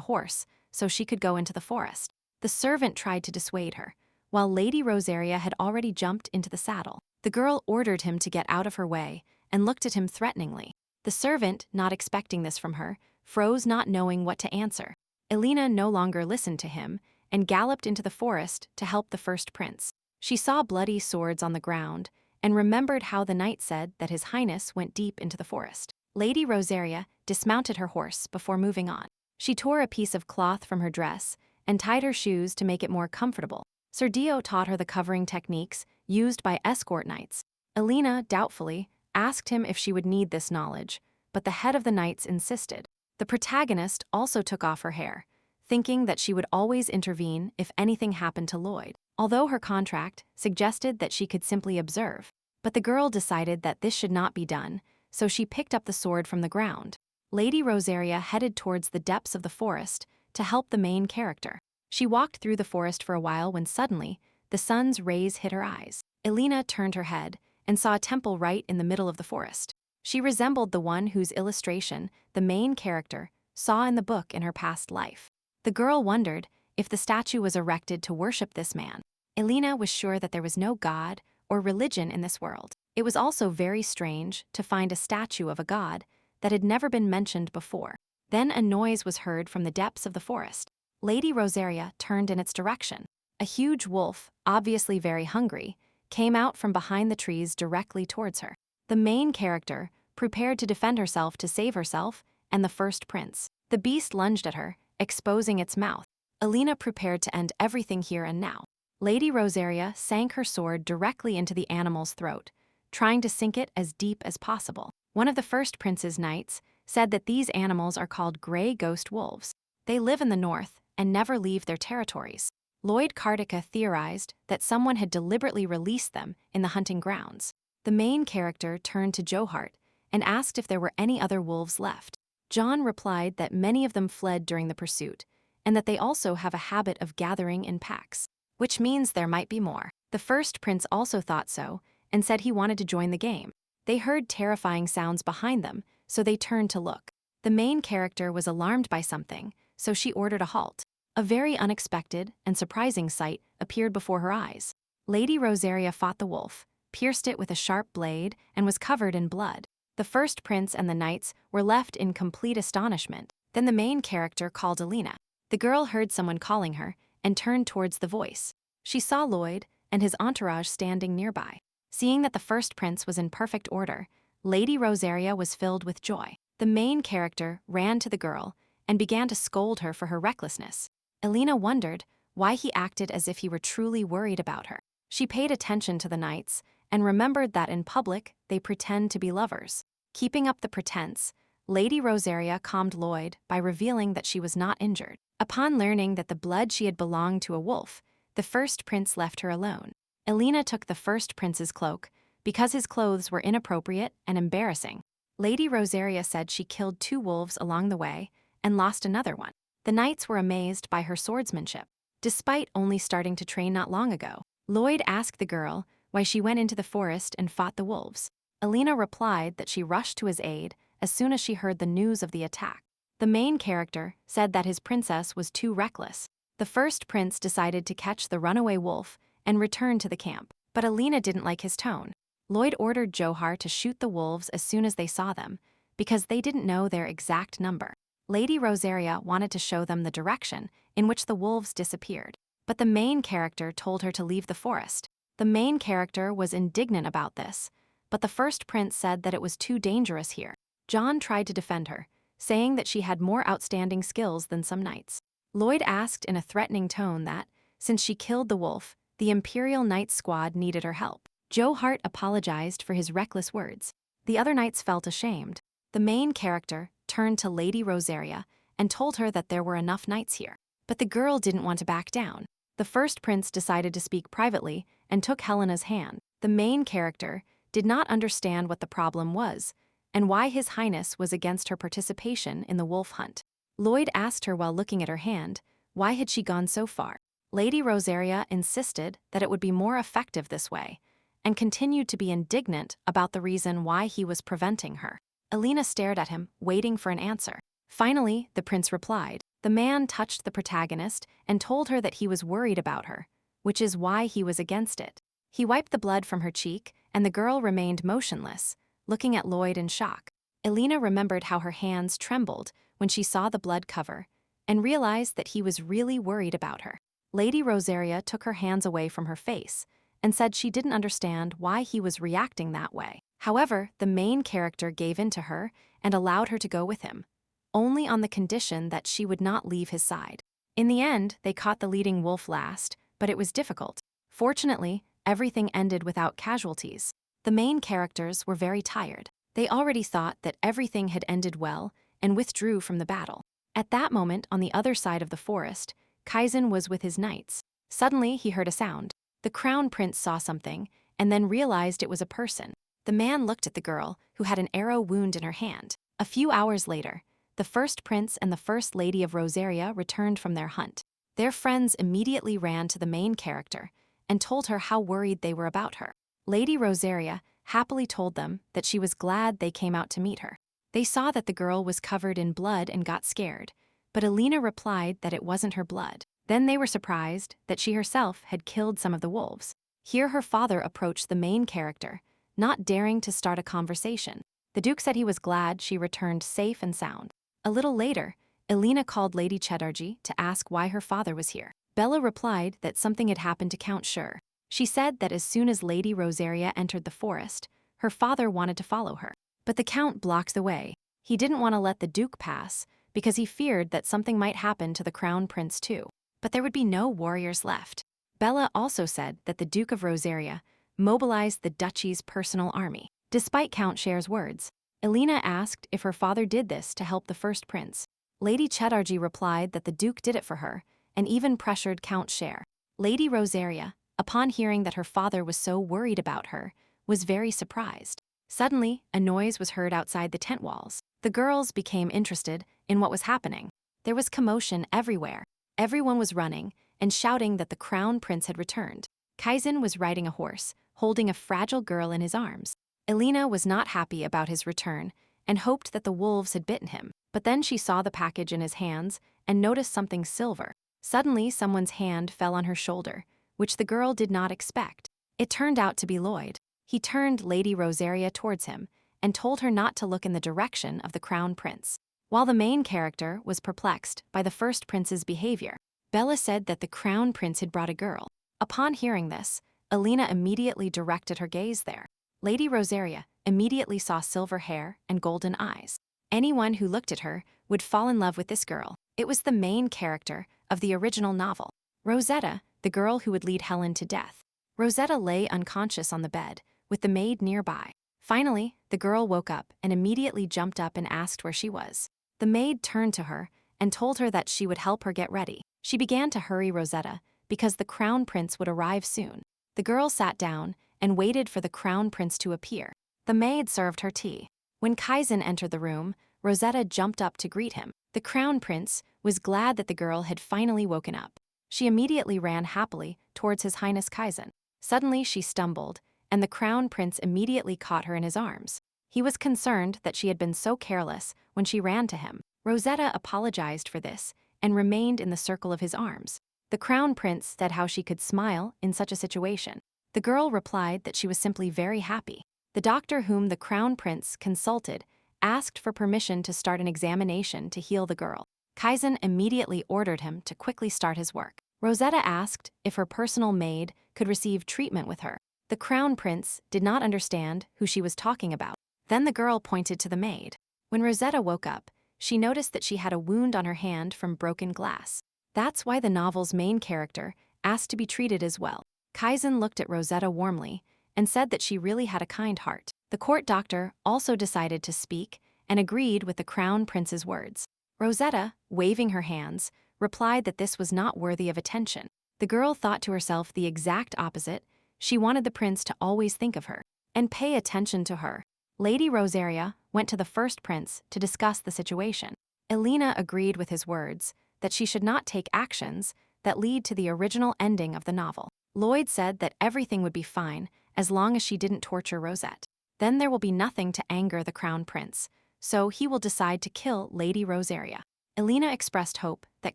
horse so she could go into the forest. The servant tried to dissuade her, while Lady Rosaria had already jumped into the saddle. The girl ordered him to get out of her way and looked at him threateningly. The servant, not expecting this from her, froze, not knowing what to answer. Elina no longer listened to him and galloped into the forest to help the first prince. She saw bloody swords on the ground and remembered how the knight said that his Highness went deep into the forest. Lady Rosaria dismounted her horse before moving on. She tore a piece of cloth from her dress and tied her shoes to make it more comfortable. Sir Dio taught her the covering techniques used by escort knights. Elina, doubtfully, asked him if she would need this knowledge, but the head of the knights insisted. The protagonist also took off her hair, thinking that she would always intervene if anything happened to Lloyd, although her contract suggested that she could simply observe. But the girl decided that this should not be done, so she picked up the sword from the ground. Lady Rosaria headed towards the depths of the forest to help the main character. She walked through the forest for a while when suddenly, the sun's rays hit her eyes. Elina turned her head and saw a temple right in the middle of the forest. She resembled the one whose illustration the main character saw in the book in her past life. The girl wondered if the statue was erected to worship this man. Elina was sure that there was no god or religion in this world. It was also very strange to find a statue of a god that had never been mentioned before. Then a noise was heard from the depths of the forest. Lady Rosaria turned in its direction. A huge wolf, obviously very hungry, came out from behind the trees directly towards her. The main character prepared to defend herself to save herself and the first prince. The beast lunged at her, exposing its mouth. Elina prepared to end everything here and now. Lady Rosaria sank her sword directly into the animal's throat, trying to sink it as deep as possible. One of the first prince's knights said that these animals are called gray ghost wolves. They live in the north and never leave their territories. Lloyd Kartika theorized that someone had deliberately released them in the hunting grounds. The main character turned to Johart and asked if there were any other wolves left. John replied that many of them fled during the pursuit, and that they also have a habit of gathering in packs, which means there might be more. The first prince also thought so, and said he wanted to join the game. They heard terrifying sounds behind them, so they turned to look. The main character was alarmed by something, so she ordered a halt. A very unexpected and surprising sight appeared before her eyes. Lady Rosaria fought the wolf, pierced it with a sharp blade, and was covered in blood. The first prince and the knights were left in complete astonishment. Then the main character called Elina. The girl heard someone calling her and turned towards the voice. She saw Lloyd and his entourage standing nearby. Seeing that the first prince was in perfect order, Lady Rosaria was filled with joy. The main character ran to the girl and began to scold her for her recklessness. Elina wondered why he acted as if he were truly worried about her. She paid attention to the knights and remembered that in public they pretend to be lovers. Keeping up the pretense, Lady Rosaria calmed Lloyd by revealing that she was not injured. Upon learning that the blood she had belonged to a wolf, the first prince left her alone. Elina took the first prince's cloak because his clothes were inappropriate and embarrassing. Lady Rosaria said she killed 2 wolves along the way and lost another one. The knights were amazed by her swordsmanship, despite only starting to train not long ago. Lloyd asked the girl why she went into the forest and fought the wolves. Elina replied that she rushed to his aid as soon as she heard the news of the attack. The main character said that his princess was too reckless. The first prince decided to catch the runaway wolf and return to the camp, but Elina didn't like his tone. Lloyd ordered Johar to shoot the wolves as soon as they saw them, because they didn't know their exact number. Lady Rosaria wanted to show them the direction in which the wolves disappeared, but the main character told her to leave the forest. The main character was indignant about this, but the first prince said that it was too dangerous here. John tried to defend her, saying that she had more outstanding skills than some knights. Lloyd asked in a threatening tone that, since she killed the wolf, the Imperial Knights squad needed her help. Johar apologized for his reckless words. The other knights felt ashamed. The main character turned to Lady Rosaria and told her that there were enough knights here. But the girl didn't want to back down. The first prince decided to speak privately and took Helena's hand. The main character did not understand what the problem was and why His Highness was against her participation in the wolf hunt. Lloyd asked her while looking at her hand, why had she gone so far? Lady Rosaria insisted that it would be more effective this way, and continued to be indignant about the reason why he was preventing her. Elina stared at him, waiting for an answer. Finally, the prince replied. The man touched the protagonist and told her that he was worried about her, which is why he was against it. He wiped the blood from her cheek, and the girl remained motionless, looking at Lloyd in shock. Elina remembered how her hands trembled when she saw the blood cover, and realized that he was really worried about her. Lady Rosaria took her hands away from her face and said she didn't understand why he was reacting that way. However, the main character gave in to her and allowed her to go with him, only on the condition that she would not leave his side. In the end, they caught the leading wolf last, but it was difficult. Fortunately, everything ended without casualties. The main characters were very tired. They already thought that everything had ended well and withdrew from the battle. At that moment, on the other side of the forest, Kaizen was with his knights. Suddenly, he heard a sound. The crown prince saw something and then realized it was a person. The man looked at the girl, who had an arrow wound in her hand. A few hours later, the first prince and the first lady of Rosaria returned from their hunt. Their friends immediately ran to the main character and told her how worried they were about her. Lady Rosaria happily told them that she was glad they came out to meet her. They saw that the girl was covered in blood and got scared, but Elina replied that it wasn't her blood. Then they were surprised that she herself had killed some of the wolves. Here her father approached the main character, not daring to start a conversation. The Duke said he was glad she returned safe and sound. A little later, Elina called Lady Chedarji to ask why her father was here. Bella replied that something had happened to Count Shur. She said that as soon as Lady Rosaria entered the forest, her father wanted to follow her. But the Count blocked the way. He didn't want to let the Duke pass because he feared that something might happen to the Crown Prince too. But there would be no warriors left. Bella also said that the Duke of Rosaria mobilized the duchy's personal army. Despite Count Sher's words, Elina asked if her father did this to help the first prince. Lady Chedarji replied that the Duke did it for her, and even pressured Count Sher. Lady Rosaria, upon hearing that her father was so worried about her, was very surprised. Suddenly, a noise was heard outside the tent walls. The girls became interested in what was happening. There was commotion everywhere. Everyone was running and shouting that the crown prince had returned. Kaizen was riding a horse, holding a fragile girl in his arms. Elina was not happy about his return and hoped that the wolves had bitten him. But then she saw the package in his hands and noticed something silver. Suddenly, someone's hand fell on her shoulder, which the girl did not expect. It turned out to be Lloyd. He turned Lady Rosaria towards him and told her not to look in the direction of the crown prince. While the main character was perplexed by the first prince's behavior, Bella said that the crown prince had brought a girl. Upon hearing this, Elina immediately directed her gaze there. Lady Rosaria immediately saw silver hair and golden eyes. Anyone who looked at her would fall in love with this girl. It was the main character of the original novel, Rosetta, the girl who would lead Helen to death. Rosetta lay unconscious on the bed, with the maid nearby. Finally, the girl woke up and immediately jumped up and asked where she was. The maid turned to her and told her that she would help her get ready. She began to hurry Rosetta because the crown prince would arrive soon. The girl sat down and waited for the crown prince to appear. The maid served her tea. When Kaizen entered the room, Rosetta jumped up to greet him. The crown prince was glad that the girl had finally woken up. She immediately ran happily towards His Highness Kaizen. Suddenly she stumbled, and the crown prince immediately caught her in his arms. He was concerned that she had been so careless when she ran to him. Rosetta apologized for this and remained in the circle of his arms. The crown prince said how she could smile in such a situation. The girl replied that she was simply very happy. The doctor whom the crown prince consulted asked for permission to start an examination to heal the girl. Kaizen immediately ordered him to quickly start his work. Rosetta asked if her personal maid could receive treatment with her. The crown prince did not understand who she was talking about. Then the girl pointed to the maid. When Rosetta woke up, she noticed that she had a wound on her hand from broken glass. That's why the novel's main character asked to be treated as well. Kaizen looked at Rosetta warmly and said that she really had a kind heart. The court doctor also decided to speak and agreed with the crown prince's words. Rosetta, waving her hands, replied that this was not worthy of attention. The girl thought to herself the exact opposite. She wanted the prince to always think of her and pay attention to her. Lady Rosaria went to the first prince to discuss the situation. Elina agreed with his words that she should not take actions that lead to the original ending of the novel. Lloyd said that everything would be fine as long as she didn't torture Rosette. Then there will be nothing to anger the crown prince, so he will decide to kill Lady Rosaria. Elina expressed hope that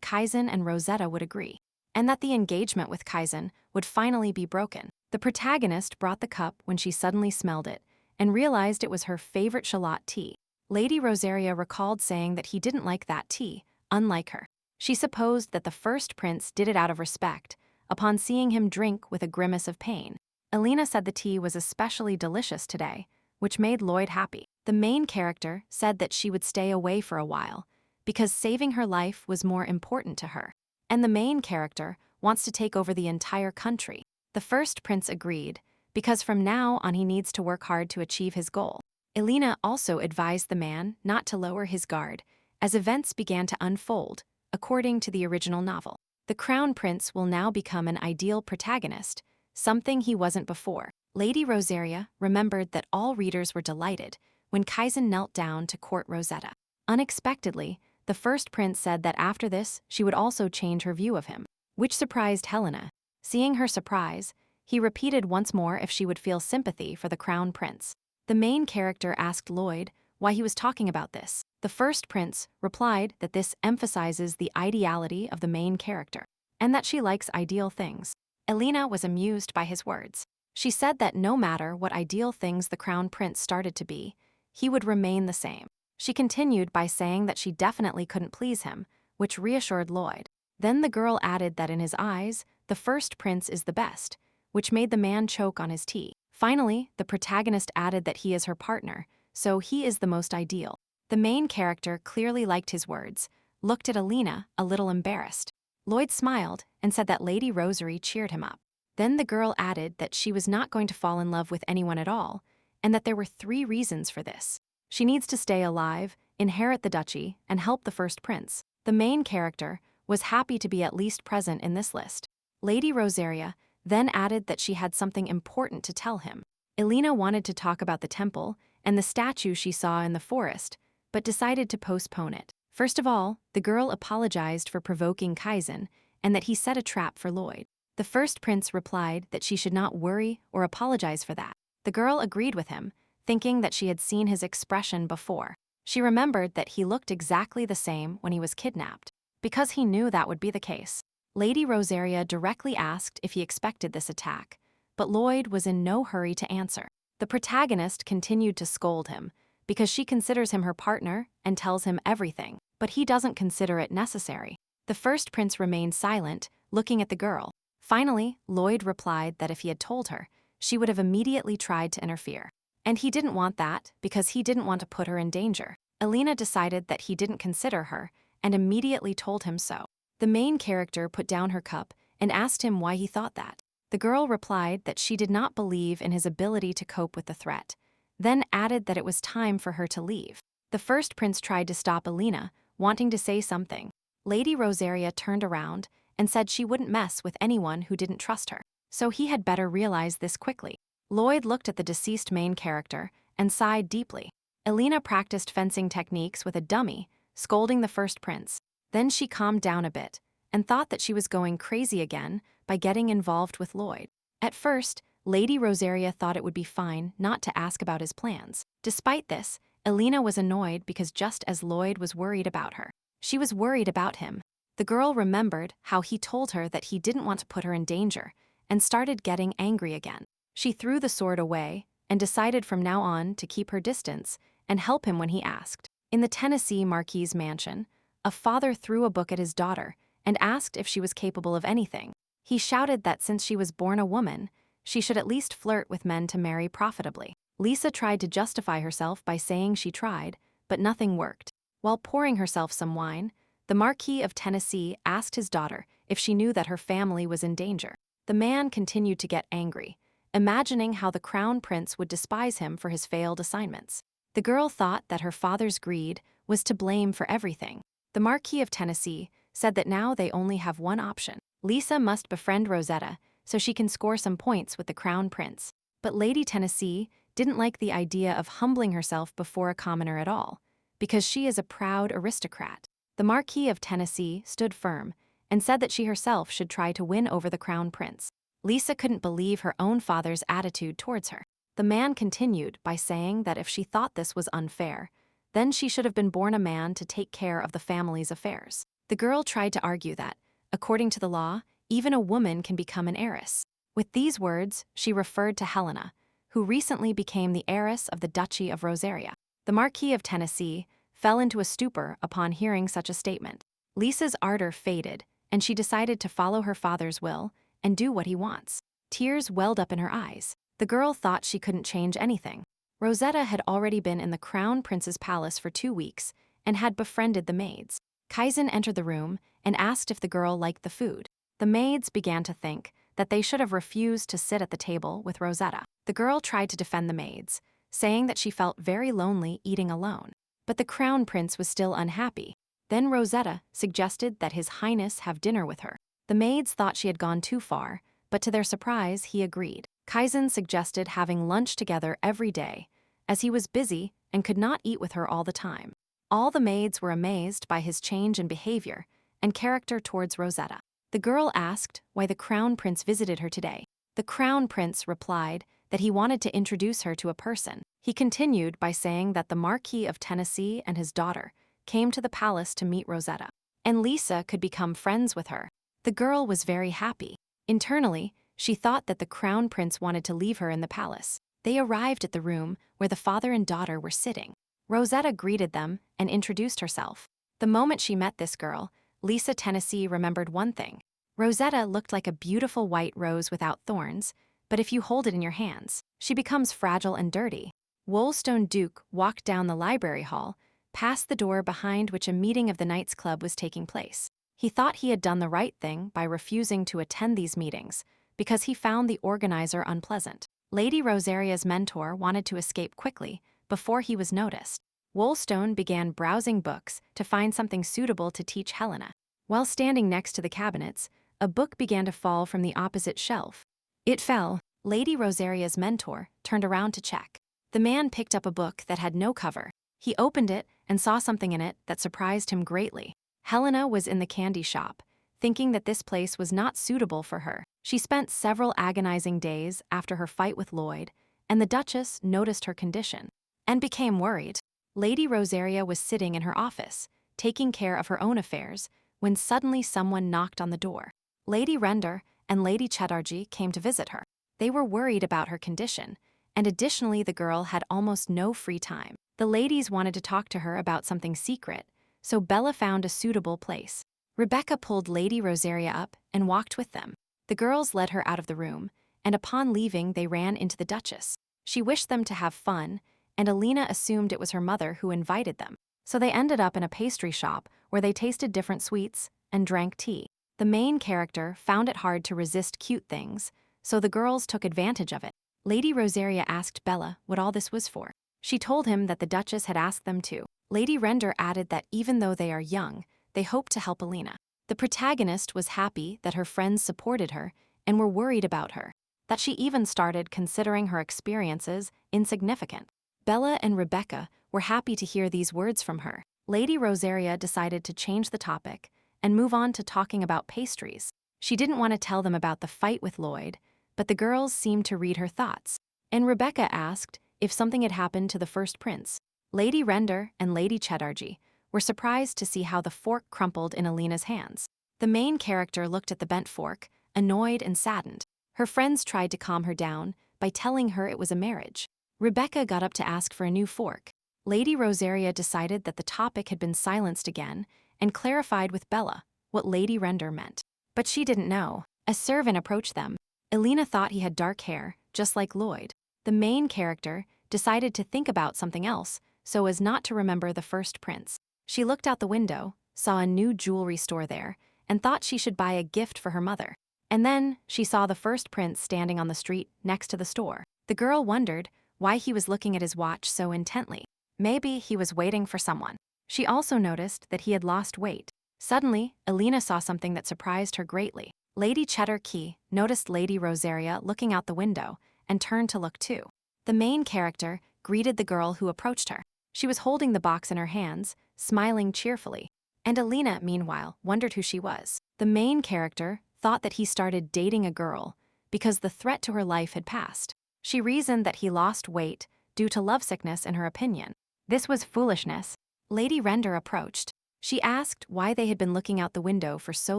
Kaizen and Rosetta would agree, and that the engagement with Kaizen would finally be broken. The protagonist brought the cup when she suddenly smelled it and realized it was her favorite shallot tea. Lady Rosaria recalled saying that he didn't like that tea, unlike her. She supposed that the first prince did it out of respect, upon seeing him drink with a grimace of pain. Elina said the tea was especially delicious today, which made Lloyd happy. The main character said that she would stay away for a while, because saving her life was more important to her. And the main character wants to take over the entire country. The first prince agreed, because from now on he needs to work hard to achieve his goal. Elina also advised the man not to lower his guard, as events began to unfold, according to the original novel. The crown prince will now become an ideal protagonist, something he wasn't before. Lady Rosaria remembered that all readers were delighted when Kaizen knelt down to court Rosetta. Unexpectedly, the first prince said that after this she would also change her view of him, which surprised Helena. Seeing her surprise, he repeated once more if she would feel sympathy for the crown prince. The main character asked Lloyd why he was talking about this. The first prince replied that this emphasizes the ideality of the main character, and that she likes ideal things. Elina was amused by his words. She said that no matter what ideal things the crown prince started to be, he would remain the same. She continued by saying that she definitely couldn't please him, which reassured Lloyd. Then the girl added that in his eyes, the first prince is the best, which made the man choke on his tea. Finally, the protagonist added that he is her partner, so he is the most ideal. The main character clearly liked his words, looked at Elina a little embarrassed. Lloyd smiled and said that Lady Rosary cheered him up. Then the girl added that she was not going to fall in love with anyone at all, and that there were 3 reasons for this. She needs to stay alive, inherit the duchy, and help the first prince. The main character was happy to be at least present in this list. Lady Rosaria then added that she had something important to tell him. Elina wanted to talk about the temple and the statue she saw in the forest, but decided to postpone it. First of all, the girl apologized for provoking Kaizen and that he set a trap for Lloyd. The first prince replied that she should not worry or apologize for that. The girl agreed with him, thinking that she had seen his expression before. She remembered that he looked exactly the same when he was kidnapped, because he knew that would be the case. Lady Rosaria directly asked if he expected this attack, but Lloyd was in no hurry to answer. The protagonist continued to scold him because she considers him her partner and tells him everything, but he doesn't consider it necessary. The first prince remained silent, looking at the girl. Finally, Lloyd replied that if he had told her, she would have immediately tried to interfere. And he didn't want that because he didn't want to put her in danger. Elina decided that he didn't consider her and immediately told him so. The main character put down her cup and asked him why he thought that. The girl replied that she did not believe in his ability to cope with the threat, then added that it was time for her to leave. The first prince tried to stop Elina, wanting to say something. Lady Rosaria turned around and said she wouldn't mess with anyone who didn't trust her, so he had better realize this quickly. Lloyd looked at the deceased main character and sighed deeply. Elina practiced fencing techniques with a dummy, scolding the first prince. Then she calmed down a bit and thought that she was going crazy again by getting involved with Lloyd. At first, Lady Rosaria thought it would be fine not to ask about his plans. Despite this, Elina was annoyed because just as Lloyd was worried about her, she was worried about him. The girl remembered how he told her that he didn't want to put her in danger and started getting angry again. She threw the sword away and decided from now on to keep her distance and help him when he asked. In the Tennessee Marquis' mansion, a father threw a book at his daughter and asked if she was capable of anything. He shouted that since she was born a woman, she should at least flirt with men to marry profitably. Lisa tried to justify herself by saying she tried, but nothing worked. While pouring herself some wine, the Marquis of Tennessee asked his daughter if she knew that her family was in danger. The man continued to get angry, imagining how the crown prince would despise him for his failed assignments. The girl thought that her father's greed was to blame for everything. The Marquis of Tennessee said that now they only have one option. Lisa must befriend Rosetta so she can score some points with the crown prince. But Lady Tennessee didn't like the idea of humbling herself before a commoner at all, because she is a proud aristocrat. The Marquis of Tennessee stood firm and said that she herself should try to win over the crown prince. Lisa couldn't believe her own father's attitude towards her. The man continued by saying that if she thought this was unfair, then she should have been born a man to take care of the family's affairs. The girl tried to argue that, according to the law, even a woman can become an heiress. With these words, she referred to Helena, who recently became the heiress of the Duchy of Rosaria. The Marquis of Tennessee fell into a stupor upon hearing such a statement. Lisa's ardor faded, and she decided to follow her father's will and do what he wants. Tears welled up in her eyes. The girl thought she couldn't change anything. Rosetta had already been in the crown prince's palace for 2 weeks and had befriended the maids. Kaizen entered the room and asked if the girl liked the food. The maids began to think that they should have refused to sit at the table with Rosetta. The girl tried to defend the maids, saying that she felt very lonely eating alone. But the crown prince was still unhappy. Then Rosetta suggested that His Highness have dinner with her. The maids thought she had gone too far, but to their surprise, he agreed. Kaizen suggested having lunch together every day, as he was busy and could not eat with her all the time. All the maids were amazed by his change in behavior and character towards Rosetta. The girl asked why the crown prince visited her today. The crown prince replied that he wanted to introduce her to a person. He continued by saying that the Marquis of Tennessee and his daughter came to the palace to meet Rosetta, and Lisa could become friends with her. The girl was very happy. Internally, she thought that the crown prince wanted to leave her in the palace. They arrived at the room where the father and daughter were sitting. Rosetta greeted them and introduced herself. The moment she met this girl, Lisa Tennessee remembered one thing. Rosetta looked like a beautiful white rose without thorns, but if you hold it in your hands, she becomes fragile and dirty. Woolstone Duke walked down the library hall, past the door behind which a meeting of the Knights Club was taking place. He thought he had done the right thing by refusing to attend these meetings, because he found the organizer unpleasant. Lady Rosaria's mentor wanted to escape quickly before he was noticed. Woolstone began browsing books to find something suitable to teach Helena. While standing next to the cabinets, a book began to fall from the opposite shelf. It fell. Lady Rosaria's mentor turned around to check. The man picked up a book that had no cover. He opened it and saw something in it that surprised him greatly. Helena was in the candy shop, thinking that this place was not suitable for her. She spent several agonizing days after her fight with Lloyd, and the Duchess noticed her condition and became worried. Lady Rosaria was sitting in her office, taking care of her own affairs, when suddenly someone knocked on the door. Lady Render and Lady Chatterjee came to visit her. They were worried about her condition, and additionally the girl had almost no free time. The ladies wanted to talk to her about something secret, so Bella found a suitable place. Rebecca pulled Lady Rosaria up and walked with them. The girls led her out of the room, and upon leaving they ran into the Duchess. She wished them to have fun, and Elina assumed it was her mother who invited them. So they ended up in a pastry shop where they tasted different sweets and drank tea. The main character found it hard to resist cute things, so the girls took advantage of it. Lady Rosaria asked Bella what all this was for. She told him that the Duchess had asked them to. Lady Render added that even though they are young, they hope to help Elina. The protagonist was happy that her friends supported her and were worried about her, that she even started considering her experiences insignificant. Bella and Rebecca were happy to hear these words from her. Lady Rosaria decided to change the topic and move on to talking about pastries. She didn't want to tell them about the fight with Lloyd, but the girls seemed to read her thoughts. And Rebecca asked if something had happened to the first prince. Lady Render and Lady Chatterjee were surprised to see how the fork crumpled in Elina's hands. The main character looked at the bent fork, annoyed and saddened. Her friends tried to calm her down by telling her it was a marriage. Rebecca got up to ask for a new fork. Lady Rosaria decided that the topic had been silenced again and clarified with Bella what Lady Render meant. But she didn't know. A servant approached them. Elina thought he had dark hair, just like Lloyd. The main character decided to think about something else so as not to remember the first prince. She looked out the window, saw a new jewelry store there, and thought she should buy a gift for her mother. And then she saw the first prince standing on the street next to the store. The girl wondered why he was looking at his watch so intently. Maybe he was waiting for someone. She also noticed that he had lost weight. Suddenly, Elina saw something that surprised her greatly. Lady Chatterjee noticed Lady Rosaria looking out the window and turned to look too. The main character greeted the girl who approached her. She was holding the box in her hands, smiling cheerfully. And Elina, meanwhile, wondered who she was. The main character thought that he started dating a girl because the threat to her life had passed. She reasoned that he lost weight due to lovesickness in her opinion. This was foolishness. Lady Render approached. She asked why they had been looking out the window for so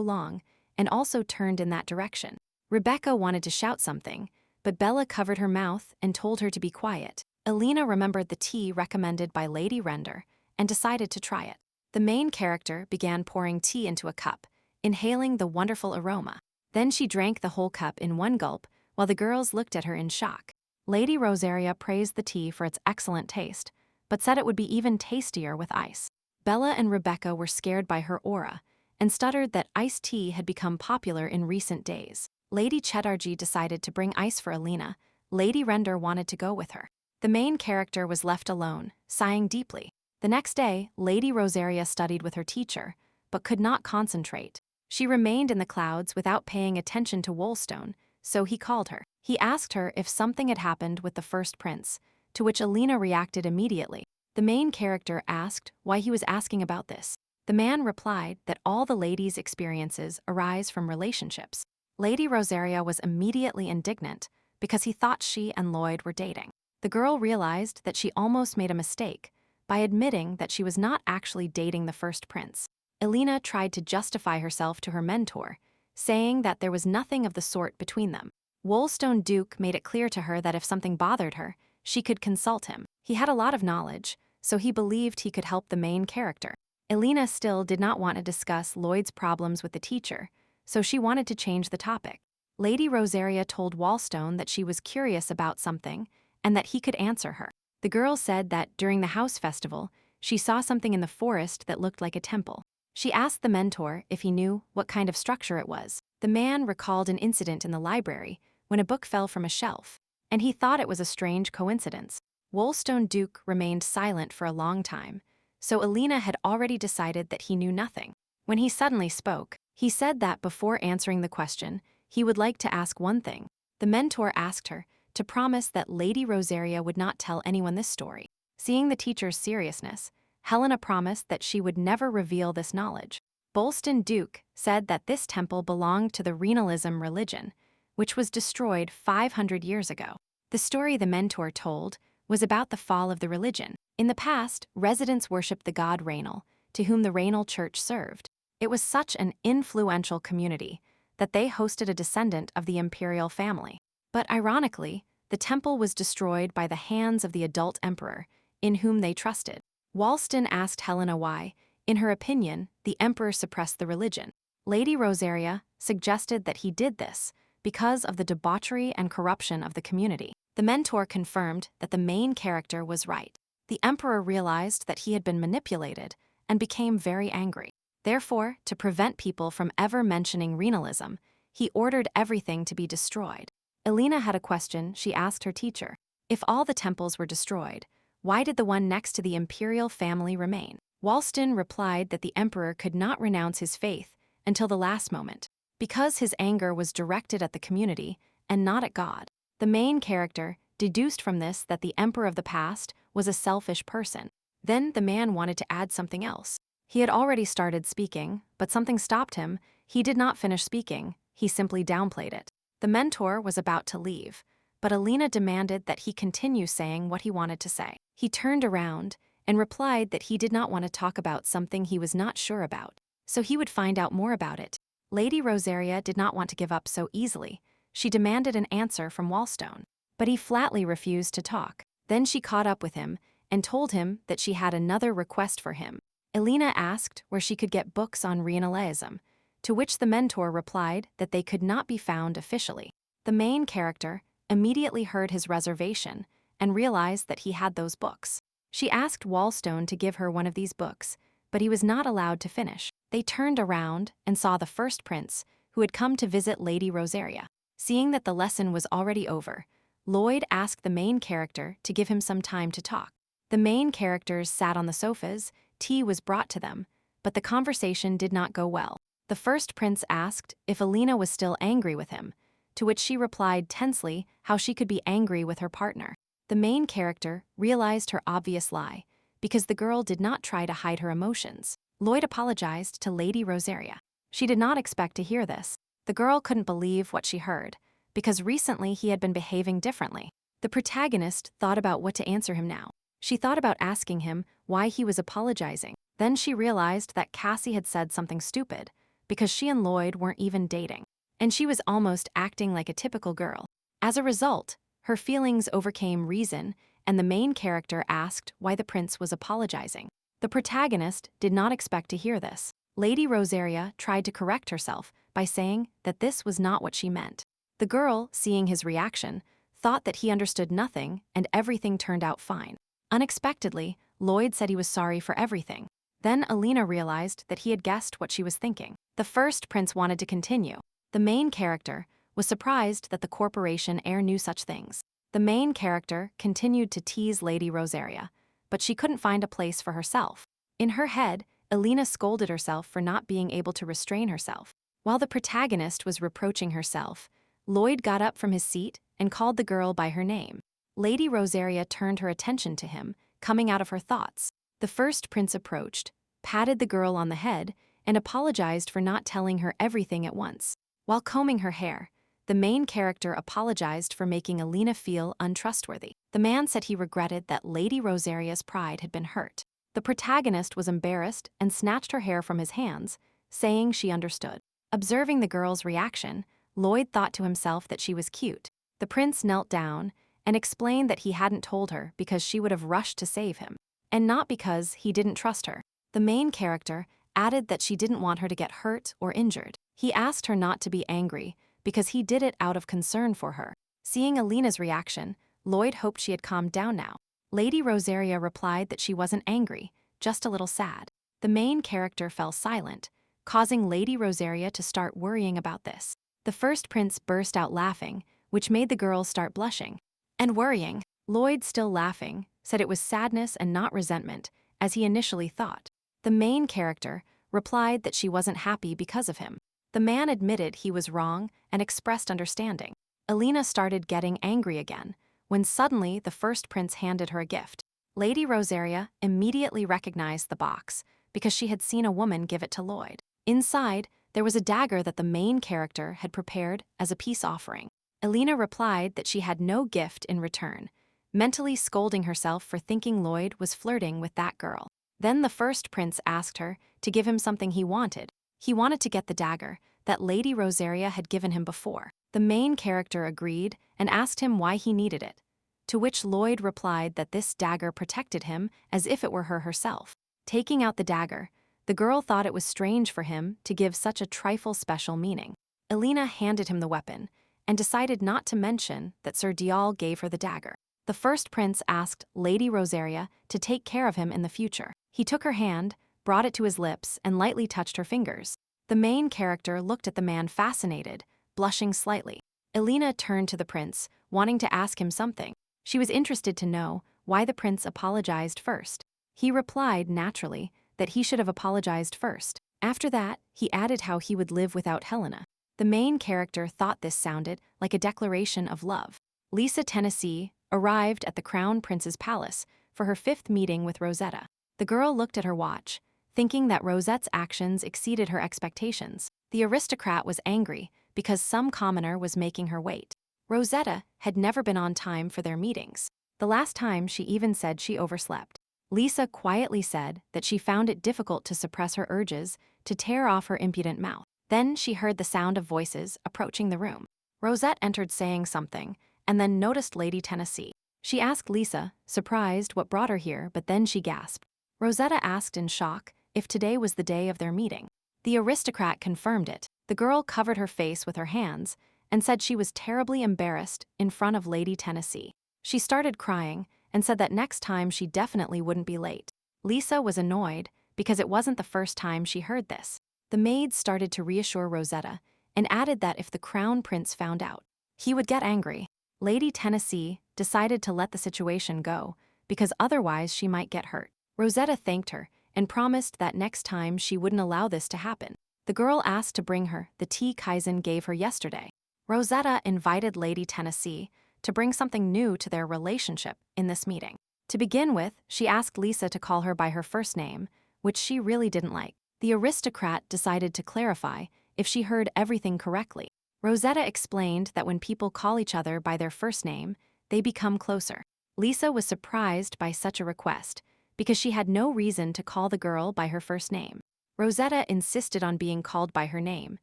long and also turned in that direction. Rebecca wanted to shout something, but Bella covered her mouth and told her to be quiet. Elina remembered the tea recommended by Lady Render and decided to try it. The main character began pouring tea into a cup, inhaling the wonderful aroma. Then she drank the whole cup in one gulp while the girls looked at her in shock. Lady Rosaria praised the tea for its excellent taste, but said it would be even tastier with ice. Bella and Rebecca were scared by her aura and stuttered that iced tea had become popular in recent days. Lady Chatterjee decided to bring ice for Elina. Lady Render wanted to go with her. The main character was left alone, sighing deeply. The next day, Lady Rosaria studied with her teacher, but could not concentrate. She remained in the clouds without paying attention to Wolstone, so he called her. He asked her if something had happened with the first prince, to which Elina reacted immediately. The main character asked why he was asking about this. The man replied that all the ladies' experiences arise from relationships. Lady Rosaria was immediately indignant because he thought she and Lloyd were dating. The girl realized that she almost made a mistake by admitting that she was not actually dating the first prince. Elina tried to justify herself to her mentor, saying that there was nothing of the sort between them. Wolstone Duke made it clear to her that if something bothered her, she could consult him. He had a lot of knowledge, so he believed he could help the main character. Elina still did not want to discuss Lloyd's problems with the teacher, so she wanted to change the topic. Lady Rosaria told Wolstone that she was curious about something and that he could answer her. The girl said that during the house festival, she saw something in the forest that looked like a temple. She asked the mentor if he knew what kind of structure it was. The man recalled an incident in the library when a book fell from a shelf, and he thought it was a strange coincidence. Wolstone Duke remained silent for a long time, so Elina had already decided that he knew nothing. When he suddenly spoke, he said that before answering the question, he would like to ask one thing. The mentor asked her to promise that Lady Rosaria would not tell anyone this story. Seeing the teacher's seriousness, Helena promised that she would never reveal this knowledge. Wolstone Duke said that this temple belonged to the Renalism religion, which was destroyed 500 years ago. The story the mentor told was about the fall of the religion. In the past, residents worshipped the god Rainal, to whom the Rainal Church served. It was such an influential community that they hosted a descendant of the imperial family. But ironically, the temple was destroyed by the hands of the adult emperor, in whom they trusted. Wollstone asked Helena why, in her opinion, the emperor suppressed the religion. Lady Rosetta suggested that he did this because of the debauchery and corruption of the community. The mentor confirmed that the main character was right. The emperor realized that he had been manipulated and became very angry. Therefore, to prevent people from ever mentioning renalism, he ordered everything to be destroyed. Elina had a question she asked her teacher. If all the temples were destroyed, why did the one next to the imperial family remain? Wollstone replied that the emperor could not renounce his faith until the last moment, because his anger was directed at the community and not at God. The main character deduced from this that the emperor of the past was a selfish person. Then the man wanted to add something else. He had already started speaking, but something stopped him. He did not finish speaking, he simply downplayed it. The mentor was about to leave, but Elina demanded that he continue saying what he wanted to say. He turned around and replied that he did not want to talk about something he was not sure about, so he would find out more about it. Lady Rosetta did not want to give up so easily. She demanded an answer from Wollstone, but he flatly refused to talk. Then she caught up with him and told him that she had another request for him. Elina asked where she could get books on renalism, to which the mentor replied that they could not be found officially. The main character immediately heard his reservation and realized that he had those books. She asked Wollstone to give her one of these books, but he was not allowed to finish. They turned around and saw the first prince, who had come to visit Lady Rosetta. Seeing that the lesson was already over, Lloyd asked the main character to give him some time to talk. The main characters sat on the sofas, tea was brought to them, but the conversation did not go well. The first prince asked if Elina was still angry with him, to which she replied tensely how she could be angry with her partner. The main character realized her obvious lie, because the girl did not try to hide her emotions. Lloyd apologized to Lady Rosetta. She did not expect to hear this. The girl couldn't believe what she heard, because recently he had been behaving differently. The protagonist thought about what to answer him now. She thought about asking him why he was apologizing. Then she realized that Cassie had said something stupid, because she and Lloyd weren't even dating, and she was almost acting like a typical girl. As a result, her feelings overcame reason, and the main character asked why the prince was apologizing. The protagonist did not expect to hear this. Lady Rosetta tried to correct herself by saying that this was not what she meant. The girl, seeing his reaction, thought that he understood nothing and everything turned out fine. Unexpectedly, Lloyd said he was sorry for everything. Then Elina realized that he had guessed what she was thinking. The first prince wanted to continue. The main character was surprised that the corporation heir knew such things. The main character continued to tease Lady Rosetta, but she couldn't find a place for herself. In her head, Elina scolded herself for not being able to restrain herself. While the protagonist was reproaching herself, Lloyd got up from his seat and called the girl by her name. Lady Rosetta turned her attention to him, coming out of her thoughts. The first prince approached, patted the girl on the head, and apologized for not telling her everything at once. While combing her hair, the main character apologized for making Elina feel untrustworthy. The man said he regretted that Lady Rosetta's pride had been hurt. The protagonist was embarrassed and snatched her hair from his hands, saying she understood. Observing the girl's reaction, Lloyd thought to himself that she was cute. The prince knelt down and explained that he hadn't told her because she would have rushed to save him, and not because he didn't trust her. The main character added that she didn't want her to get hurt or injured. He asked her not to be angry because he did it out of concern for her. Seeing Elina's reaction, Lloyd hoped she had calmed down now. Lady Rosetta replied that she wasn't angry, just a little sad. The main character fell silent, causing Lady Rosetta to start worrying about this. The first prince burst out laughing, which made the girl start blushing and worrying. Lloyd, still laughing, said it was sadness and not resentment, as he initially thought. The main character replied that she wasn't happy because of him. The man admitted he was wrong and expressed understanding. Elina started getting angry again, when suddenly the first prince handed her a gift. Lady Rosetta immediately recognized the box because she had seen a woman give it to Lloyd. Inside, there was a dagger that the main character had prepared as a peace offering. Elina replied that she had no gift in return, mentally scolding herself for thinking Lloyd was flirting with that girl. Then the first prince asked her to give him something he wanted. He wanted to get the dagger that Lady Rosaria had given him before. The main character agreed and asked him why he needed it, to which Lloyd replied that this dagger protected him as if it were her herself. Taking out the dagger, the girl thought it was strange for him to give such a trifle special meaning. Elina handed him the weapon and decided not to mention that Sir Dial gave her the dagger. The first prince asked Lady Rosaria to take care of him in the future. He took her hand, brought it to his lips, and lightly touched her fingers. The main character looked at the man fascinated, blushing slightly. Elina turned to the prince, wanting to ask him something. She was interested to know why the prince apologized first. He replied naturally that he should have apologized first. After that, he added how he would live without Helena. The main character thought this sounded like a declaration of love. Lisa Tennessee arrived at the Crown Prince's palace for her 5th meeting with Rosetta. The girl looked at her watch, thinking that Rosette's actions exceeded her expectations. The aristocrat was angry because some commoner was making her wait. Rosetta had never been on time for their meetings. The last time she even said she overslept. Lisa quietly said that she found it difficult to suppress her urges to tear off her impudent mouth. Then she heard the sound of voices approaching the room. Rosette entered saying something, and then noticed Lady Tennessee. She asked Lisa, surprised what brought her here, but then she gasped. Rosetta asked in shock if today was the day of their meeting. The aristocrat confirmed it. The girl covered her face with her hands and said she was terribly embarrassed in front of Lady Tennessee. She started crying and said that next time she definitely wouldn't be late. Lisa was annoyed because it wasn't the first time she heard this. The maids started to reassure Rosetta and added that if the Crown Prince found out, he would get angry. Lady Tennessee decided to let the situation go because otherwise she might get hurt. Rosetta thanked her and promised that next time she wouldn't allow this to happen. The girl asked to bring her the tea Kaizen gave her yesterday. Rosetta invited Lady Tennessee to bring something new to their relationship in this meeting. To begin with, she asked Lisa to call her by her first name, which she really didn't like. The aristocrat decided to clarify if she heard everything correctly. Rosetta explained that when people call each other by their first name, they become closer. Lisa was surprised by such a request because she had no reason to call the girl by her first name. Rosetta insisted on being called by her name,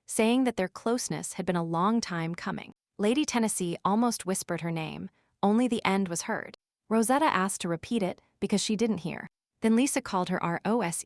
saying that their closeness had been a long time coming. Lady Tennessee almost whispered her name, only the end was heard. Rosetta asked to repeat it because she didn't hear. Then Lisa called her Rose.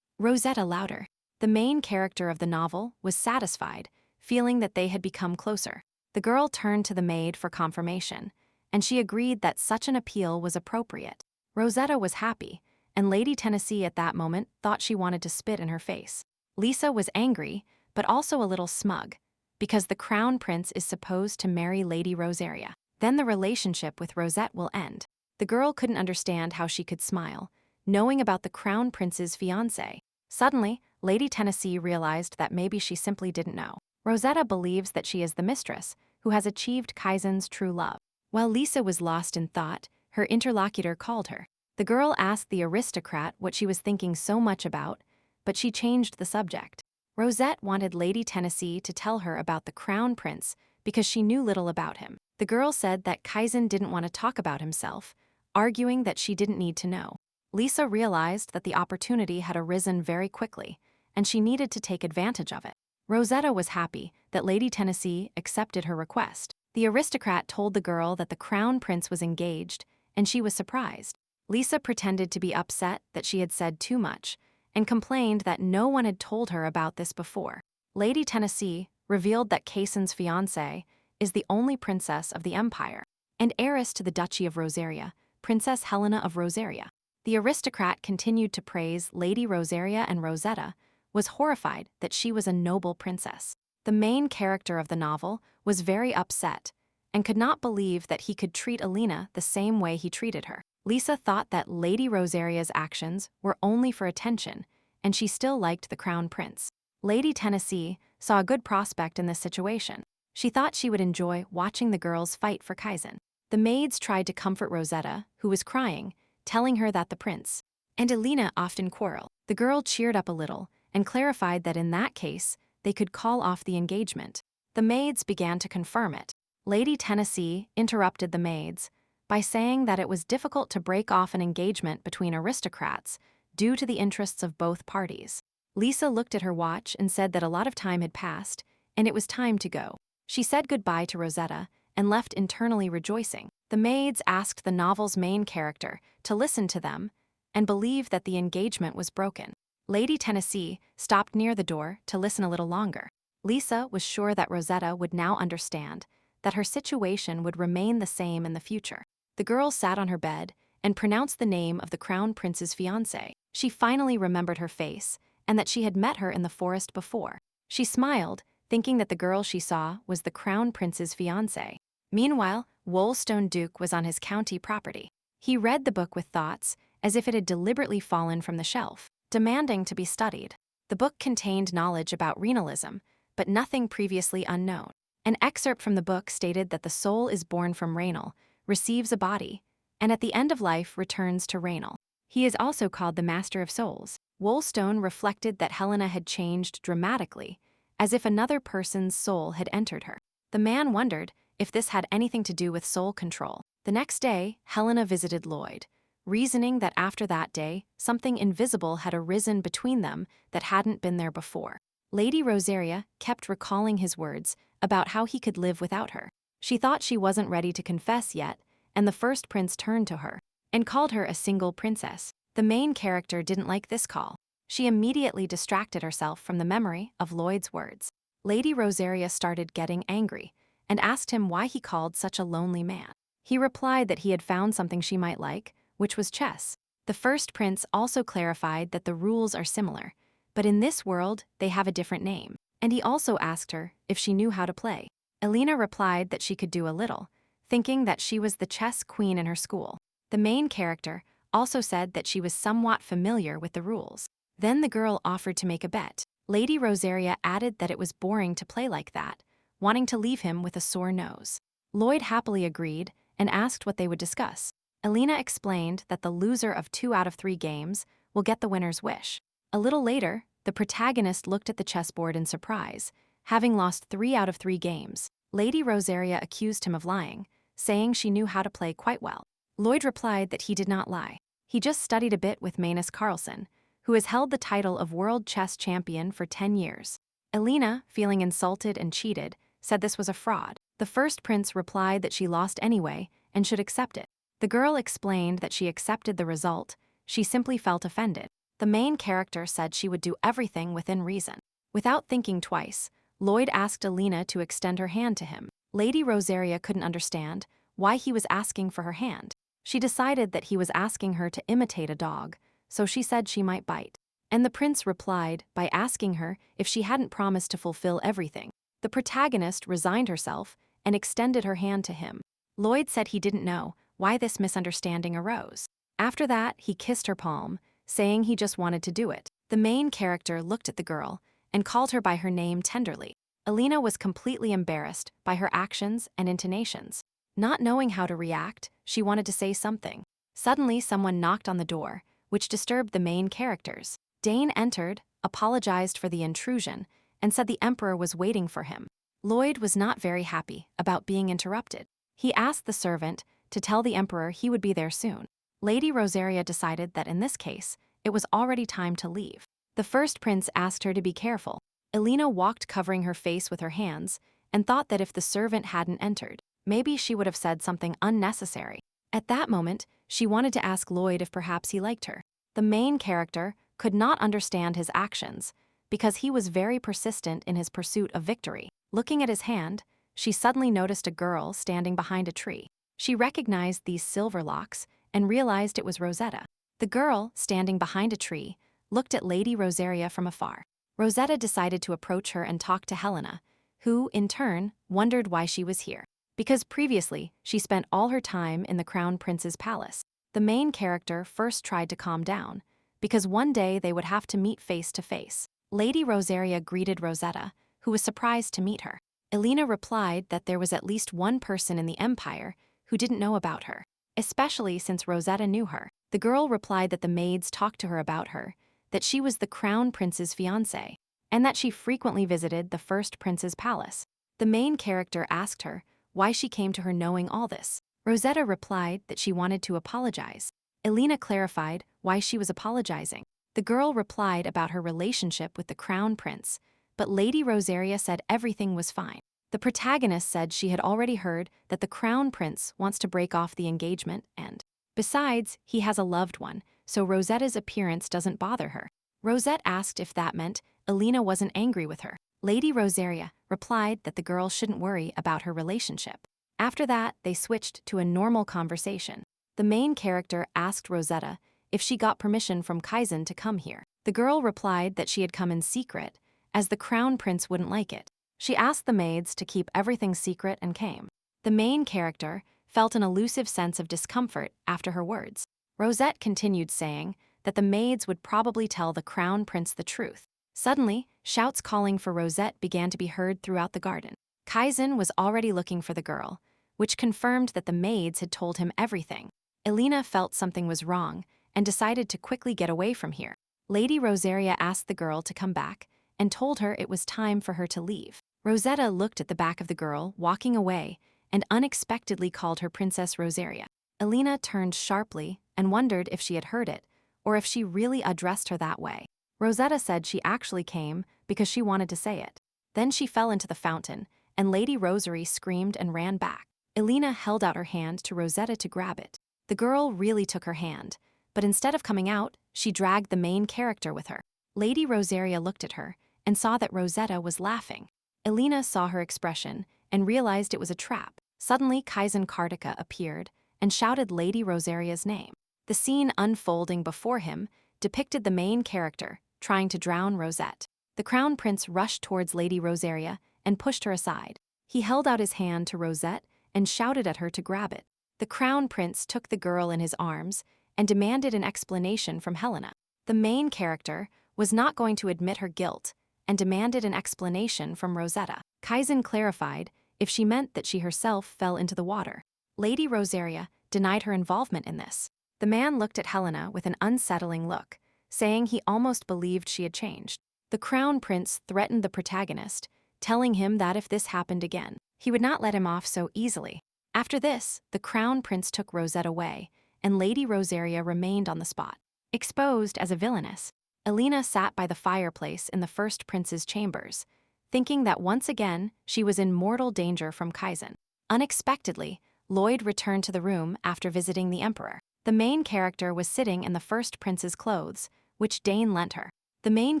Rosetta louder. The main character of the novel was satisfied, feeling that they had become closer. The girl turned to the maid for confirmation, and she agreed that such an appeal was appropriate. Rosetta was happy, and Lady Tennessee at that moment thought she wanted to spit in her face. Lisa was angry, but also a little smug, because the Crown Prince is supposed to marry Lady Rosaria. Then the relationship with Rosette will end. The girl couldn't understand how she could smile, knowing about the Crown Prince's fiancé. Suddenly, Lady Tennessee realized that maybe she simply didn't know. Rosetta believes that she is the mistress, who has achieved Kaizen's true love. While Lisa was lost in thought, her interlocutor called her. The girl asked the aristocrat what she was thinking so much about, but she changed the subject. Rosette wanted Lady Tennessee to tell her about the Crown Prince because she knew little about him. The girl said that Kaizen didn't want to talk about himself, arguing that she didn't need to know. Lisa realized that the opportunity had arisen very quickly, and she needed to take advantage of it. Rosetta was happy that Lady Tennessee accepted her request. The aristocrat told the girl that the Crown Prince was engaged, and she was surprised. Lisa pretended to be upset that she had said too much, and complained that no one had told her about this before. Lady Tennessee revealed that Kaizen's fiancée is the only princess of the empire, and heiress to the Duchy of Rosaria, Princess Helena of Rosaria. The aristocrat continued to praise Lady Rosaria, and Rosetta was horrified that she was a noble princess. The main character of the novel was very upset and could not believe that he could treat Elina the same way he treated her. Lisa thought that Lady Rosaria's actions were only for attention, and she still liked the Crown Prince. Lady Tennessee saw a good prospect in this situation. She thought she would enjoy watching the girls fight for Kaizen. The maids tried to comfort Rosetta, who was crying, telling her that the prince and Elina often quarrel. The girl cheered up a little and clarified that in that case, they could call off the engagement. The maids began to confirm it. Lady Tennessee interrupted the maids by saying that it was difficult to break off an engagement between aristocrats due to the interests of both parties. Lisa looked at her watch and said that a lot of time had passed, and it was time to go. She said goodbye to Rosetta and left internally rejoicing. The maids asked the novel's main character to listen to them and believe that the engagement was broken. Lady Tennessee stopped near the door to listen a little longer. Lisa was sure that Rosetta would now understand that her situation would remain the same in the future. The girl sat on her bed and pronounced the name of the crown prince's fiancé. She finally remembered her face and that she had met her in the forest before. She smiled, thinking that the girl she saw was the crown prince's fiancé. Meanwhile, Wolstone Duke was on his county property. He read the book with thoughts as if it had deliberately fallen from the shelf, demanding to be studied. The book contained knowledge about renalism, but nothing previously unknown. An excerpt from the book stated that the soul is born from Raynal, receives a body, and at the end of life returns to Raynal. He is also called the Master of Souls. Wolstone reflected that Helena had changed dramatically, as if another person's soul had entered her. The man wondered if this had anything to do with soul control. The next day, Helena visited Lloyd, reasoning that after that day, something invisible had arisen between them that hadn't been there before. Lady Rosaria kept recalling his words about how he could live without her. She thought she wasn't ready to confess yet, and the first prince turned to her and called her a single princess. The main character didn't like this call. She immediately distracted herself from the memory of Lloyd's words. Lady Rosaria started getting angry and asked him why he called such a lonely man. He replied that he had found something she might like, which was chess. The first prince also clarified that the rules are similar, but in this world they have a different name, and he also asked her if she knew how to play. Elina replied that she could do a little, thinking that she was the chess queen in her school. The main character also said that she was somewhat familiar with the rules. Then the girl offered to make a bet. Lady Rosaria added that it was boring to play like that, wanting to leave him with a sore nose. Lloyd happily agreed and asked what they would discuss. Elina explained that the loser of 2 out of 3 games will get the winner's wish. A little later, the protagonist looked at the chessboard in surprise, having lost 3 out of 3 games. Lady Rosaria accused him of lying, saying she knew how to play quite well. Lloyd replied that he did not lie. He just studied a bit with Magnus Carlsen, who has held the title of world chess champion for 10 years. Elina, feeling insulted and cheated, said this was a fraud. The first prince replied that she lost anyway and should accept it. The girl explained that she accepted the result, she simply felt offended. The main character said she would do everything within reason. Without thinking twice, Lloyd asked Elina to extend her hand to him. Lady Rosaria couldn't understand why he was asking for her hand. She decided that he was asking her to imitate a dog, so she said she might bite. And the prince replied by asking her if she hadn't promised to fulfill everything. The protagonist resigned herself and extended her hand to him. Lloyd said he didn't know why this misunderstanding arose. After that, he kissed her palm, saying he just wanted to do it. The main character looked at the girl and called her by her name tenderly. Elina was completely embarrassed by her actions and intonations. Not knowing how to react, she wanted to say something. Suddenly, someone knocked on the door, which disturbed the main characters. Dane entered, apologized for the intrusion, and said the emperor was waiting for him. Lloyd was not very happy about being interrupted. He asked the servant to tell the emperor he would be there soon. Lady Rosaria decided that in this case, it was already time to leave. The first prince asked her to be careful. Elina walked covering her face with her hands and thought that if the servant hadn't entered, maybe she would have said something unnecessary. At that moment, she wanted to ask Lloyd if perhaps he liked her. The main character could not understand his actions because he was very persistent in his pursuit of victory. Looking at his hand, she suddenly noticed a girl standing behind a tree. She recognized these silver locks and realized it was Rosetta. The girl, standing behind a tree, looked at Lady Rosaria from afar. Rosetta decided to approach her and talk to Helena, who, in turn, wondered why she was here. Because previously, she spent all her time in the Crown Prince's palace. The main character first tried to calm down, because one day they would have to meet face to face. Lady Rosaria greeted Rosetta, who was surprised to meet her. Elina replied that there was at least one person in the empire who didn't know about her, especially since Rosetta knew her. The girl replied that the maids talked to her about her, that she was the Crown Prince's fiancée, and that she frequently visited the first prince's palace. The main character asked her why she came to her knowing all this. Rosetta replied that she wanted to apologize. Elina clarified why she was apologizing. The girl replied about her relationship with the crown prince, but Lady Rosaria said everything was fine. The protagonist said she had already heard that the crown prince wants to break off the engagement and, besides, he has a loved one, so Rosetta's appearance doesn't bother her. Rosette asked if that meant Elina wasn't angry with her. Lady Rosaria replied that the girl shouldn't worry about her relationship. After that, they switched to a normal conversation. The main character asked Rosetta if she got permission from Kaizen to come here. The girl replied that she had come in secret, as the crown prince wouldn't like it. She asked the maids to keep everything secret and came. The main character felt an elusive sense of discomfort after her words. Rosette continued saying that the maids would probably tell the crown prince the truth. Suddenly, shouts calling for Rosette began to be heard throughout the garden. Kaizen was already looking for the girl, which confirmed that the maids had told him everything. Elina felt something was wrong and decided to quickly get away from here. Lady Rosaria asked the girl to come back and told her it was time for her to leave. Rosetta looked at the back of the girl walking away and unexpectedly called her Princess Rosaria. Elina turned sharply and wondered if she had heard it or if she really addressed her that way. Rosetta said she actually came because she wanted to say it. Then she fell into the fountain, and Lady Rosary screamed and ran back. Elina held out her hand to Rosetta to grab it. The girl really took her hand, but instead of coming out, she dragged the main character with her. Lady Rosaria looked at her and saw that Rosetta was laughing. Elina saw her expression and realized it was a trap. Suddenly, Kaizen Kartika appeared and shouted Lady Rosaria's name. The scene unfolding before him depicted the main character trying to drown Rosette. The crown prince rushed towards Lady Rosaria and pushed her aside. He held out his hand to Rosette and shouted at her to grab it. The crown prince took the girl in his arms and demanded an explanation from Helena. The main character was not going to admit her guilt and demanded an explanation from Rosetta. Kaizen clarified if she meant that she herself fell into the water. Lady Rosaria denied her involvement in this. The man looked at Helena with an unsettling look, saying he almost believed she had changed. The crown prince threatened the protagonist, telling him that if this happened again, he would not let him off so easily. After this, the crown prince took Rosette away, and Lady Rosaria remained on the spot. Exposed as a villainess, Elina sat by the fireplace in the first prince's chambers, thinking that once again she was in mortal danger from Kaizen. Unexpectedly, Lloyd returned to the room after visiting the emperor. The main character was sitting in the first prince's clothes, which Dane lent her. The main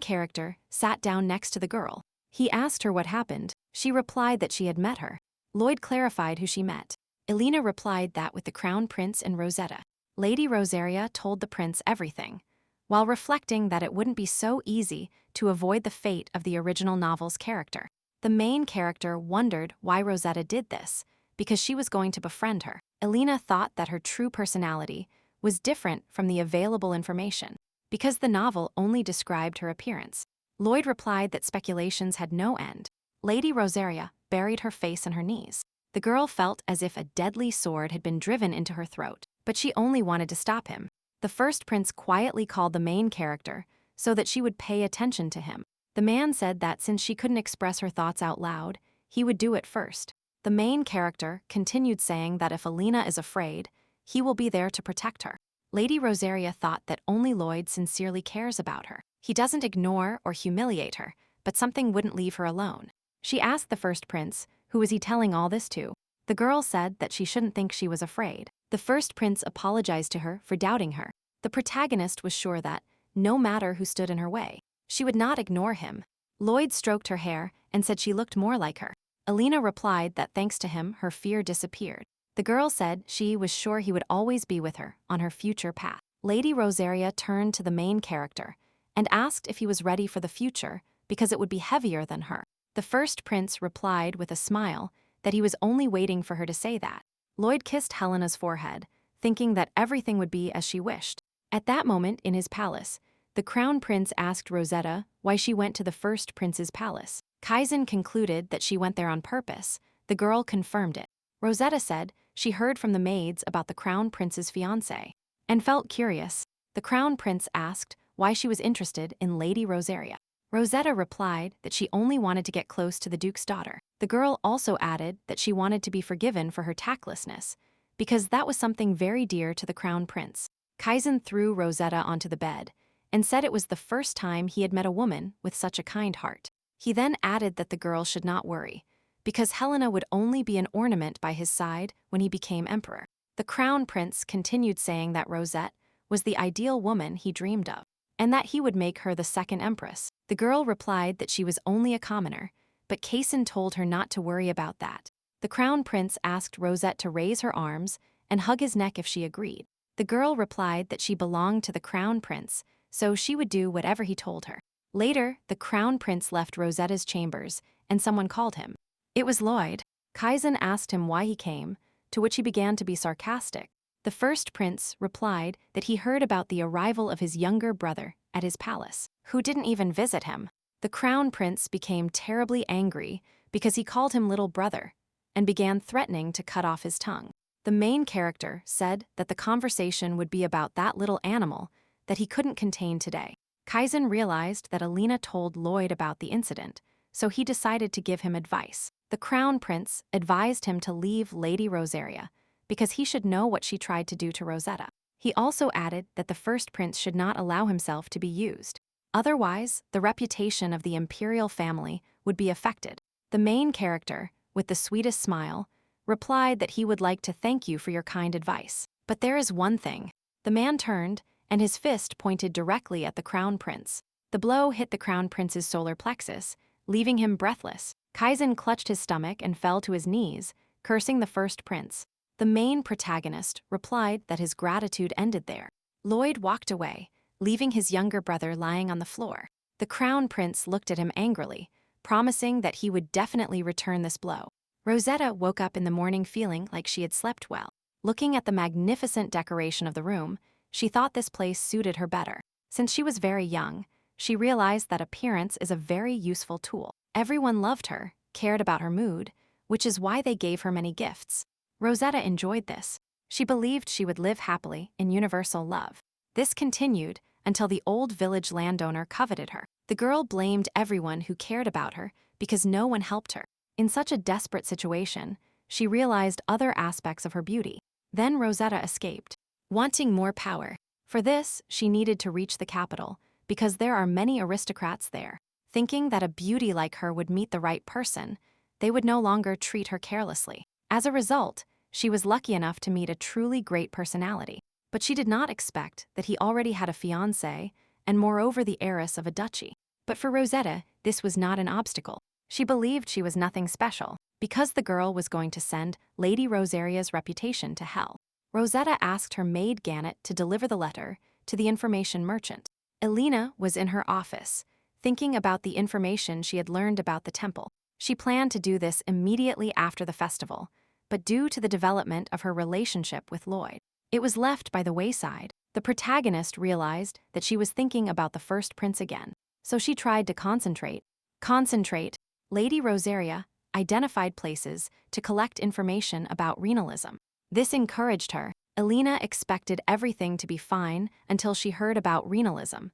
character sat down next to the girl. He asked her what happened. She replied that she had met her. Lloyd clarified who she met. Elina replied that with the crown prince and Rosetta. Lady Rosaria told the prince everything, while reflecting that it wouldn't be so easy to avoid the fate of the original novel's character. The main character wondered why Rosetta did this, because she was going to befriend her. Elina thought that her true personality was different from the available information, because the novel only described her appearance. Lloyd replied that speculations had no end. Lady Rosaria buried her face in her knees. The girl felt as if a deadly sword had been driven into her throat, but she only wanted to stop him. The first prince quietly called the main character so that she would pay attention to him. The man said that since she couldn't express her thoughts out loud, he would do it first. The main character continued saying that if Elina is afraid, he will be there to protect her. Lady Rosaria thought that only Lloyd sincerely cares about her. He doesn't ignore or humiliate her, but something wouldn't leave her alone. She asked the first prince, who was he telling all this to? The girl said that she shouldn't think she was afraid. The first prince apologized to her for doubting her. The protagonist was sure that, no matter who stood in her way, she would not ignore him. Lloyd stroked her hair and said she looked more like her. Elina replied that thanks to him, her fear disappeared. The girl said she was sure he would always be with her on her future path. Lady Rosaria turned to the main character and asked if he was ready for the future because it would be heavier than her. The first prince replied with a smile that he was only waiting for her to say that. Lloyd kissed Helena's forehead, thinking that everything would be as she wished. At that moment in his palace, the crown prince asked Rosetta why she went to the first prince's palace. Kaizen concluded that she went there on purpose. The girl confirmed it. Rosetta said she heard from the maids about the crown prince's fiancé and felt curious. The crown prince asked why she was interested in Lady Rosaria. Rosetta replied that she only wanted to get close to the duke's daughter. The girl also added that she wanted to be forgiven for her tactlessness, because that was something very dear to the crown prince. Kaizen threw Rosetta onto the bed and said it was the first time he had met a woman with such a kind heart. He then added that the girl should not worry, because Helena would only be an ornament by his side when he became emperor. The crown prince continued saying that Rosette was the ideal woman he dreamed of, and that he would make her the second empress. The girl replied that she was only a commoner, but Kaizen told her not to worry about that. The crown prince asked Rosette to raise her arms and hug his neck if she agreed. The girl replied that she belonged to the crown prince, so she would do whatever he told her. Later, the crown prince left Rosetta's chambers, and someone called him. It was Lloyd. Kaizen asked him why he came, to which he began to be sarcastic. The first prince replied that he heard about the arrival of his younger brother at his palace, who didn't even visit him. The crown prince became terribly angry because he called him little brother and began threatening to cut off his tongue. The main character said that the conversation would be about that little animal that he couldn't contain today. Kaizen realized that Elina told Lloyd about the incident, so he decided to give him advice. The crown prince advised him to leave Lady Rosetta because he should know what she tried to do to Rosetta. He also added that the first prince should not allow himself to be used. Otherwise, the reputation of the imperial family would be affected. The main character, with the sweetest smile, replied that he would like to thank you for your kind advice. But there is one thing. The man turned, and his fist pointed directly at the crown prince. The blow hit the crown prince's solar plexus, leaving him breathless. Kaizen clutched his stomach and fell to his knees, cursing the first prince. The main protagonist replied that his gratitude ended there. Lloyd walked away, leaving his younger brother lying on the floor. The crown prince looked at him angrily, promising that he would definitely return this blow. Rosetta woke up in the morning feeling like she had slept well. Looking at the magnificent decoration of the room, she thought this place suited her better. Since she was very young, she realized that appearance is a very useful tool. Everyone loved her, cared about her mood, which is why they gave her many gifts. Rosetta enjoyed this. She believed she would live happily in universal love. This continued until the old village landowner coveted her. The girl blamed everyone who cared about her because no one helped her. In such a desperate situation, she realized other aspects of her beauty. Then Rosetta escaped, wanting more power. For this, she needed to reach the capital, because there are many aristocrats there. Thinking that a beauty like her would meet the right person, they would no longer treat her carelessly. As a result, she was lucky enough to meet a truly great personality. But she did not expect that he already had a fiancé and moreover the heiress of a duchy. But for Rosetta, this was not an obstacle. She believed she was nothing special, because the girl was going to send Lady Rosaria's reputation to hell. Rosetta asked her maid Gannett to deliver the letter to the information merchant. Elina was in her office, thinking about the information she had learned about the temple. She planned to do this immediately after the festival, but due to the development of her relationship with Lloyd, it was left by the wayside. The protagonist realized that she was thinking about the first prince again, so she tried to concentrate. Lady Rosaria identified places to collect information about renalism. This encouraged her. Elina expected everything to be fine until she heard about renalism,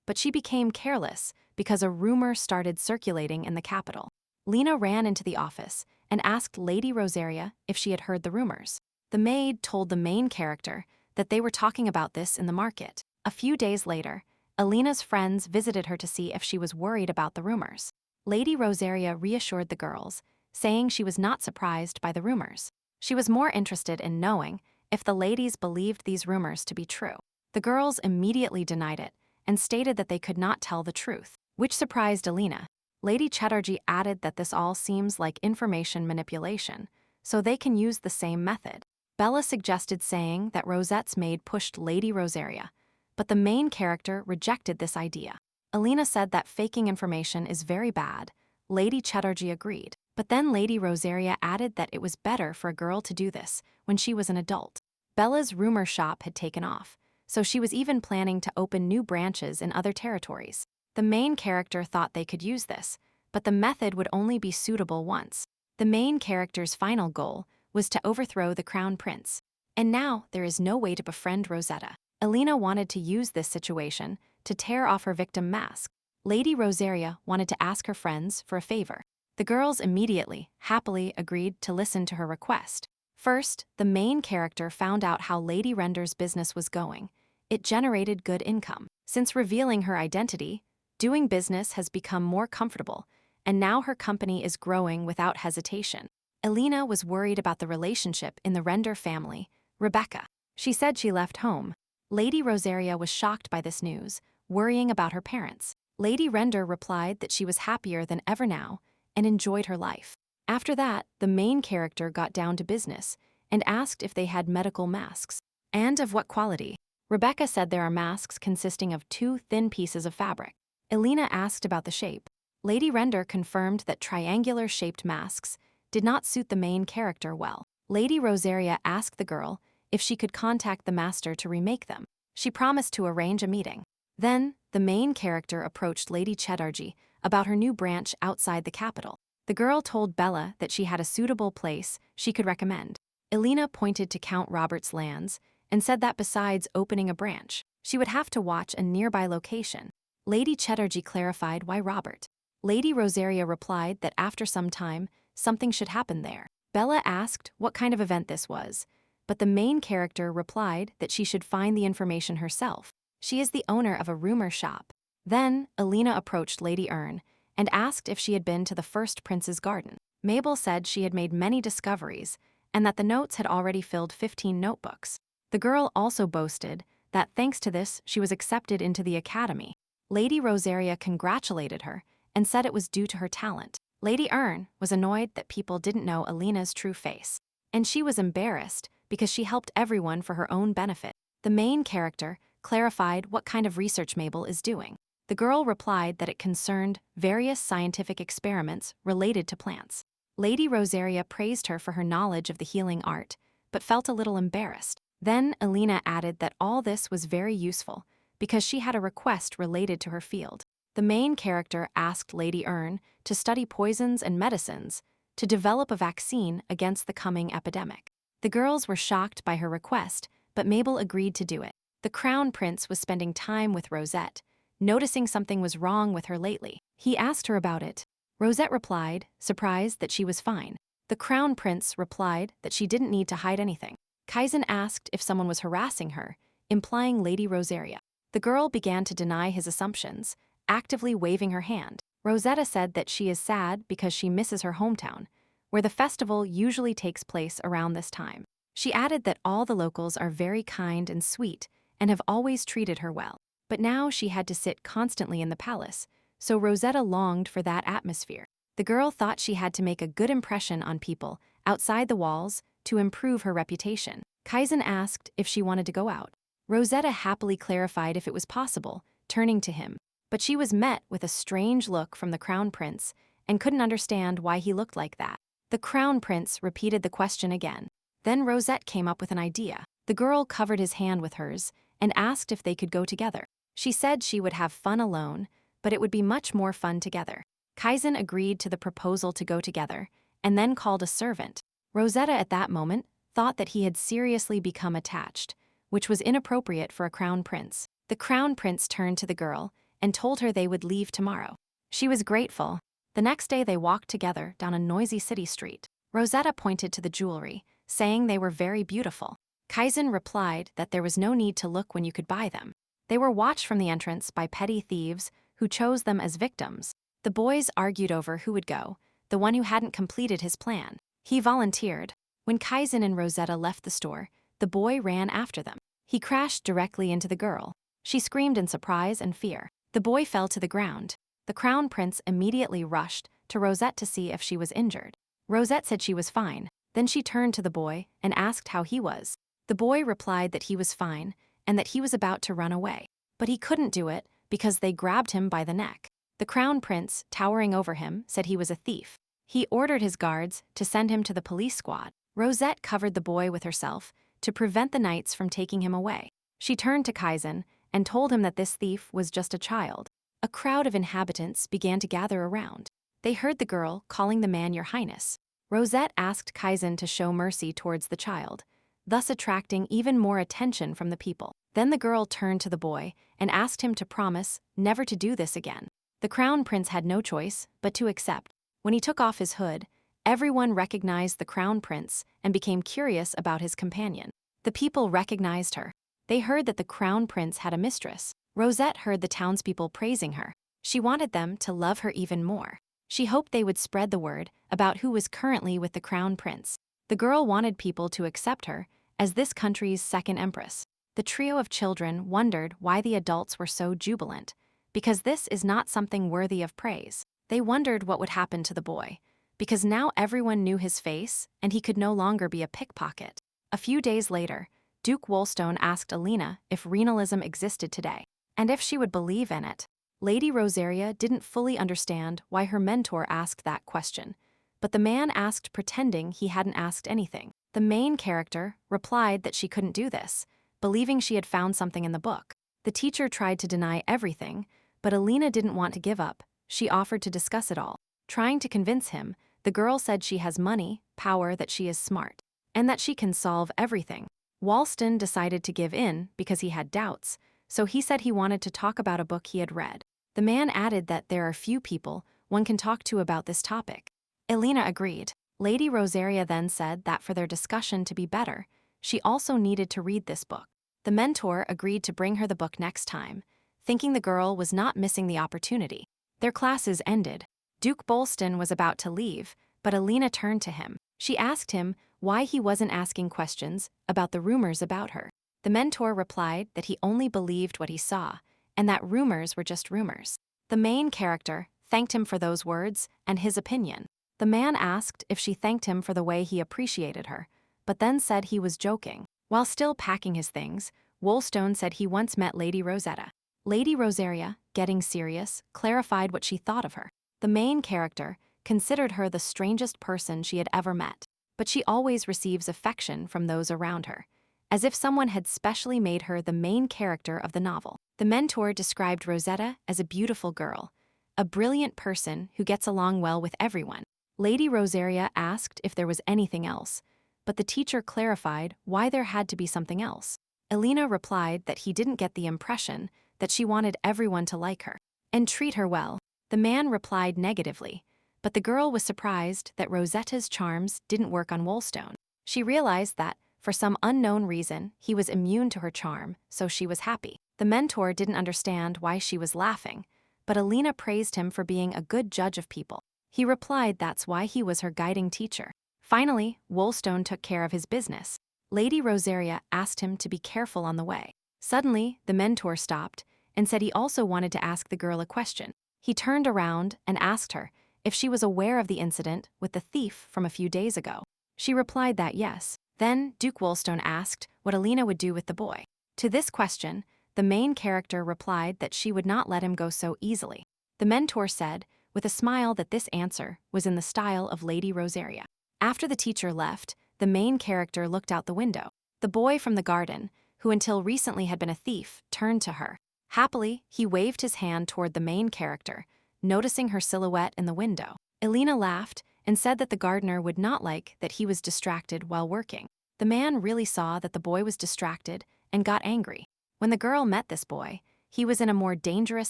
but she became careless because a rumor started circulating in the capital. Lina ran into the office and asked Lady Rosaria if she had heard the rumors. The maid told the main character that they were talking about this in the market. A few days later, Elina's friends visited her to see if she was worried about the rumors. Lady Rosaria reassured the girls, saying she was not surprised by the rumors. She was more interested in knowing if the ladies believed these rumors to be true. The girls immediately denied it and stated that they could not tell the truth, which surprised Elina. Lady Chatterjee added that this all seems like information manipulation, so they can use the same method. Bella suggested saying that Rosette's maid pushed Lady Rosaria, but the main character rejected this idea. Elina said that faking information is very bad. Lady Chatterjee agreed, but then Lady Rosaria added that it was better for a girl to do this when she was an adult. Bella's rumor shop had taken off, so she was even planning to open new branches in other territories. The main character thought they could use this, but the method would only be suitable once. The main character's final goal was to overthrow the crown prince. And now there is no way to befriend Rosetta. Elina wanted to use this situation to tear off her victim mask. Lady Rosaria wanted to ask her friends for a favor. The girls immediately, happily agreed to listen to her request. First, the main character found out how Lady Render's business was going. It generated good income. Since revealing her identity, doing business has become more comfortable, and now her company is growing without hesitation. Elina was worried about the relationship in the Render family, Rebecca. She said she left home. Lady Rosaria was shocked by this news, worrying about her parents. Lady Render replied that she was happier than ever now and enjoyed her life. After that, the main character got down to business and asked if they had medical masks, and of what quality. Rebecca said there are masks consisting of 2 thin pieces of fabric. Elina asked about the shape. Lady Render confirmed that triangular-shaped masks did not suit the main character well. Lady Rosaria asked the girl if she could contact the master to remake them. She promised to arrange a meeting. Then, the main character approached Lady Chatterjee about her new branch outside the capital. The girl told Bella that she had a suitable place she could recommend. Elina pointed to Count Robert's lands and said that besides opening a branch, she would have to watch a nearby location. Lady Chatterjee clarified why Robert. Lady Rosaria replied that after some time, something should happen there. Bella asked what kind of event this was, but the main character replied that she should find the information herself. She is the owner of a rumor shop. Then, Elina approached Lady Ern and asked if she had been to the first prince's garden. Mabel said she had made many discoveries and that the notes had already filled 15 notebooks. The girl also boasted that thanks to this she was accepted into the academy. Lady Rosaria congratulated her and said it was due to her talent. Lady Ern was annoyed that people didn't know Elina's true face, and she was embarrassed because she helped everyone for her own benefit. The main character clarified what kind of research Mabel is doing. The girl replied that it concerned various scientific experiments related to plants. Lady Rosaria praised her for her knowledge of the healing art, but felt a little embarrassed. Then Elina added that all this was very useful because she had a request related to her field. The main character asked Lady Ern to study poisons and medicines to develop a vaccine against the coming epidemic. The girls were shocked by her request, but Mabel agreed to do it. The Crown Prince was spending time with Rosette, noticing something was wrong with her lately. He asked her about it. Rosette replied, surprised that she was fine. The Crown Prince replied that she didn't need to hide anything. Kaizen asked if someone was harassing her, implying Lady Rosaria. The girl began to deny his assumptions, actively waving her hand. Rosetta said that she is sad because she misses her hometown, where the festival usually takes place around this time. She added that all the locals are very kind and sweet and have always treated her well. But now she had to sit constantly in the palace, so Rosetta longed for that atmosphere. The girl thought she had to make a good impression on people outside the walls to improve her reputation. Kaizen asked if she wanted to go out. Rosetta happily clarified if it was possible, turning to him. But she was met with a strange look from the Crown Prince and couldn't understand why he looked like that. The Crown Prince repeated the question again. Then Rosette came up with an idea. The girl covered his hand with hers and asked if they could go together. She said she would have fun alone, but it would be much more fun together. Kaizen agreed to the proposal to go together and then called a servant. Rosetta at that moment thought that he had seriously become attached, which was inappropriate for a Crown Prince. The Crown Prince turned to the girl and told her they would leave tomorrow. She was grateful. The next day they walked together down a noisy city street. Rosetta pointed to the jewelry, saying they were very beautiful. Kaizen replied that there was no need to look when you could buy them. They were watched from the entrance by petty thieves who chose them as victims. The boys argued over who would go, the one who hadn't completed his plan. He volunteered. When Kaizen and Rosetta left the store, the boy ran after them. He crashed directly into the girl. She screamed in surprise and fear. The boy fell to the ground. The Crown Prince immediately rushed to Rosette to see if she was injured. Rosette said she was fine. Then she turned to the boy and asked how he was. The boy replied that he was fine and that he was about to run away. But he couldn't do it because they grabbed him by the neck. The Crown Prince, towering over him, said he was a thief. He ordered his guards to send him to the police squad. Rosette covered the boy with herself to prevent the knights from taking him away. She turned to Kaizen and told him that this thief was just a child. A crowd of inhabitants began to gather around. They heard the girl calling the man Your Highness. Rosette asked Kaizen to show mercy towards the child, thus attracting even more attention from the people. Then the girl turned to the boy and asked him to promise never to do this again. The Crown Prince had no choice but to accept. When he took off his hood, everyone recognized the Crown Prince and became curious about his companion. The people recognized her. They heard that the Crown Prince had a mistress. Rosette heard the townspeople praising her. She wanted them to love her even more. She hoped they would spread the word about who was currently with the crown prince. The girl wanted people to accept her as this country's second empress. The trio of children wondered why the adults were so jubilant, because this is not something worthy of praise. They wondered what would happen to the boy, because now everyone knew his face and he could no longer be a pickpocket. A few days later, Duke Wolstone asked Elina if renalism existed today, and if she would believe in it. Lady Rosaria didn't fully understand why her mentor asked that question, but the man asked pretending he hadn't asked anything. The main character replied that she couldn't do this, believing she had found something in the book. The teacher tried to deny everything, but Elina didn't want to give up. She offered to discuss it all. Trying to convince him, the girl said she has money, power, that she is smart, and that she can solve everything. Wolston decided to give in because he had doubts, so he said he wanted to talk about a book he had read. The man added that there are few people one can talk to about this topic. Elina agreed. Lady Rosaria then said that for their discussion to be better, she also needed to read this book. The mentor agreed to bring her the book next time, thinking the girl was not missing the opportunity. Their classes ended. Duke Bolston was about to leave, but Elina turned to him. She asked him why he wasn't asking questions about the rumors about her. The mentor replied that he only believed what he saw, and that rumors were just rumors. The main character thanked him for those words and his opinion. The man asked if she thanked him for the way he appreciated her, but then said he was joking. While still packing his things, Wolstone said he once met Lady Rosetta. Lady Rosaria, getting serious, clarified what she thought of her. The main character considered her the strangest person she had ever met, but she always receives affection from those around her, as if someone had specially made her the main character of the novel. The mentor described Rosetta as a beautiful girl, a brilliant person who gets along well with everyone. Lady Rosaria asked if there was anything else, but the teacher clarified why there had to be something else. Elina replied that he didn't get the impression that she wanted everyone to like her and treat her well. The man replied negatively, but the girl was surprised that Rosetta's charms didn't work on Wolstone. She realized that, for some unknown reason, he was immune to her charm, so she was happy. The mentor didn't understand why she was laughing, but Elina praised him for being a good judge of people. He replied that's why he was her guiding teacher. Finally, Wolstone took care of his business. Lady Rosaria asked him to be careful on the way. Suddenly, the mentor stopped and said he also wanted to ask the girl a question. He turned around and asked her if she was aware of the incident with the thief from a few days ago. She replied that yes. Then Duke Wolstone asked what Elina would do with the boy. To this question, the main character replied that she would not let him go so easily. The mentor said, with a smile, that this answer was in the style of Lady Rosaria. After the teacher left, the main character looked out the window. The boy from the garden, who until recently had been a thief, turned to her. Happily, he waved his hand toward the main character, noticing her silhouette in the window. Elina laughed and said that the gardener would not like that he was distracted while working. The man really saw that the boy was distracted and got angry. When the girl met this boy, he was in a more dangerous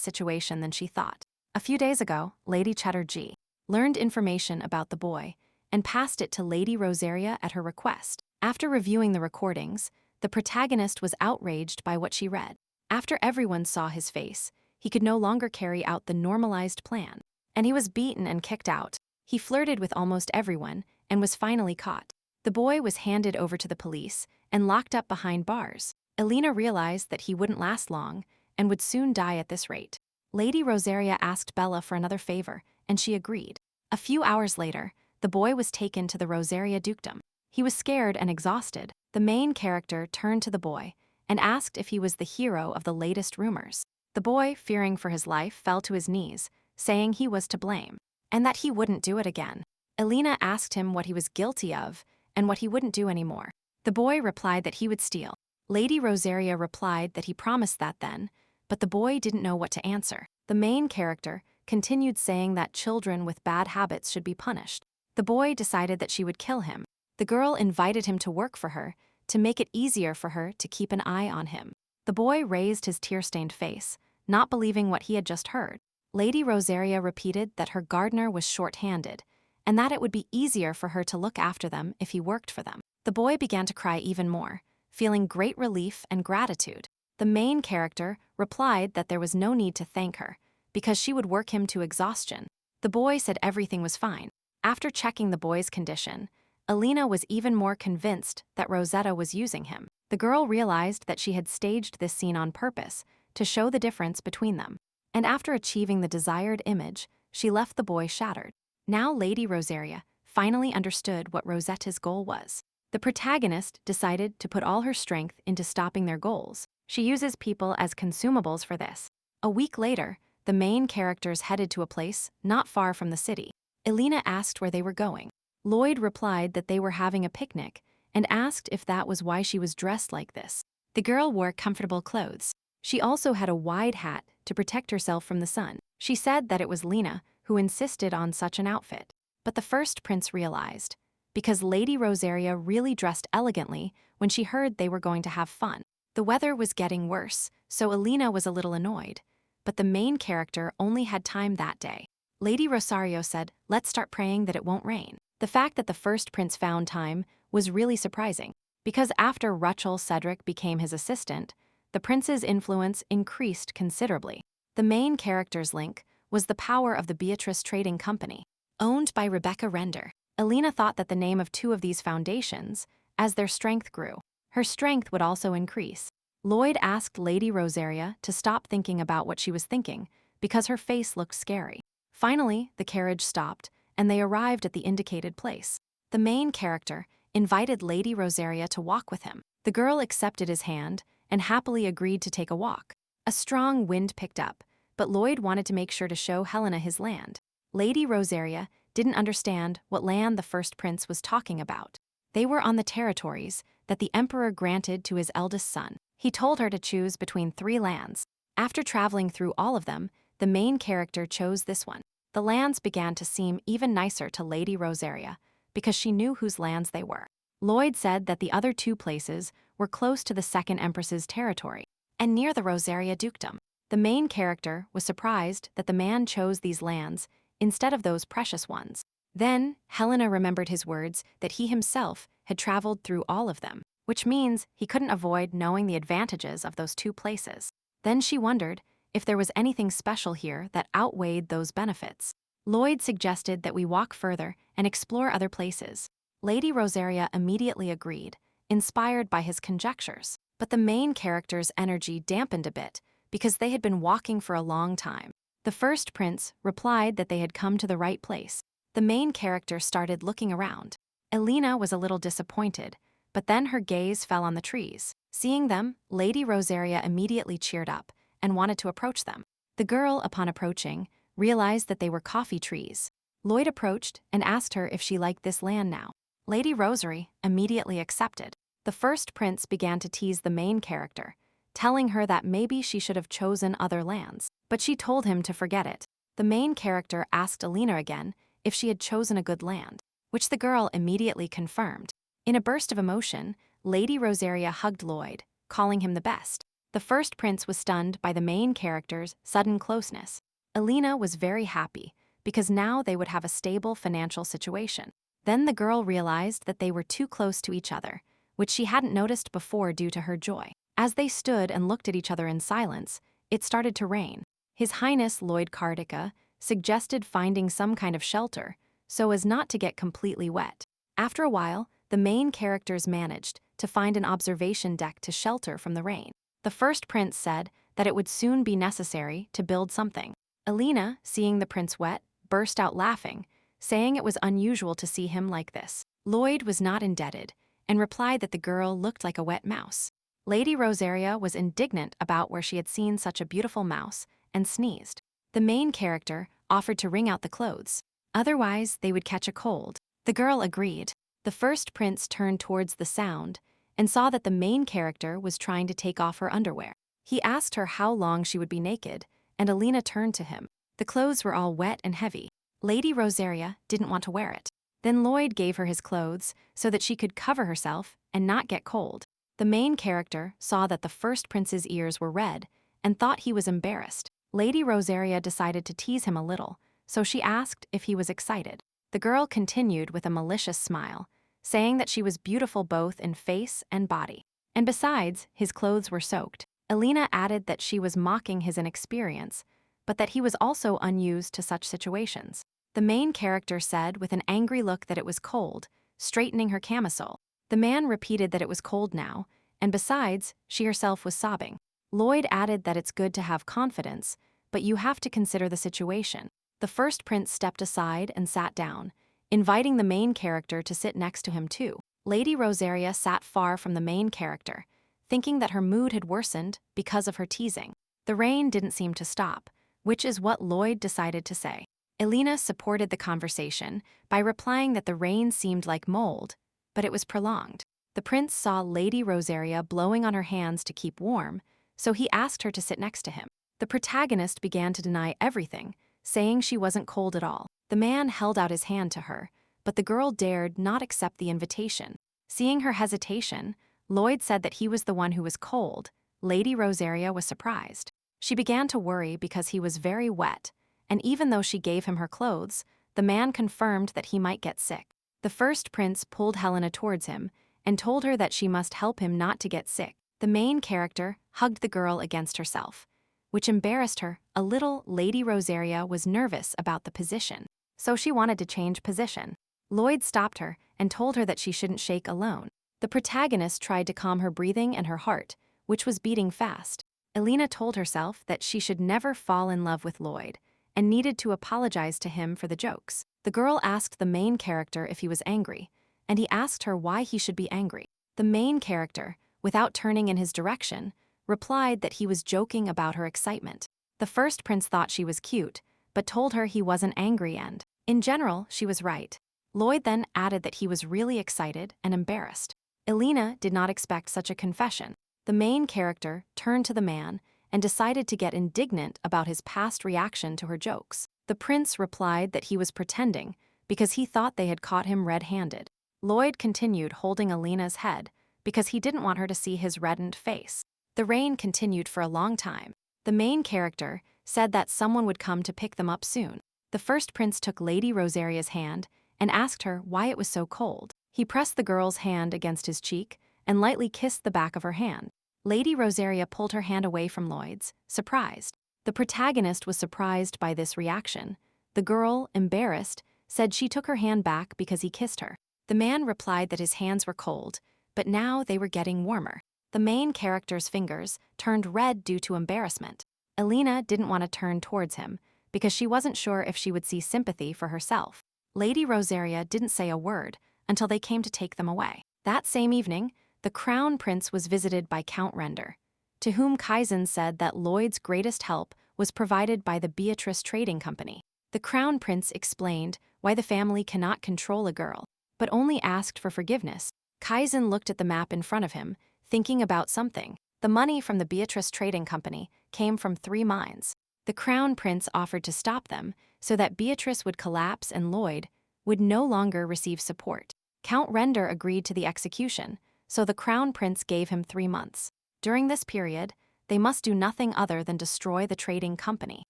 situation than she thought. A few days ago, Lady Chatterjee learned information about the boy and passed it to Lady Rosaria at her request. After reviewing the recordings, the protagonist was outraged by what she read. After everyone saw his face, he could no longer carry out the normalized plan, and he was beaten and kicked out. He flirted with almost everyone and was finally caught. The boy was handed over to the police and locked up behind bars. Elina realized that he wouldn't last long and would soon die at this rate. Lady Rosaria asked Bella for another favor, and she agreed. A few hours later, the boy was taken to the Rosaria dukedom. He was scared and exhausted. The main character turned to the boy and asked if he was the hero of the latest rumors. The boy, fearing for his life, fell to his knees, saying he was to blame, and that he wouldn't do it again. Elina asked him what he was guilty of and what he wouldn't do anymore. The boy replied that he would steal. Lady Rosaria replied that he promised that then, but the boy didn't know what to answer. The main character continued saying that children with bad habits should be punished. The boy decided that she would kill him. The girl invited him to work for her to make it easier for her to keep an eye on him. The boy raised his tear-stained face, not believing what he had just heard. Lady Rosaria repeated that her gardener was short-handed, and that it would be easier for her to look after them if he worked for them. The boy began to cry even more, feeling great relief and gratitude. The main character replied that there was no need to thank her, because she would work him to exhaustion. The boy said everything was fine. After checking the boy's condition, Elina was even more convinced that Rosetta was using him. The girl realized that she had staged this scene on purpose to show the difference between them. And after achieving the desired image, she left the boy shattered. Now Lady Rosaria finally understood what Rosetta's goal was. The protagonist decided to put all her strength into stopping their goals. She uses people as consumables for this. A week later, the main characters headed to a place not far from the city. Elina asked where they were going. Lloyd replied that they were having a picnic and asked if that was why she was dressed like this. The girl wore comfortable clothes. She also had a wide hat to protect herself from the sun. She said that it was Lena who insisted on such an outfit. But the first prince realized, because Lady Rosaria really dressed elegantly when she heard they were going to have fun. The weather was getting worse, so Elina was a little annoyed. But the main character only had time that day. Lady Rosario said, "Let's start praying that it won't rain." The fact that the first prince found time was really surprising, because after Rachel Cedric became his assistant, the prince's influence increased considerably. The main character's link was the power of the Beatrice Trading Company, owned by Rebecca Render. Elina thought that the name of two of these foundations, as their strength grew, her strength would also increase. Lloyd asked Lady Rosaria to stop thinking about what she was thinking, because her face looked scary. Finally, the carriage stopped, and they arrived at the indicated place. The main character invited Lady Rosaria to walk with him. The girl accepted his hand and happily agreed to take a walk. A strong wind picked up, but Lloyd wanted to make sure to show Helena his land. Lady Rosaria didn't understand what land the first prince was talking about. They were on the territories that the emperor granted to his eldest son. He told her to choose between 3 lands. After traveling through all of them, the main character chose this one. The lands began to seem even nicer to Lady Rosaria because she knew whose lands they were. Lloyd said that the other 2 places were close to the second empress's territory and near the Rosaria dukedom. The main character was surprised that the man chose these lands instead of those precious ones. Then, Helena remembered his words that he himself had traveled through all of them, which means he couldn't avoid knowing the advantages of those 2 places. Then she wondered if there was anything special here that outweighed those benefits. Lloyd suggested that we walk further and explore other places. Lady Rosaria immediately agreed, inspired by his conjectures. But the main character's energy dampened a bit because they had been walking for a long time. The first prince replied that they had come to the right place. The main character started looking around. Elina was a little disappointed, but then her gaze fell on the trees. Seeing them, Lady Rosaria immediately cheered up and wanted to approach them. The girl, upon approaching, realized that they were coffee trees. Lloyd approached and asked her if she liked this land now. Lady Rosary immediately accepted. The first prince began to tease the main character, telling her that maybe she should have chosen other lands, but she told him to forget it. The main character asked Elina again if she had chosen a good land, which the girl immediately confirmed. In a burst of emotion, Lady Rosaria hugged Lloyd, calling him the best. The first prince was stunned by the main character's sudden closeness. Elina was very happy because now they would have a stable financial situation. Then the girl realized that they were too close to each other, which she hadn't noticed before due to her joy. As they stood and looked at each other in silence, it started to rain. His Highness Lloyd Cardica suggested finding some kind of shelter so as not to get completely wet. After a while, the main characters managed to find an observation deck to shelter from the rain. The first prince said that it would soon be necessary to build something. Elina, seeing the prince wet, burst out laughing, saying it was unusual to see him like this. Lloyd was not indebted and replied that the girl looked like a wet mouse. Lady Rosaria was indignant about where she had seen such a beautiful mouse and sneezed. The main character offered to wring out the clothes. Otherwise, they would catch a cold. The girl agreed. The first prince turned towards the sound and saw that the main character was trying to take off her underwear. He asked her how long she would be naked, and Elina turned to him. The clothes were all wet and heavy. Lady Rosaria didn't want to wear it. Then Lloyd gave her his clothes so that she could cover herself and not get cold. The main character saw that the first prince's ears were red and thought he was embarrassed. Lady Rosaria decided to tease him a little, so she asked if he was excited. The girl continued with a malicious smile, saying that she was beautiful both in face and body. And besides, his clothes were soaked. Elina added that she was mocking his inexperience, but that he was also unused to such situations. The main character said with an angry look that it was cold, straightening her camisole. The man repeated that it was cold now, and besides, she herself was sobbing. Lloyd added that it's good to have confidence, but you have to consider the situation. The first prince stepped aside and sat down, inviting the main character to sit next to him too. Lady Rosetta sat far from the main character, thinking that her mood had worsened because of her teasing. The rain didn't seem to stop, which is what Lloyd decided to say. Elina supported the conversation by replying that the rain seemed like mold, but it was prolonged. The prince saw Lady Rosetta blowing on her hands to keep warm, so he asked her to sit next to him. The protagonist began to deny everything, saying she wasn't cold at all. The man held out his hand to her, but the girl dared not accept the invitation. Seeing her hesitation, Lloyd said that he was the one who was cold. Lady Rosetta was surprised. She began to worry because he was very wet, and even though she gave him her clothes, the man confirmed that he might get sick. The first prince pulled Helena towards him and told her that she must help him not to get sick. The main character hugged the girl against herself, which embarrassed her a little. Lady Rosetta was nervous about the position, so she wanted to change position. Lloyd stopped her and told her that she shouldn't shake alone. The protagonist tried to calm her breathing and her heart, which was beating fast. Elina told herself that she should never fall in love with Lloyd and needed to apologize to him for the jokes. The girl asked the main character if he was angry, and he asked her why he should be angry. The main character, without turning in his direction, replied that he was joking about her excitement. The first prince thought she was cute, but told her he wasn't angry and, in general, she was right. Lloyd then added that he was really excited and embarrassed. Elina did not expect such a confession. The main character turned to the man and decided to get indignant about his past reaction to her jokes. The prince replied that he was pretending because he thought they had caught him red-handed. Lloyd continued holding Elina's head because he didn't want her to see his reddened face. The rain continued for a long time. The main character said that someone would come to pick them up soon. The first prince took Lady Rosetta's hand and asked her why it was so cold. He pressed the girl's hand against his cheek and lightly kissed the back of her hand. Lady Rosetta pulled her hand away from Lloyd's, surprised. The protagonist was surprised by this reaction. The girl, embarrassed, said she took her hand back because he kissed her. The man replied that his hands were cold, but now they were getting warmer. The main character's fingers turned red due to embarrassment. Elina didn't want to turn towards him because she wasn't sure if she would see sympathy for herself. Lady Rosetta didn't say a word until they came to take them away. That same evening, the crown prince was visited by Count Render, to whom Kaizen said that Lloyd's greatest help was provided by the Beatrice Trading Company. The crown prince explained why the family cannot control a girl, but only asked for forgiveness. Kaizen looked at the map in front of him, thinking about something. The money from the Beatrice Trading Company came from 3 mines. The crown prince offered to stop them so that Beatrice would collapse and Lloyd would no longer receive support. Count Render agreed to the execution, so the crown prince gave him 3 months. During this period, they must do nothing other than destroy the trading company.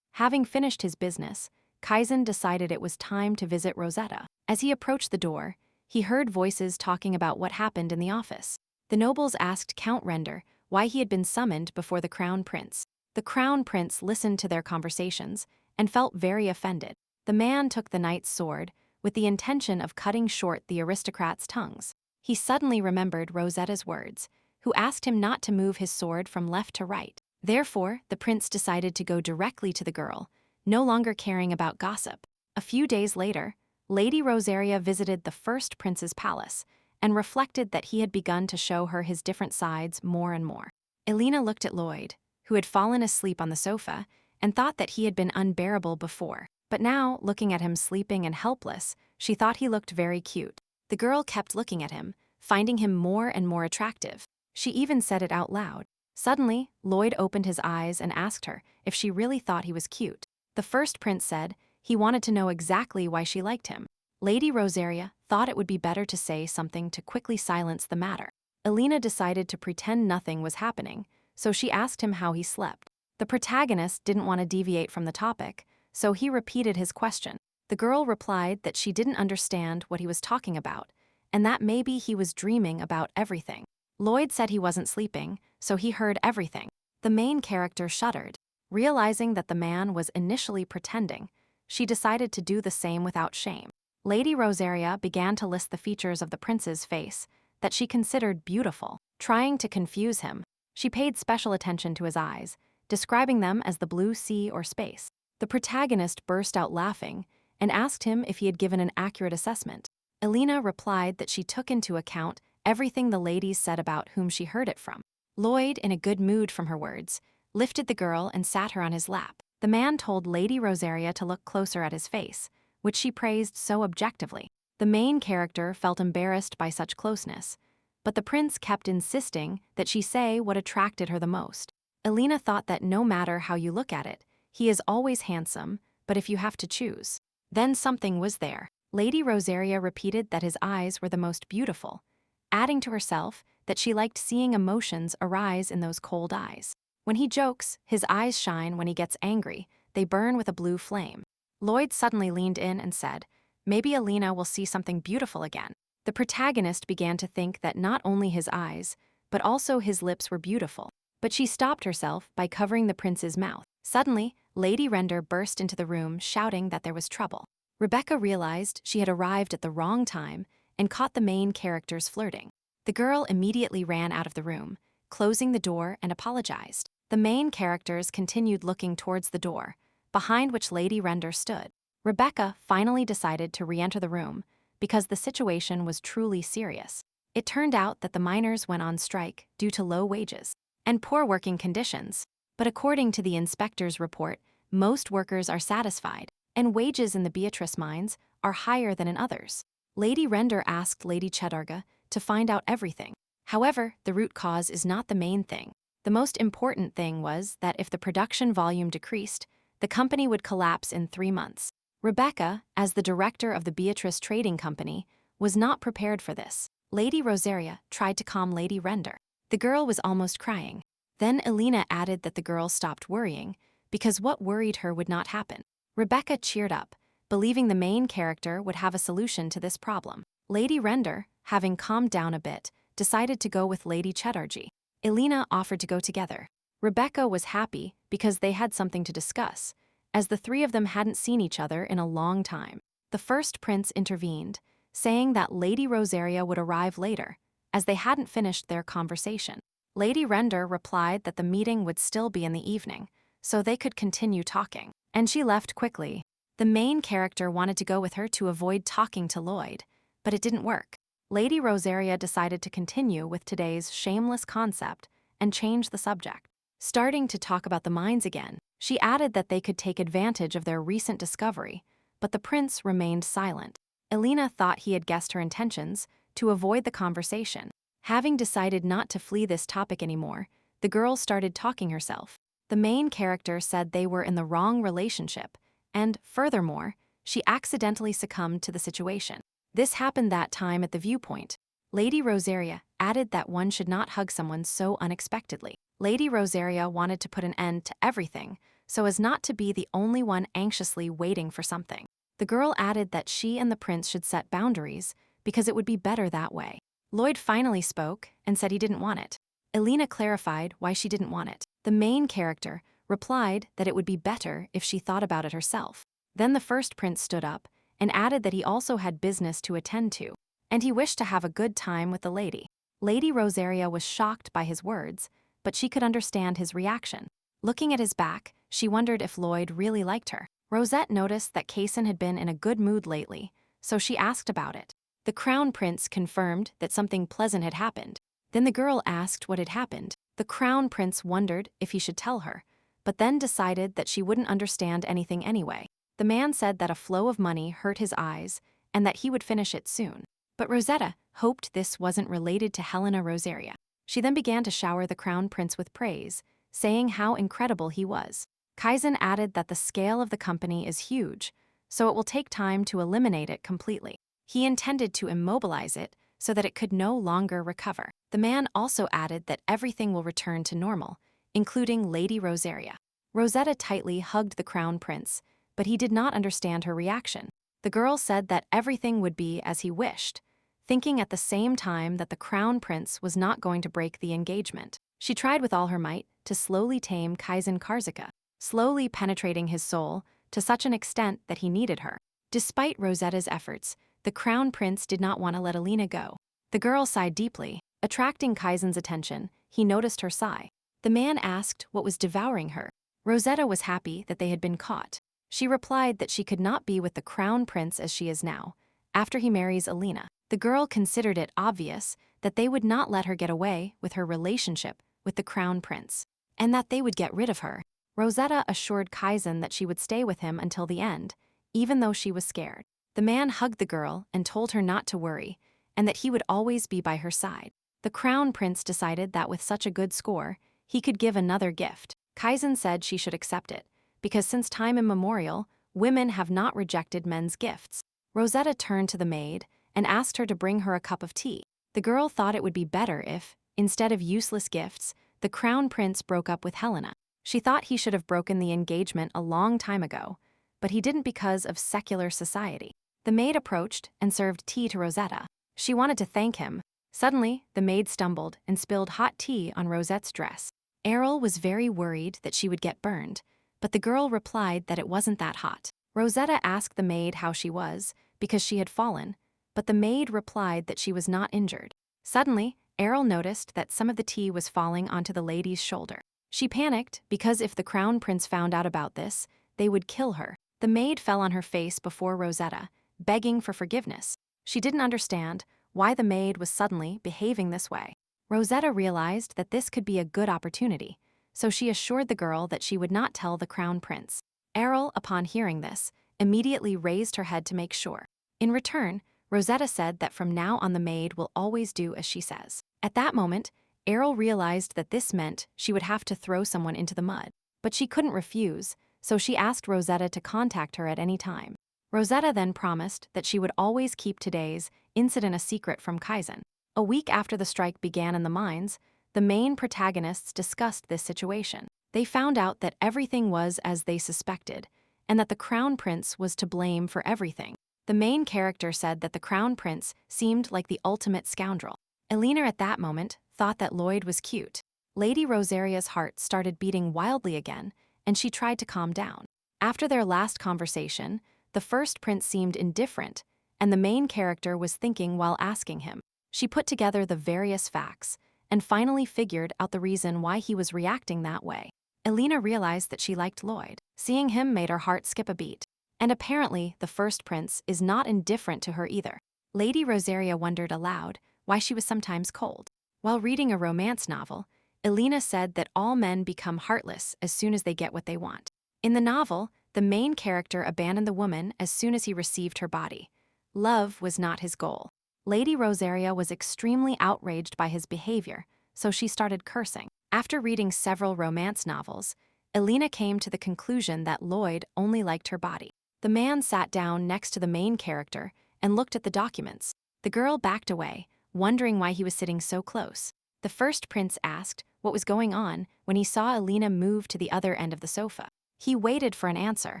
Having finished his business, Kaizen decided it was time to visit Rosetta. As he approached the door, he heard voices talking about what happened in the office. The nobles asked Count Render why he had been summoned before the crown prince. The crown prince listened to their conversations and felt very offended. The man took the knight's sword with the intention of cutting short the aristocrats' tongues. He suddenly remembered Rosetta's words, who asked him not to move his sword from left to right. Therefore, the prince decided to go directly to the girl, no longer caring about gossip. A few days later, Lady Rosetta visited the first prince's palace and reflected that he had begun to show her his different sides more and more. Elina looked at Lloyd, who had fallen asleep on the sofa, and thought that he had been unbearable before. But now, looking at him sleeping and helpless, she thought he looked very cute. The girl kept looking at him, finding him more and more attractive. She even said it out loud. Suddenly, Lloyd opened his eyes and asked her if she really thought he was cute. The first prince said he wanted to know exactly why she liked him. Lady Rosetta thought it would be better to say something to quickly silence the matter. Elina decided to pretend nothing was happening, so she asked him how he slept. The protagonist didn't want to deviate from the topic, so he repeated his question. The girl replied that she didn't understand what he was talking about, and that maybe he was dreaming about everything. Lloyd said he wasn't sleeping, so he heard everything. The main character shuddered. Realizing that the man was initially pretending, she decided to do the same without shame. Lady Rosaria began to list the features of the prince's face that she considered beautiful. Trying to confuse him, she paid special attention to his eyes, describing them as the blue sea or space. The protagonist burst out laughing and asked him if he had given an accurate assessment. Elina replied that she took into account everything the ladies said about whom she heard it from. Lloyd, in a good mood from her words, lifted the girl and sat her on his lap. The man told Lady Rosaria to look closer at his face, which she praised so objectively. The main character felt embarrassed by such closeness, but the prince kept insisting that she say what attracted her the most. Elina thought that no matter how you look at it, he is always handsome, but if you have to choose. Then something was there. Lady Rosaria repeated that his eyes were the most beautiful, adding to herself that she liked seeing emotions arise in those cold eyes. When he jokes, his eyes shine. When he gets angry, they burn with a blue flame. Lloyd suddenly leaned in and said, "Maybe Elina will see something beautiful again." The protagonist began to think that not only his eyes, but also his lips were beautiful. But she stopped herself by covering the prince's mouth. Suddenly, Lady Render burst into the room shouting that there was trouble. Rebecca realized she had arrived at the wrong time and caught the main characters flirting. The girl immediately ran out of the room, closing the door, and apologized. The main characters continued looking towards the door, behind which Lady Render stood. Rebecca finally decided to re-enter the room because the situation was truly serious. It turned out that the miners went on strike due to low wages and poor working conditions. But according to the inspector's report, most workers are satisfied, and wages in the Beatrice mines are higher than in others. Lady Render asked Lady Cheddarga to find out everything. However, the root cause is not the main thing. The most important thing was that if the production volume decreased, the company would collapse in 3 months. Rebecca, as the director of the Beatrice Trading Company, was not prepared for this. Lady Rosaria tried to calm Lady Render. The girl was almost crying. Then Elina added that the girl stopped worrying because what worried her would not happen. Rebecca cheered up, believing the main character would have a solution to this problem. Lady Render, having calmed down a bit, decided to go with Lady Cheddarji. Elina offered to go together. Rebecca was happy because they had something to discuss, as the three of them hadn't seen each other in a long time. The first prince intervened, saying that Lady Rosaria would arrive later, as they hadn't finished their conversation. Lady Render replied that the meeting would still be in the evening, so they could continue talking, and she left quickly. The main character wanted to go with her to avoid talking to Lloyd, but it didn't work. Lady Rosaria decided to continue with today's shameless concept and change the subject. Starting to talk about the mines again, she added that they could take advantage of their recent discovery, but the prince remained silent. Elina thought he had guessed her intentions to avoid the conversation. Having decided not to flee this topic anymore, the girl started talking herself. The main character said they were in the wrong relationship, and, furthermore, she accidentally succumbed to the situation. This happened that time at the viewpoint. Lady Rosaria added that one should not hug someone so unexpectedly. Lady Rosaria wanted to put an end to everything so as not to be the only one anxiously waiting for something. The girl added that she and the prince should set boundaries because it would be better that way. Lloyd finally spoke and said he didn't want it. Elina clarified why she didn't want it. The main character replied that it would be better if she thought about it herself. Then the first prince stood up and added that he also had business to attend to, and he wished to have a good time with the lady. Lady Rosaria was shocked by his words, but she could understand his reaction. Looking at his back, she wondered if Lloyd really liked her. Rosette noticed that Kaizen had been in a good mood lately, so she asked about it. The crown prince confirmed that something pleasant had happened. Then the girl asked what had happened. The crown prince wondered if he should tell her, but then decided that she wouldn't understand anything anyway. The man said that a flow of money hurt his eyes and that he would finish it soon. But Rosetta hoped this wasn't related to Helena Rosaria. She then began to shower the crown prince with praise, saying how incredible he was. Kaizen added that the scale of the company is huge, so it will take time to eliminate it completely. He intended to immobilize it so that it could no longer recover. The man also added that everything will return to normal, including Lady Rosaria. Rosetta tightly hugged the crown prince, but he did not understand her reaction. The girl said that everything would be as he wished, thinking at the same time that the crown prince was not going to break the engagement. She tried with all her might to slowly tame Kaizen Karzuka, slowly penetrating his soul to such an extent that he needed her. Despite Rosetta's efforts, the crown prince did not want to let Elina go. The girl sighed deeply. Attracting Kaizen's attention, he noticed her sigh. The man asked what was devouring her. Rosetta was happy that they had been caught. She replied that she could not be with the crown prince as she is now, after he marries Elina. The girl considered it obvious that they would not let her get away with her relationship with the crown prince, and that they would get rid of her. Rosetta assured Kaizen that she would stay with him until the end, even though she was scared. The man hugged the girl and told her not to worry, and that he would always be by her side. The crown prince decided that with such a good score, he could give another gift. Kaizen said she should accept it, because since time immemorial, women have not rejected men's gifts. Rosetta turned to the maid and asked her to bring her a cup of tea. The girl thought it would be better if, instead of useless gifts, the crown prince broke up with Helena. She thought he should have broken the engagement a long time ago, but he didn't because of secular society. The maid approached and served tea to Rosetta. She wanted to thank him. Suddenly, the maid stumbled and spilled hot tea on Rosette's dress. Errol was very worried that she would get burned, but the girl replied that it wasn't that hot. Rosetta asked the maid how she was, because she had fallen, but the maid replied that she was not injured. Suddenly, Errol noticed that some of the tea was falling onto the lady's shoulder. She panicked because if the crown prince found out about this, they would kill her. The maid fell on her face before Rosetta, begging for forgiveness. She didn't understand why the maid was suddenly behaving this way. Rosetta realized that this could be a good opportunity, so she assured the girl that she would not tell the crown prince. Errol, upon hearing this, immediately raised her head to make sure. In return, Rosetta said that from now on the maid will always do as she says. At that moment, Errol realized that this meant she would have to throw someone into the mud. But she couldn't refuse, so she asked Rosetta to contact her at any time. Rosetta then promised that she would always keep today's incident a secret from Kaizen. A week after the strike began in the mines, the main protagonists discussed this situation. They found out that everything was as they suspected, and that the crown prince was to blame for everything. The main character said that the crown prince seemed like the ultimate scoundrel. Elina at that moment thought that Lloyd was cute. Lady Rosaria's heart started beating wildly again, and she tried to calm down. After their last conversation, the first prince seemed indifferent, and the main character was thinking while asking him. She put together the various facts, and finally figured out the reason why he was reacting that way. Elina realized that she liked Lloyd. Seeing him made her heart skip a beat. And apparently, the first prince is not indifferent to her either. Lady Rosaria wondered aloud why she was sometimes cold. While reading a romance novel, Elina said that all men become heartless as soon as they get what they want. In the novel, the main character abandoned the woman as soon as he received her body. Love was not his goal. Lady Rosaria was extremely outraged by his behavior, so she started cursing. After reading several romance novels, Elina came to the conclusion that Lloyd only liked her body. The man sat down next to the main character and looked at the documents. The girl backed away, wondering why he was sitting so close. The first prince asked what was going on when he saw Elina move to the other end of the sofa. He waited for an answer.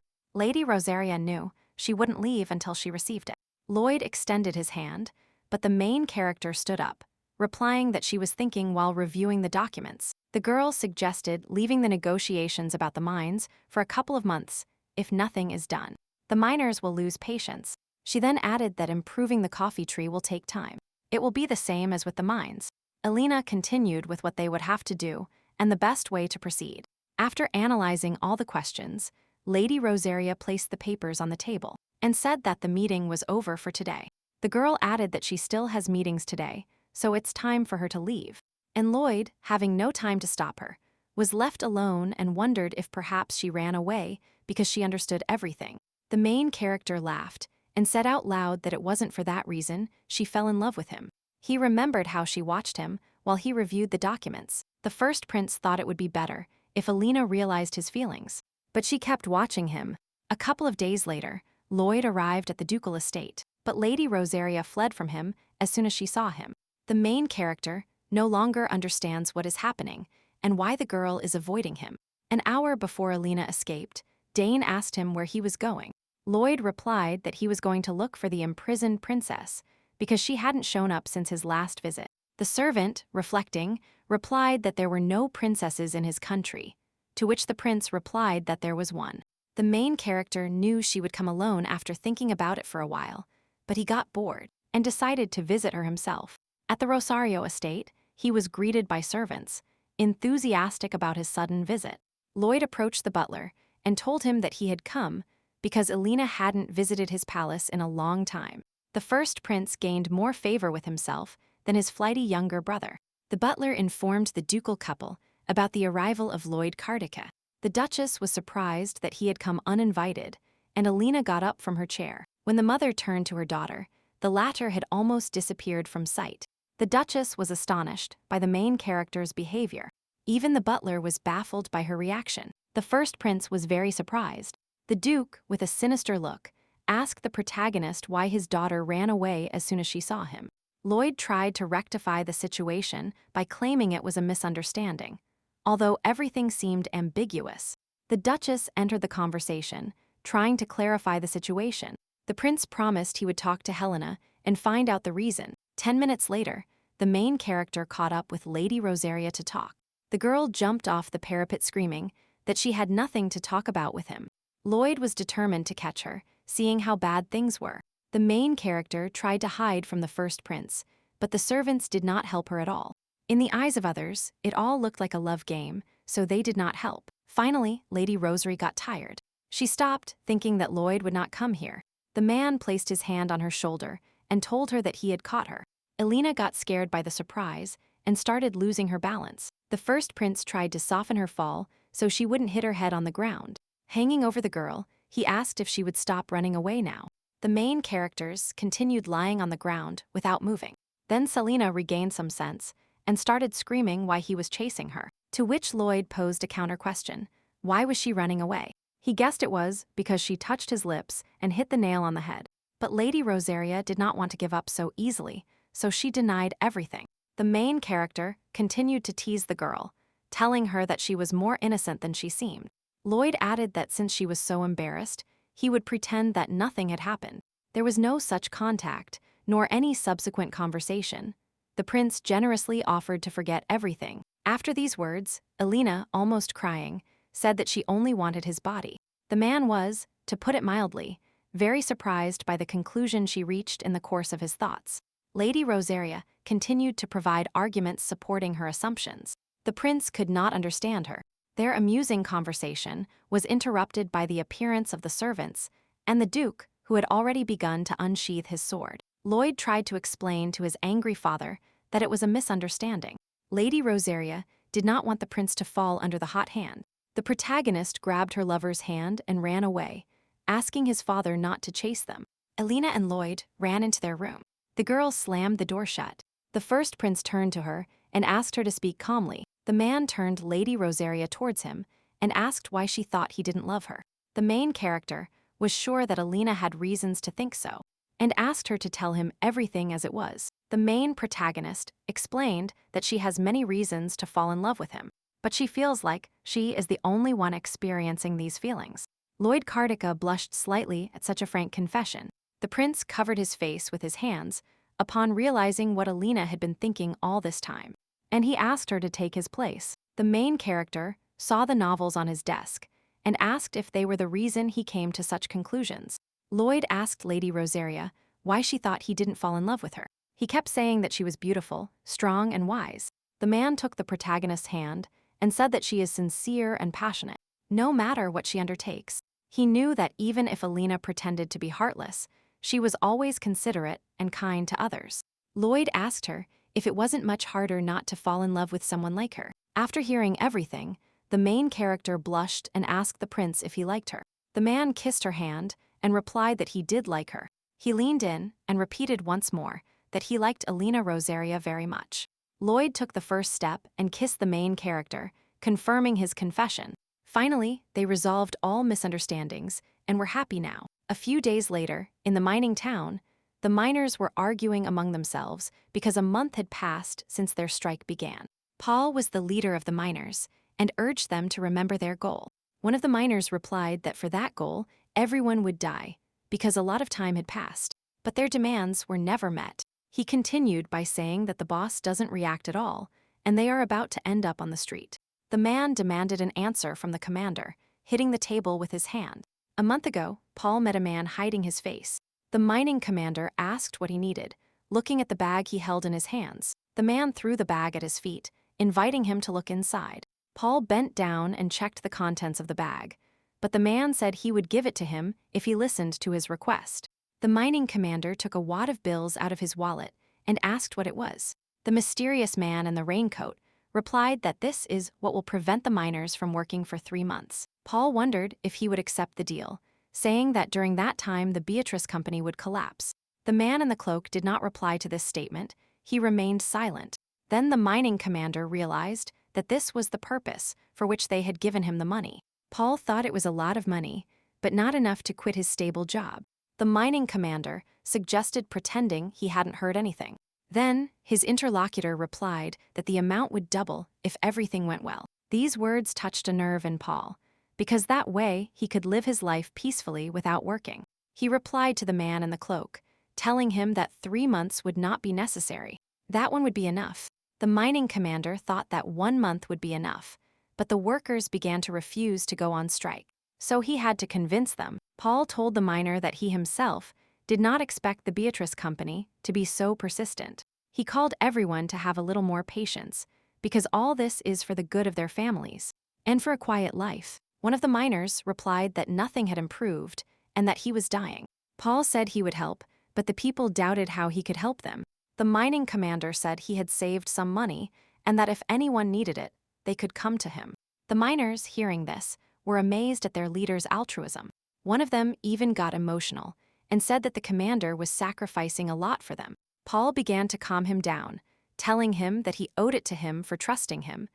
Lady Rosaria knew she wouldn't leave until she received it. Lloyd extended his hand, but the main character stood up, replying that she was thinking while reviewing the documents. The girl suggested leaving the negotiations about the mines for a couple of months if nothing is done. The miners will lose patience. She then added that improving the coffee tree will take time. It will be the same as with the mines. Elina continued with what they would have to do and the best way to proceed. After analyzing all the questions, Lady Rosaria placed the papers on the table and said that the meeting was over for today. The girl added that she still has meetings today, so it's time for her to leave. And Lloyd, having no time to stop her, was left alone and wondered if perhaps she ran away because she understood everything. The main character laughed and said out loud that it wasn't for that reason she fell in love with him. He remembered how she watched him while he reviewed the documents. The first prince thought it would be better if Elina realized his feelings, but she kept watching him. A couple of days later, Lloyd arrived at the ducal estate, but Lady Rosaria fled from him as soon as she saw him. The main character no longer understands what is happening and why the girl is avoiding him. An hour before Elina escaped, Dane asked him where he was going. Lloyd replied that he was going to look for the imprisoned princess because she hadn't shown up since his last visit. The servant, reflecting, replied that there were no princesses in his country, to which the prince replied that there was one. The main character knew she would come alone after thinking about it for a while, but he got bored and decided to visit her himself. At the Rosario estate, he was greeted by servants, enthusiastic about his sudden visit. Lloyd approached the butler and told him that he had come because Elina hadn't visited his palace in a long time. The first prince gained more favor with himself than his flighty younger brother. The butler informed the ducal couple about the arrival of Lloyd Cardica. The Duchess was surprised that he had come uninvited, and Elina got up from her chair. When the mother turned to her daughter, the latter had almost disappeared from sight. The Duchess was astonished by the main character's behavior. Even the butler was baffled by her reaction. The first prince was very surprised. The Duke, with a sinister look, asked the protagonist why his daughter ran away as soon as she saw him. Lloyd tried to rectify the situation by claiming it was a misunderstanding, although everything seemed ambiguous. The Duchess entered the conversation, trying to clarify the situation. The prince promised he would talk to Helena and find out the reason. 10 minutes later, the main character caught up with Lady Rosetta to talk. The girl jumped off the parapet screaming that she had nothing to talk about with him. Lloyd was determined to catch her, seeing how bad things were. The main character tried to hide from the first prince, but the servants did not help her at all. In the eyes of others, it all looked like a love game, so they did not help. Finally, Lady Rosary got tired. She stopped, thinking that Lloyd would not come here. The man placed his hand on her shoulder and told her that he had caught her. Elina got scared by the surprise and started losing her balance. The first prince tried to soften her fall so she wouldn't hit her head on the ground. Hanging over the girl, he asked if she would stop running away now. The main characters continued lying on the ground without moving. Then Selina regained some sense and started screaming why he was chasing her, to which Lloyd posed a counter question. Why was she running away? He guessed it was because she touched his lips and hit the nail on the head. But Lady Rosetta did not want to give up so easily, so she denied everything. The main character continued to tease the girl, telling her that she was more innocent than she seemed. Lloyd added that since she was so embarrassed, he would pretend that nothing had happened. There was no such contact, nor any subsequent conversation. The prince generously offered to forget everything. After these words, Elina, almost crying, said that she only wanted his body. The man was, to put it mildly, very surprised by the conclusion she reached in the course of his thoughts. Lady Rosetta continued to provide arguments supporting her assumptions. The prince could not understand her. Their amusing conversation was interrupted by the appearance of the servants and the Duke, who had already begun to unsheath his sword. Lloyd tried to explain to his angry father that it was a misunderstanding. Lady Rosetta did not want the prince to fall under the hot hand. The protagonist grabbed her lover's hand and ran away, asking his father not to chase them. Elina and Lloyd ran into their room. The girl slammed the door shut. The first prince turned to her and asked her to speak calmly. The man turned Lady Rosetta towards him and asked why she thought he didn't love her. The main character was sure that Elina had reasons to think so, and asked her to tell him everything as it was. The main protagonist explained that she has many reasons to fall in love with him, but she feels like she is the only one experiencing these feelings. Lloyd Cardica blushed slightly at such a frank confession. The prince covered his face with his hands upon realizing what Elina had been thinking all this time, and he asked her to take his place. The main character saw the novels on his desk and asked if they were the reason he came to such conclusions. Lloyd asked Lady Rosetta why she thought he didn't fall in love with her. He kept saying that she was beautiful, strong, and wise. The man took the protagonist's hand and said that she is sincere and passionate, no matter what she undertakes. He knew that even if Elina pretended to be heartless, she was always considerate and kind to others. Lloyd asked her if it wasn't much harder not to fall in love with someone like her. After hearing everything, the main character blushed and asked the prince if he liked her. The man kissed her hand and replied that he did like her. He leaned in and repeated once more that he liked Elina Rosetta very much. Lloyd took the first step and kissed the main character, confirming his confession. Finally, they resolved all misunderstandings and were happy now. A few days later, in the mining town, the miners were arguing among themselves because a month had passed since their strike began. Paul was the leader of the miners and urged them to remember their goal. One of the miners replied that for that goal, everyone would die because a lot of time had passed, but their demands were never met. He continued by saying that the boss doesn't react at all and they are about to end up on the street. The man demanded an answer from the commander, hitting the table with his hand. A month ago, Paul met a man hiding his face. The mining commander asked what he needed, looking at the bag he held in his hands. The man threw the bag at his feet, inviting him to look inside. Paul bent down and checked the contents of the bag, but the man said he would give it to him if he listened to his request. The mining commander took a wad of bills out of his wallet and asked what it was. The mysterious man in the raincoat replied that this is what will prevent the miners from working for 3 months. Paul wondered if he would accept the deal, saying that during that time the Beatrice company would collapse. The man in the cloak did not reply to this statement. He remained silent. Then the mining commander realized that this was the purpose for which they had given him the money. Paul thought it was a lot of money, but not enough to quit his stable job. The mining commander suggested pretending he hadn't heard anything. Then, his interlocutor replied that the amount would double if everything went well. These words touched a nerve in Paul, because that way he could live his life peacefully without working. He replied to the man in the cloak, telling him that 3 months would not be necessary. That one would be enough. The mining commander thought that 1 month would be enough, but the workers began to refuse to go on strike. So he had to convince them. Paul told the miner that he himself did not expect the Beatrice company to be so persistent. He called everyone to have a little more patience, because all this is for the good of their families and for a quiet life. One of the miners replied that nothing had improved and that he was dying. Paul said he would help, but the people doubted how he could help them. The mining commander said he had saved some money and that if anyone needed it, they could come to him. The miners, hearing this, were amazed at their leader's altruism. One of them even got emotional and said that the commander was sacrificing a lot for them. Paul began to calm him down, telling him that he owed it to him for trusting him,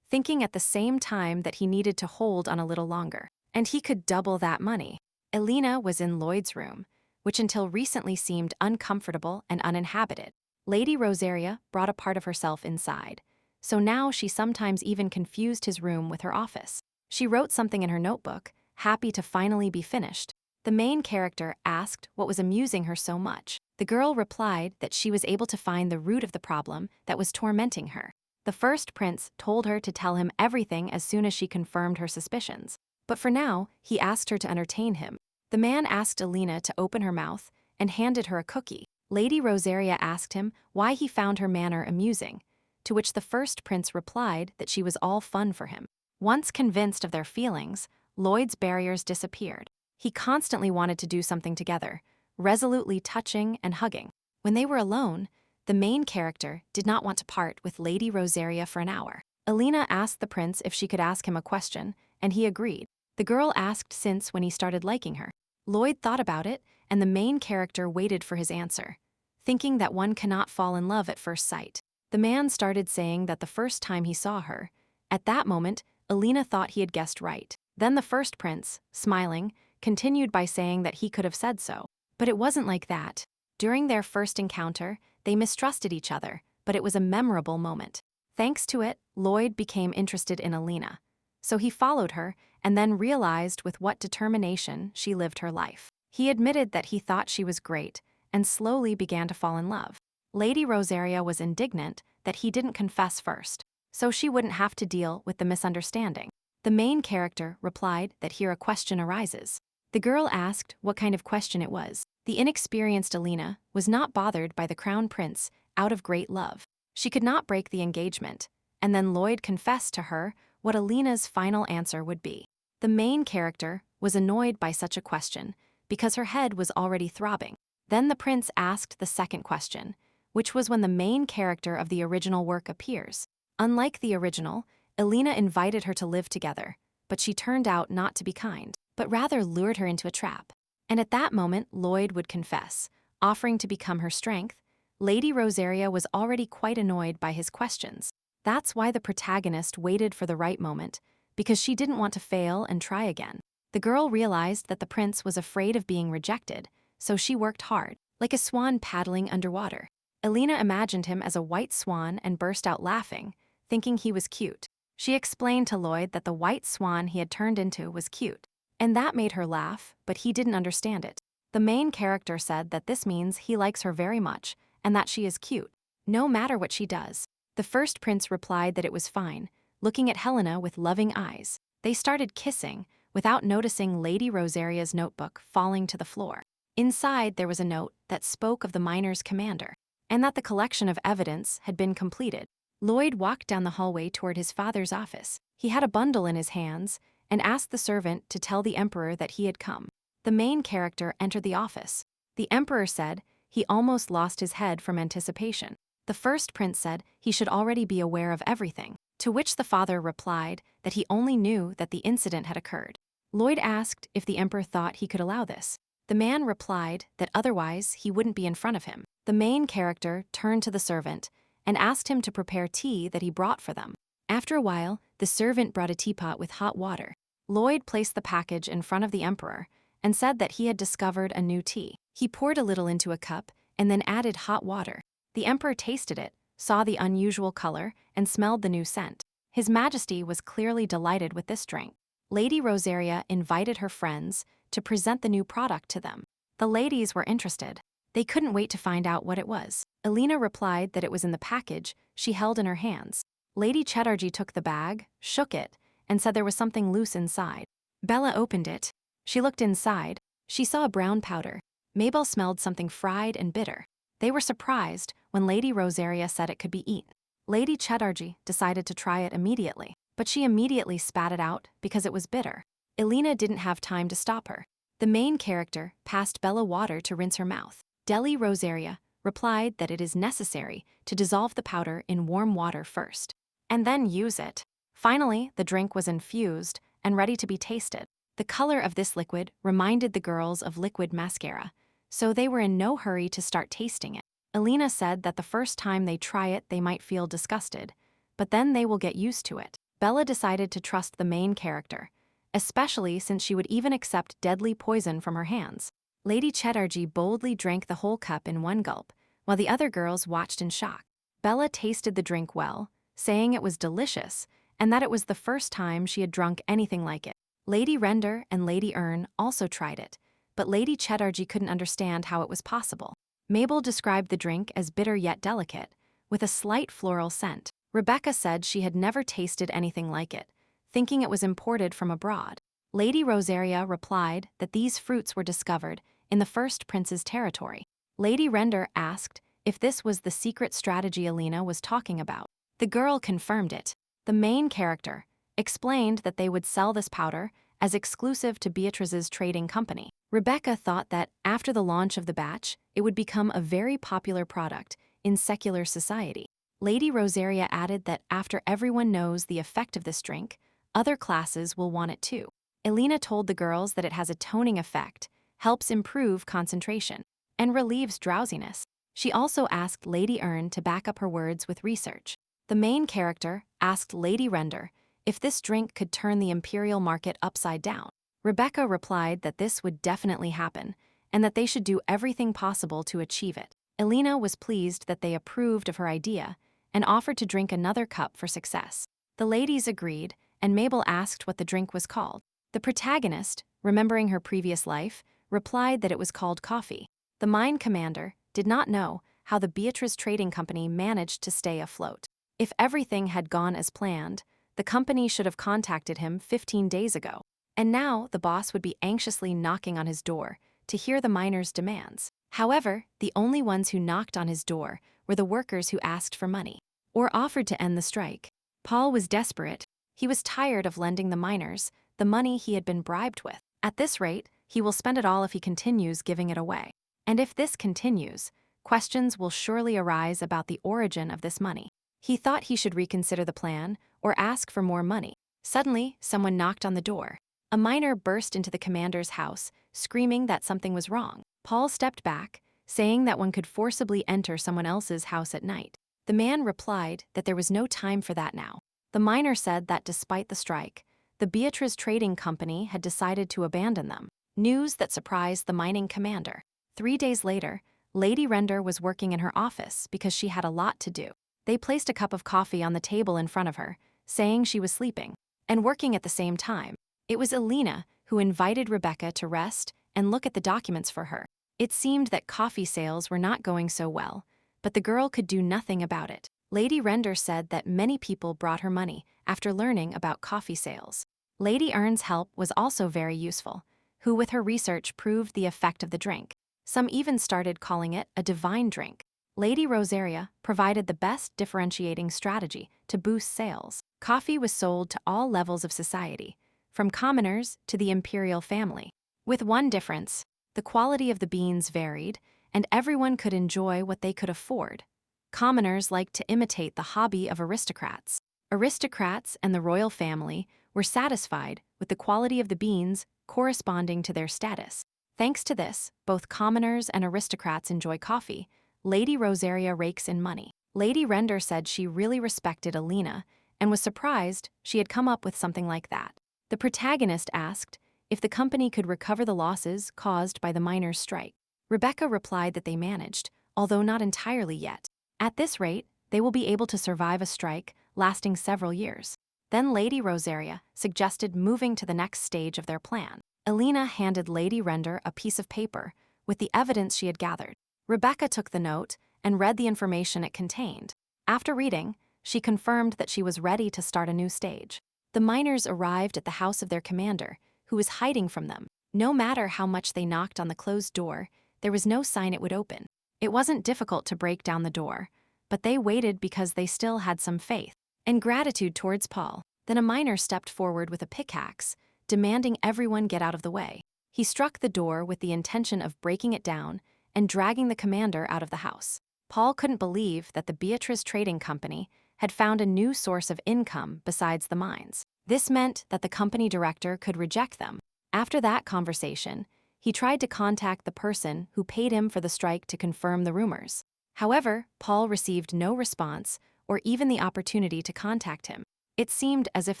thinking at the same time that he needed to hold on a little longer, and he could double that money. Elina was in Lloyd's room, which until recently seemed uncomfortable and uninhabited. Lady Rosetta brought a part of herself inside, so now she sometimes even confused his room with her office. She wrote something in her notebook, happy to finally be finished. The main character asked what was amusing her so much. The girl replied that she was able to find the root of the problem that was tormenting her. The first prince told her to tell him everything as soon as she confirmed her suspicions. But for now, he asked her to entertain him. The man asked Elina to open her mouth and handed her a cookie. Lady Rosetta asked him why he found her manner amusing, to which the first prince replied that she was all fun for him. Once convinced of their feelings, Lloyd's barriers disappeared. He constantly wanted to do something together, resolutely touching and hugging. When they were alone, the main character did not want to part with Lady Rosetta for an hour. Elina asked the prince if she could ask him a question, and he agreed. The girl asked since when he started liking her. Lloyd thought about it, and the main character waited for his answer, thinking that one cannot fall in love at first sight. The man started saying that the first time he saw her. At that moment, Elina thought he had guessed right. Then the first prince, smiling, continued by saying that he could have said so. But it wasn't like that. During their first encounter, they mistrusted each other, but it was a memorable moment. Thanks to it, Lloyd became interested in Elina. So he followed her and then realized with what determination she lived her life. He admitted that he thought she was great and slowly began to fall in love. Lady Rosetta was indignant that he didn't confess first, so she wouldn't have to deal with the misunderstanding. The main character replied that here a question arises. The girl asked what kind of question it was. The inexperienced Elina was not bothered by the crown prince out of great love. She could not break the engagement, and then Lloyd confessed to her what Elina's final answer would be. The main character was annoyed by such a question because her head was already throbbing. Then the prince asked the second question, which was when the main character of the original work appears. Unlike the original, Elina invited her to live together, but she turned out not to be kind, but rather lured her into a trap. And at that moment, Lloyd would confess, offering to become her strength. Lady Rosetta was already quite annoyed by his questions. That's why the protagonist waited for the right moment, because she didn't want to fail and try again. The girl realized that the prince was afraid of being rejected, so she worked hard, like a swan paddling underwater. Elina imagined him as a white swan and burst out laughing, thinking he was cute. She explained to Lloyd that the white swan he had turned into was cute, and that made her laugh, but he didn't understand it. The main character said that this means he likes her very much and that she is cute, no matter what she does. The first prince replied that it was fine, looking at Helena with loving eyes. They started kissing, without noticing Lady Rosaria's notebook falling to the floor. Inside, there was a note that spoke of the miner's commander, and that the collection of evidence had been completed. Lloyd walked down the hallway toward his father's office. He had a bundle in his hands and asked the servant to tell the emperor that he had come. The main character entered the office. The emperor said he almost lost his head from anticipation. The first prince said he should already be aware of everything, to which the father replied that he only knew that the incident had occurred. Lloyd asked if the emperor thought he could allow this. The man replied that otherwise he wouldn't be in front of him. The main character turned to the servant and asked him to prepare tea that he brought for them. After a while, the servant brought a teapot with hot water. Lloyd placed the package in front of the emperor and said that he had discovered a new tea. He poured a little into a cup and then added hot water. The emperor tasted it, saw the unusual color, and smelled the new scent. His Majesty was clearly delighted with this drink. Lady Rosaria invited her friends to present the new product to them. The ladies were interested. They couldn't wait to find out what it was. Elina replied that it was in the package she held in her hands. Lady Chedarji took the bag, shook it, and said there was something loose inside. Bella opened it. She looked inside. She saw a brown powder. Mabel smelled something fried and bitter. They were surprised when Lady Rosaria said it could be eaten. Lady Chedarji decided to try it immediately, but she immediately spat it out because it was bitter. Elina didn't have time to stop her. The main character passed Bella water to rinse her mouth. Lady Rosaria replied that it is necessary to dissolve the powder in warm water first, and then use it. Finally, the drink was infused and ready to be tasted. The color of this liquid reminded the girls of liquid mascara, so they were in no hurry to start tasting it. Elina said that the first time they try it they might feel disgusted, but then they will get used to it. Bella decided to trust the main character, especially since she would even accept deadly poison from her hands. Lady Chedarji boldly drank the whole cup in one gulp, while the other girls watched in shock. Bella tasted the drink well, saying it was delicious, and that it was the first time she had drunk anything like it. Lady Render and Lady Ern also tried it, but Lady Chedarji couldn't understand how it was possible. Mabel described the drink as bitter yet delicate, with a slight floral scent. Rebecca said she had never tasted anything like it, thinking it was imported from abroad. Lady Rosaria replied that these fruits were discovered in the first prince's territory. Lady Render asked if this was the secret strategy Elina was talking about. The girl confirmed it. The main character explained that they would sell this powder as exclusive to Beatrice's trading company. Rebecca thought that after the launch of the batch, it would become a very popular product in secular society. Lady Rosaria added that after everyone knows the effect of this drink, other classes will want it too. Elina told the girls that it has a toning effect, helps improve concentration, and relieves drowsiness. She also asked Lady Ern to back up her words with research. The main character asked Lady Render if this drink could turn the imperial market upside down. Rebecca replied that this would definitely happen, and that they should do everything possible to achieve it. Elina was pleased that they approved of her idea and offered to drink another cup for success. The ladies agreed, and Mabel asked what the drink was called. The protagonist, remembering her previous life, replied that it was called coffee. The mine commander did not know how the Beatrice Trading Company managed to stay afloat. If everything had gone as planned, the company should have contacted him 15 days ago. And now the boss would be anxiously knocking on his door to hear the miners' demands. However, the only ones who knocked on his door were the workers who asked for money or offered to end the strike. Paul was desperate. He was tired of lending the miners the money he had been bribed with. At this rate, he will spend it all if he continues giving it away. And if this continues, questions will surely arise about the origin of this money. He thought he should reconsider the plan or ask for more money. Suddenly, someone knocked on the door. A miner burst into the commander's house, screaming that something was wrong. Paul stepped back, saying that one could forcibly enter someone else's house at night. The man replied that there was no time for that now. The miner said that despite the strike, the Beatrice Trading Company had decided to abandon them. News that surprised the mining commander. 3 days later, Lady Render was working in her office because she had a lot to do. They placed a cup of coffee on the table in front of her, saying she was sleeping, and working at the same time. It was Elina who invited Rebecca to rest and look at the documents for her. It seemed that coffee sales were not going so well, but the girl could do nothing about it. Lady Render said that many people brought her money after learning about coffee sales. Lady Earn's help was also very useful, who with her research proved the effect of the drink. Some even started calling it a divine drink. Lady Rosaria provided the best differentiating strategy to boost sales. Coffee was sold to all levels of society, from commoners to the imperial family. With one difference, the quality of the beans varied, and everyone could enjoy what they could afford. Commoners liked to imitate the hobby of aristocrats. Aristocrats and the royal family were satisfied with the quality of the beans corresponding to their status. Thanks to this, both commoners and aristocrats enjoy coffee. Lady Rosaria rakes in money. Lady Render said she really respected Elina and was surprised she had come up with something like that. The protagonist asked if the company could recover the losses caused by the miners' strike. Rebecca replied that they managed, although not entirely yet. At this rate, they will be able to survive a strike lasting several years. Then Lady Rosaria suggested moving to the next stage of their plan. Elina handed Lady Render a piece of paper with the evidence she had gathered. Rebecca took the note and read the information it contained. After reading, she confirmed that she was ready to start a new stage. The miners arrived at the house of their commander, who was hiding from them. No matter how much they knocked on the closed door, there was no sign it would open. It wasn't difficult to break down the door, but they waited because they still had some faith and gratitude towards Paul. Then a miner stepped forward with a pickaxe, demanding everyone get out of the way. He struck the door with the intention of breaking it down and dragging the commander out of the house. Paul couldn't believe that the Beatrice Trading Company had found a new source of income besides the mines. This meant that the company director could reject them. After that conversation, he tried to contact the person who paid him for the strike to confirm the rumors. However, Paul received no response or even the opportunity to contact him. It seemed as if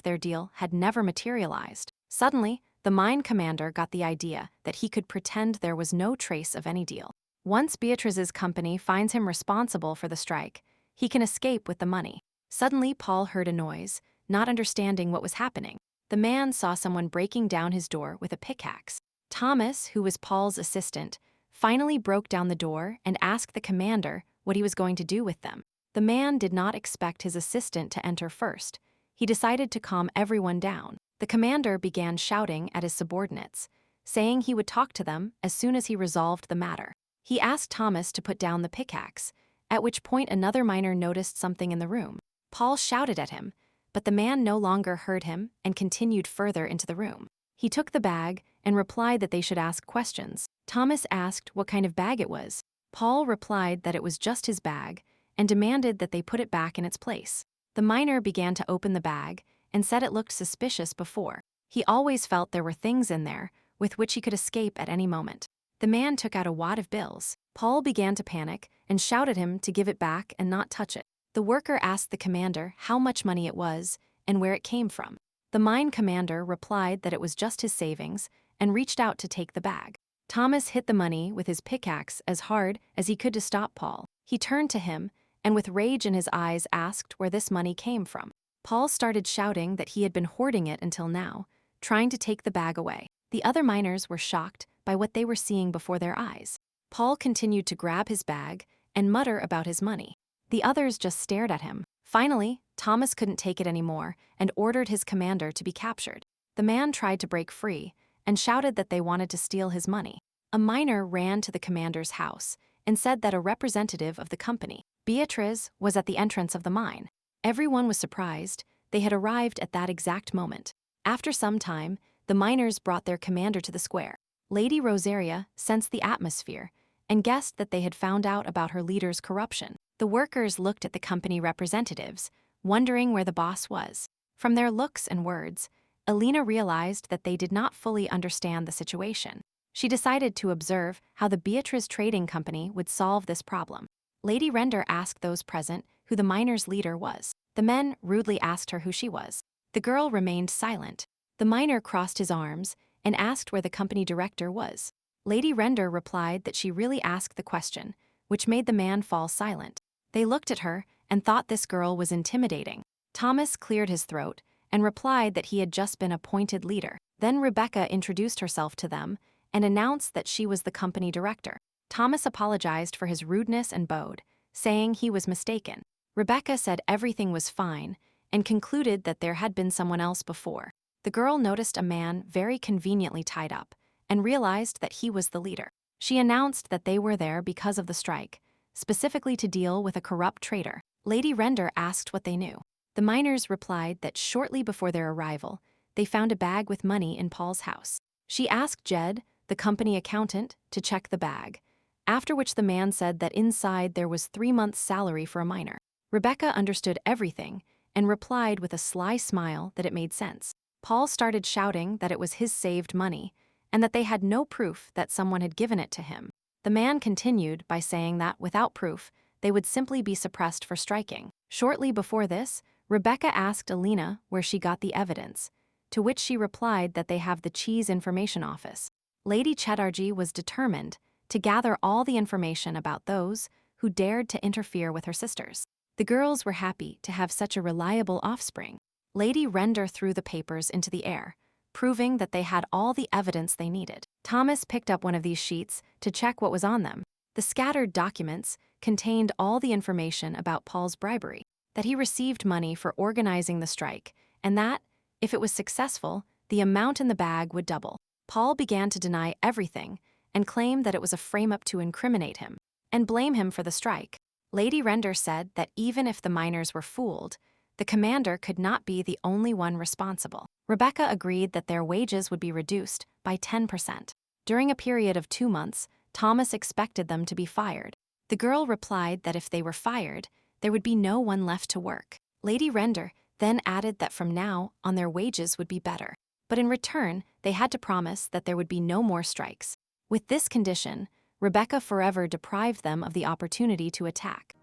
their deal had never materialized. Suddenly, the mine commander got the idea that he could pretend there was no trace of any deal. Once Beatrice's company finds him responsible for the strike, he can escape with the money. Suddenly, Paul heard a noise, not understanding what was happening. The man saw someone breaking down his door with a pickaxe. Thomas, who was Paul's assistant, finally broke down the door and asked the commander what he was going to do with them. The man did not expect his assistant to enter first. He decided to calm everyone down. The commander began shouting at his subordinates, saying he would talk to them as soon as he resolved the matter. He asked Thomas to put down the pickaxe, at which point another miner noticed something in the room. Paul shouted at him, but the man no longer heard him and continued further into the room. He took the bag and replied that they should ask questions. Thomas asked what kind of bag it was. Paul replied that it was just his bag and demanded that they put it back in its place. The miner began to open the bag and said it looked suspicious before. He always felt there were things in there with which he could escape at any moment. The man took out a wad of bills. Paul began to panic and shouted at him to give it back and not touch it. The worker asked the commander how much money it was and where it came from. The mine commander replied that it was just his savings and reached out to take the bag. Thomas hit the money with his pickaxe as hard as he could to stop Paul. He turned to him and with rage in his eyes asked where this money came from. Paul started shouting that he had been hoarding it until now, trying to take the bag away. The other miners were shocked by what they were seeing before their eyes. Paul continued to grab his bag and mutter about his money. The others just stared at him. Finally, Thomas couldn't take it anymore and ordered his commander to be captured. The man tried to break free and shouted that they wanted to steal his money. A miner ran to the commander's house and said that a representative of the company, Beatrice, was at the entrance of the mine. Everyone was surprised. They had arrived at that exact moment. After some time, the miners brought their commander to the square. Lady Rosaria sensed the atmosphere and guessed that they had found out about her leader's corruption. The workers looked at the company representatives, wondering where the boss was. From their looks and words, Elina realized that they did not fully understand the situation. She decided to observe how the Beatrice Trading Company would solve this problem. Lady Render asked those present who the miners' leader was. The men rudely asked her who she was. The girl remained silent. The miner crossed his arms and asked where the company director was. Lady Render replied that she really asked the question, which made the man fall silent. They looked at her and thought this girl was intimidating. Thomas cleared his throat and replied that he had just been appointed leader. Then Rebecca introduced herself to them and announced that she was the company director. Thomas apologized for his rudeness and bowed, saying he was mistaken. Rebecca said everything was fine and concluded that there had been someone else before. The girl noticed a man very conveniently tied up and realized that he was the leader. She announced that they were there because of the strike, specifically to deal with a corrupt traitor. Lady Render asked what they knew. The miners replied that shortly before their arrival, they found a bag with money in Paul's house. She asked Jed, the company accountant, to check the bag, after which the man said that inside there was 3 months' salary for a miner. Rebecca understood everything and replied with a sly smile that it made sense. Paul started shouting that it was his saved money and that they had no proof that someone had given it to him. The man continued by saying that without proof, they would simply be suppressed for striking. Shortly before this, Rebecca asked Elina where she got the evidence, to which she replied that they have the Cheese Information Office. Lady Chatterjee was determined to gather all the information about those who dared to interfere with her sisters. The girls were happy to have such a reliable offspring. Lady Render threw the papers into the air, proving that they had all the evidence they needed. Thomas picked up one of these sheets to check what was on them. The scattered documents contained all the information about Paul's bribery, that he received money for organizing the strike, and that, if it was successful, the amount in the bag would double. Paul began to deny everything and claim that it was a frame-up to incriminate him and blame him for the strike. Lady Render said that even if the miners were fooled, the commander could not be the only one responsible. Rebecca agreed that their wages would be reduced by 10%. During a period of 2 months, Thomas expected them to be fired. The girl replied that if they were fired, there would be no one left to work. Lady Render then added that from now on their wages would be better, but in return, they had to promise that there would be no more strikes. With this condition, Rebecca forever deprived them of the opportunity to attack.